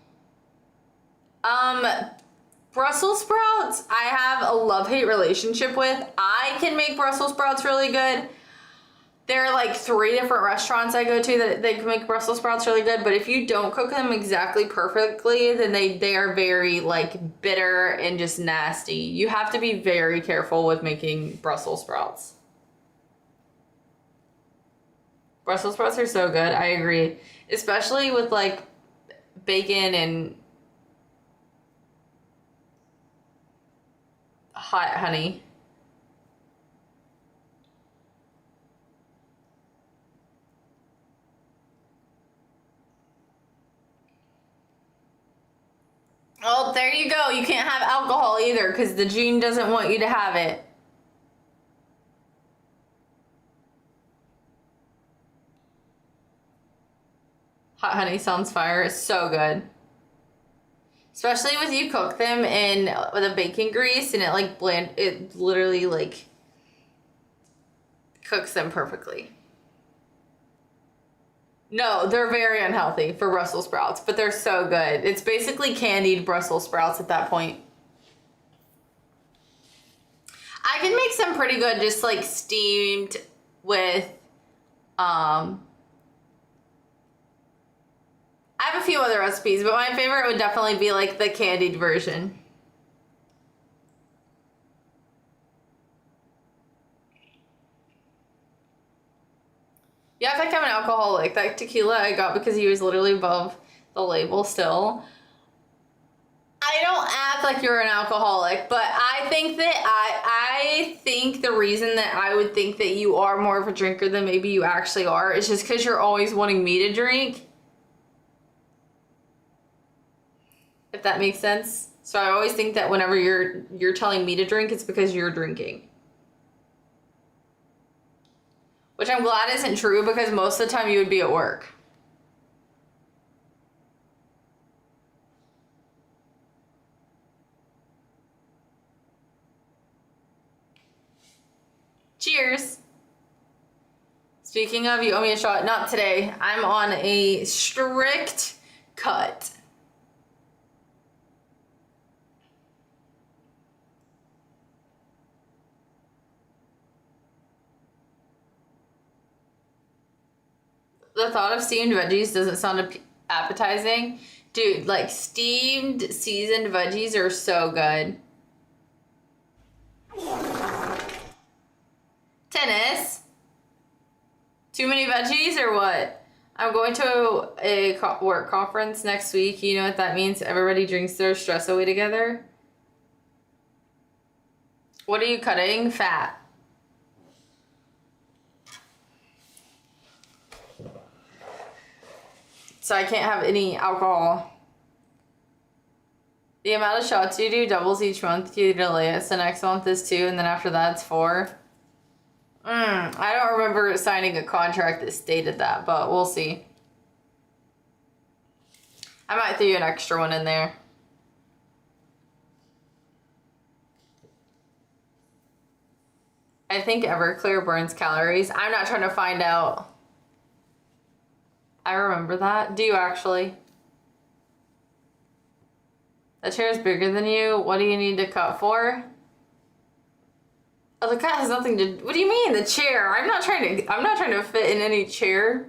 Brussels sprouts, I have a love-hate relationship with. I can make Brussels sprouts really good. There are like 3 different restaurants I go to that they can make Brussels sprouts really good, but if you don't cook them exactly perfectly, then they are very like bitter and just nasty. You have to be very careful with making Brussels sprouts. Brussels sprouts are so good, I agree. Especially with like bacon and hot honey. Well, there you go. You can't have alcohol either because the gene doesn't want you to have it. Hot honey sounds fire. It's so good. Especially with you cook them in with a bacon grease and it literally like cooks them perfectly. No, they're very unhealthy for Brussels sprouts, but they're so good. It's basically candied Brussels sprouts at that point. I can make some pretty good just like steamed with I have a few other recipes, but my favorite would definitely be like the candied version. Yeah, I think I'm an alcoholic. That tequila I got because he was literally above the label still. I don't act like you're an alcoholic, but I think that I think the reason that I would think that you are more of a drinker than maybe you actually are is just because you're always wanting me to drink. If that makes sense. So I always think that whenever you're telling me to drink, it's because you're drinking. Which I'm glad isn't true because most of the time you would be at work. Cheers. Speaking of, you owe me a shot. Not today. I'm on a strict cut. The thought of steamed veggies doesn't sound appetizing. Dude, like steamed seasoned veggies are so good. Tennis? Too many veggies or what? I'm going to a work conference next week. You know what that means? Everybody drinks their stress away together. What are you cutting? Fat. So I can't have any alcohol. The amount of shots you do doubles each month. You delay it. So next month is 2, and then after that it's 4. I don't remember signing a contract that stated that, but we'll see. I might throw you an extra one in there. I think Everclear burns calories. I'm not trying to find out. I remember that. Do you actually? That chair is bigger than you. What do you need to cut for? Oh, the cut has nothing to. What do you mean the chair? I'm not trying to fit in any chair.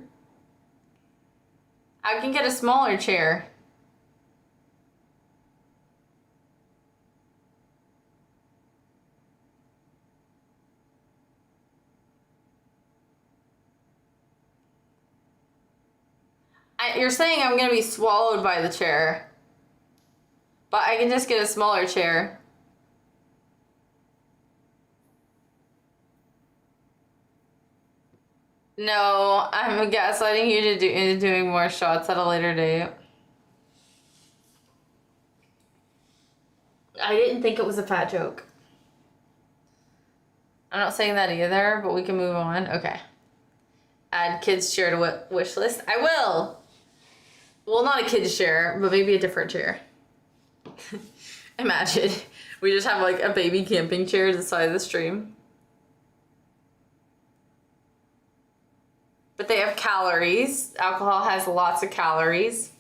I can get a smaller chair. You're saying I'm gonna be swallowed by the chair. But I can just get a smaller chair. No, I'm gaslighting you into doing more shots at a later date. I didn't think it was a fat joke. I'm not saying that either, but we can move on. Okay. Add kids chair to wish list. I will. Well, not a kids chair, but maybe a different chair. Imagine we just have like a baby camping chair to the side of the stream. But they have calories. Alcohol has lots of calories.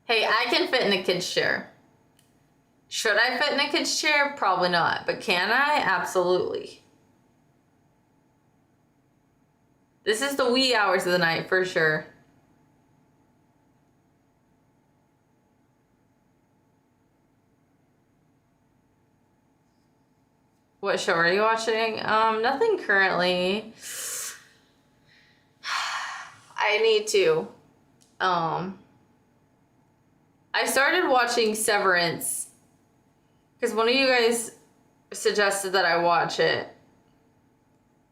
Hey, I can fit in a kid's chair. Should I fit in a kid's chair? Probably not. But can I? Absolutely. This is the wee hours of the night for sure. What show are you watching? Nothing currently. I need to. I started watching Severance because one of you guys suggested that I watch it,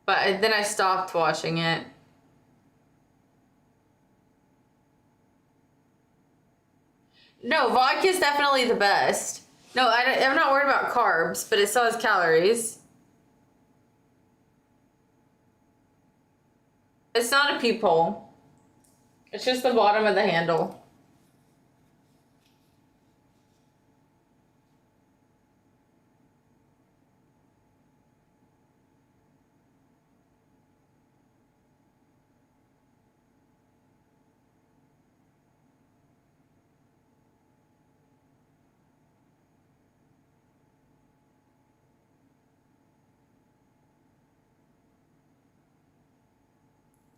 but then I stopped watching it. No, vodka is definitely the best. No, I'm not worried about carbs, but it still has calories. It's not a peephole. It's just the bottom of the handle.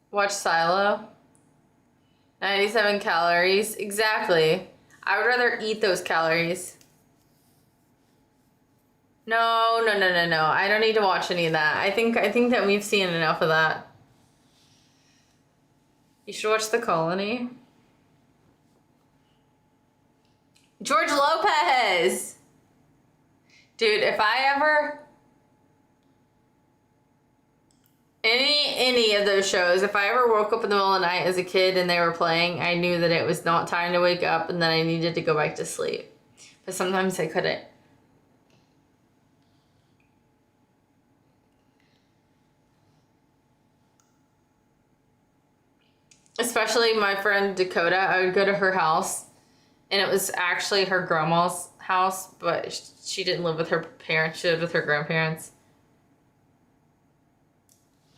Watch Silo. 97 calories. Exactly. I would rather eat those calories. No. I don't need to watch any of that. I think that we've seen enough of that. You should watch The Colony. George Lopez! Dude, if I ever... Any of those shows, if I ever woke up in the middle of the night as a kid and they were playing, I knew that it was not time to wake up and that I needed to go back to sleep. But sometimes I couldn't. Especially my friend Dakota, I would go to her house and it was actually her grandma's house, but she didn't live with her parents, she lived with her grandparents.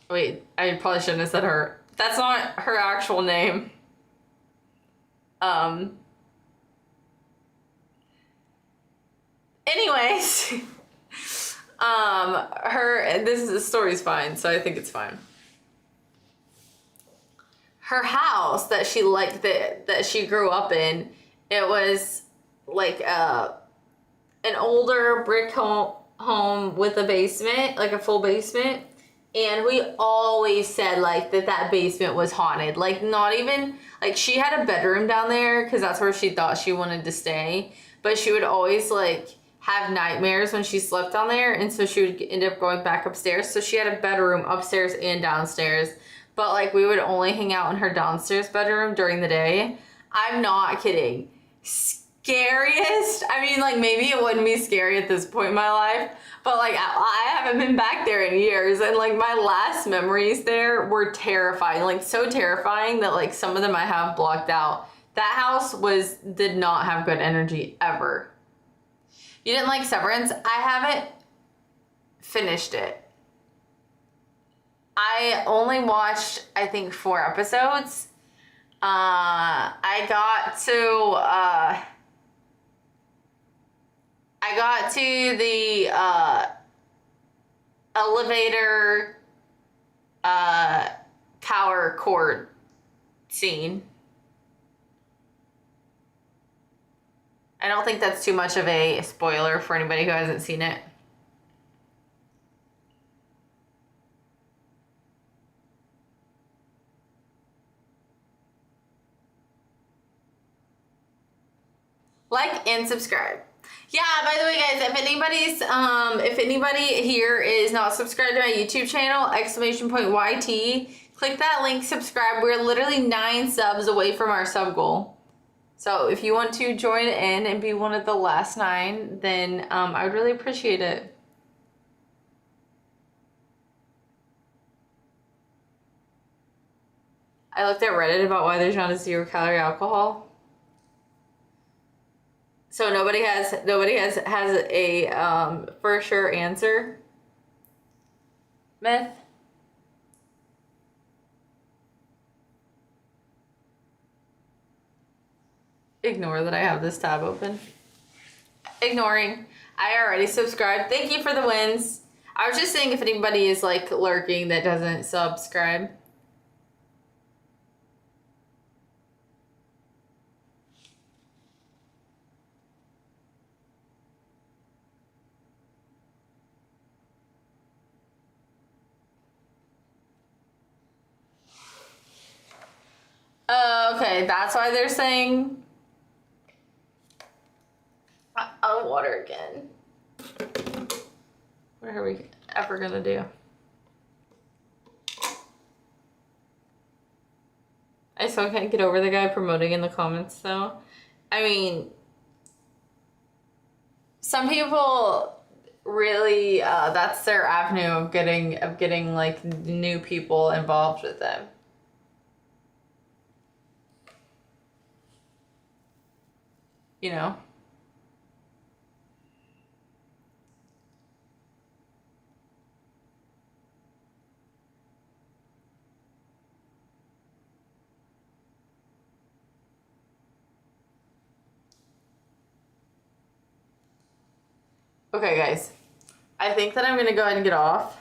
Wait, I probably shouldn't have said her. That's not her actual name. Anyways, the story's fine, so I think it's fine. Her house that she liked, that she grew up in, it was like an older brick home with a basement, like a full basement. And we always said like that basement was haunted. Like not even, like she had a bedroom down there because that's where she thought she wanted to stay. But she would always like have nightmares when she slept down there. And so she would end up going back upstairs. So she had a bedroom upstairs and downstairs. But like we would only hang out in her downstairs bedroom during the day. I'm not kidding. Scariest? I mean, like maybe it wouldn't be scary at this point in my life. But like I haven't been back there in years, and like my last memories there were terrifying, like so terrifying that like some of them I have blocked out. That house did not have good energy ever. You didn't like Severance? I haven't finished it. I only watched I think 4 episodes. I got to the elevator power cord scene. I don't think that's too much of a spoiler for anybody who hasn't seen it. Like and subscribe. Yeah, by the way, guys, if anybody here is not subscribed to my YouTube channel, !YT, click that link, subscribe. We're literally 9 subs away from our sub goal. So if you want to join in and be one of the last 9, then I would really appreciate it. I looked at Reddit about why there's not a 0-calorie alcohol. So nobody has a for sure answer. Myth. Ignore that I have this tab open. Ignoring. I already subscribed. Thank you for the wins. I was just saying if anybody is like lurking that doesn't subscribe. Okay, that's why they're saying out of water again. What are we ever gonna do? I still can't get over the guy promoting in the comments though. I mean, some people really that's their avenue of getting like new people involved with them. You know? Okay, guys. I think that I'm gonna go ahead and get off.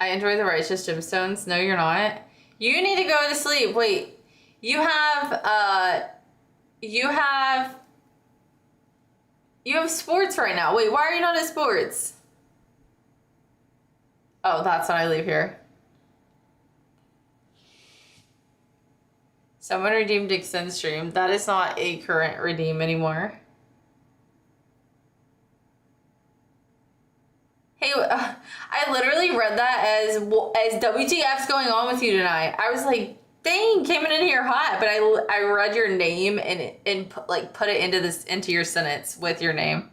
I enjoy the righteous gemstones. No, you're not. You need to go to sleep. Wait. You have sports right now. Wait, why are you not at sports? Oh, that's when I leave here. Someone redeemed Extend Stream. That is not a current redeem anymore. Hey, I literally read that as WTF's going on with you tonight. I was like, dang, came in here hot, but I read your name and like put it into your sentence with your name.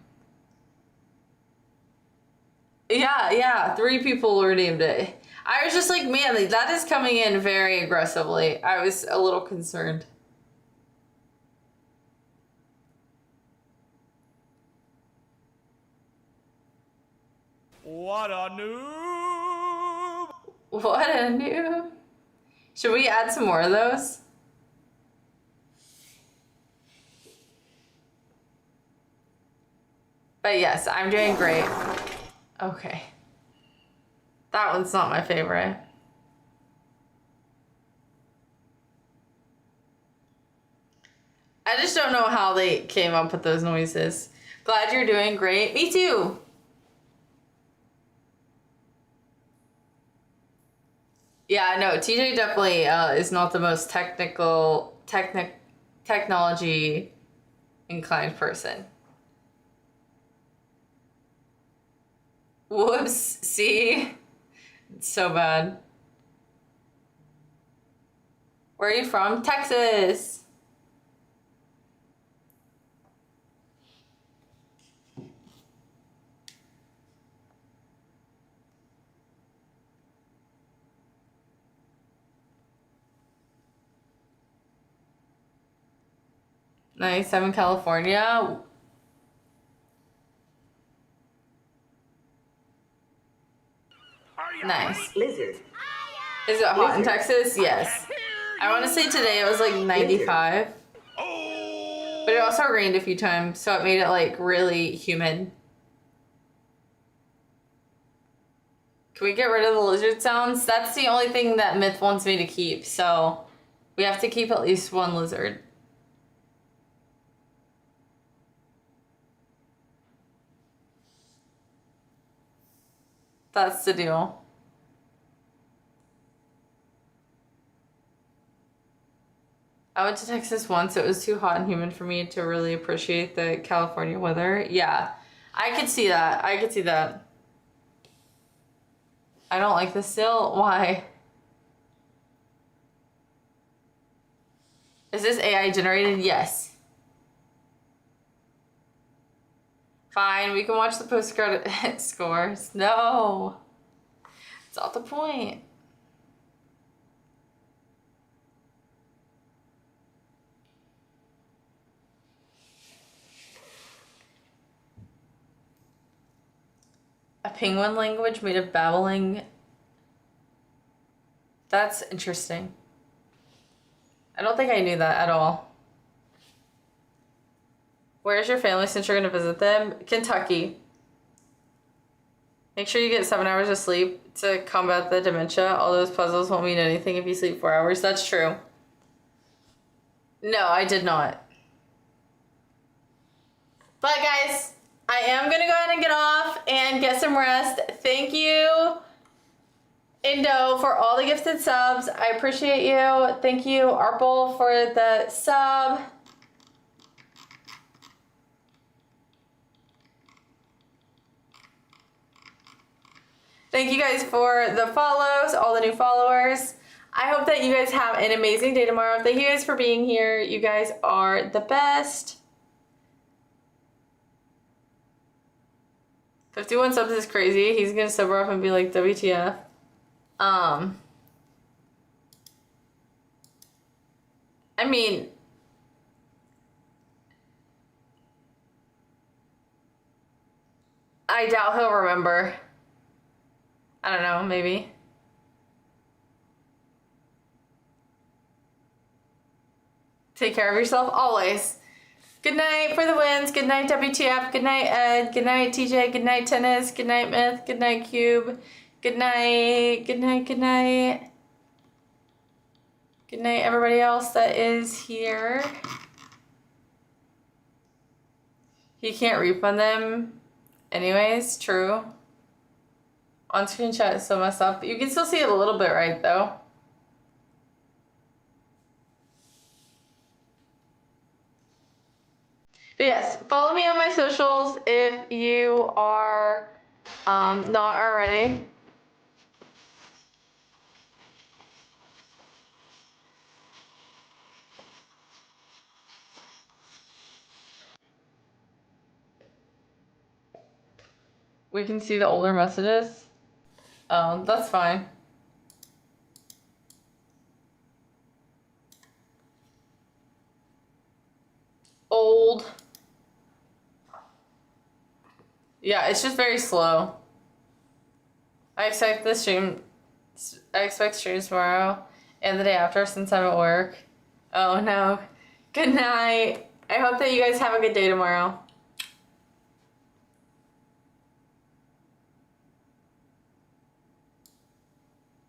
Yeah, 3 people redeemed it. I was just like, man, that is coming in very aggressively. I was a little concerned. What a noob! What a noob. Should we add some more of those? But yes, I'm doing great. Okay. That one's not my favorite. I just don't know how they came up with those noises. Glad you're doing great. Me too. Yeah, no, TJ definitely is not the most technology inclined person. Whoops, see? It's so bad. Where are you from? Texas. Nice, I'm in California. Nice. Blizzard. Is it hot in Texas? Yes. I want to say today it was like 95. But it also rained a few times, so it made it like really humid. Can we get rid of the lizard sounds? That's the only thing that Myth wants me to keep, so we have to keep at least one lizard. That's the deal. I went to Texas once. It was too hot and humid for me to really appreciate the California weather. Yeah, I could see that. I could see that. I don't like this still. Why? Is this AI generated? Yes. Fine, we can watch the post-credit scores. No. It's not the point. penguin language made of babbling. That's interesting. I don't think I knew that at all. Where's your family since you're gonna visit them? Kentucky. Make sure you get 7 hours of sleep to combat the dementia. All those puzzles won't mean anything if you sleep 4 hours. That's true. No, I did not. But guys, I am gonna go ahead and get off and get some rest. Thank you, Indo, for all the gifted subs. I appreciate you. Thank you, Arpel, for the sub. Thank you guys for the follows, all the new followers. I hope that you guys have an amazing day tomorrow. Thank you guys for being here. You guys are the best. 51 subs is crazy. He's gonna sober up and be like, WTF. I mean, I doubt he'll remember. I don't know, maybe. Take care of yourself always. Good night for the wins. Good night, WTF. Good night, Ed. Good night, TJ. Good night, Tennis. Good night, Myth. Good night, Cube. Good night. Good night. Good night. Good night, everybody else that is here. He can't refund them anyways. True. On-screen chat is so messed up. You can still see it a little bit, right, though? But yes, follow me on my socials if you are not already. We can see the older messages. That's fine. Old. Yeah, it's just very slow. I expect streams tomorrow and the day after since I'm at work. Oh no. Good night. I hope that you guys have a good day tomorrow.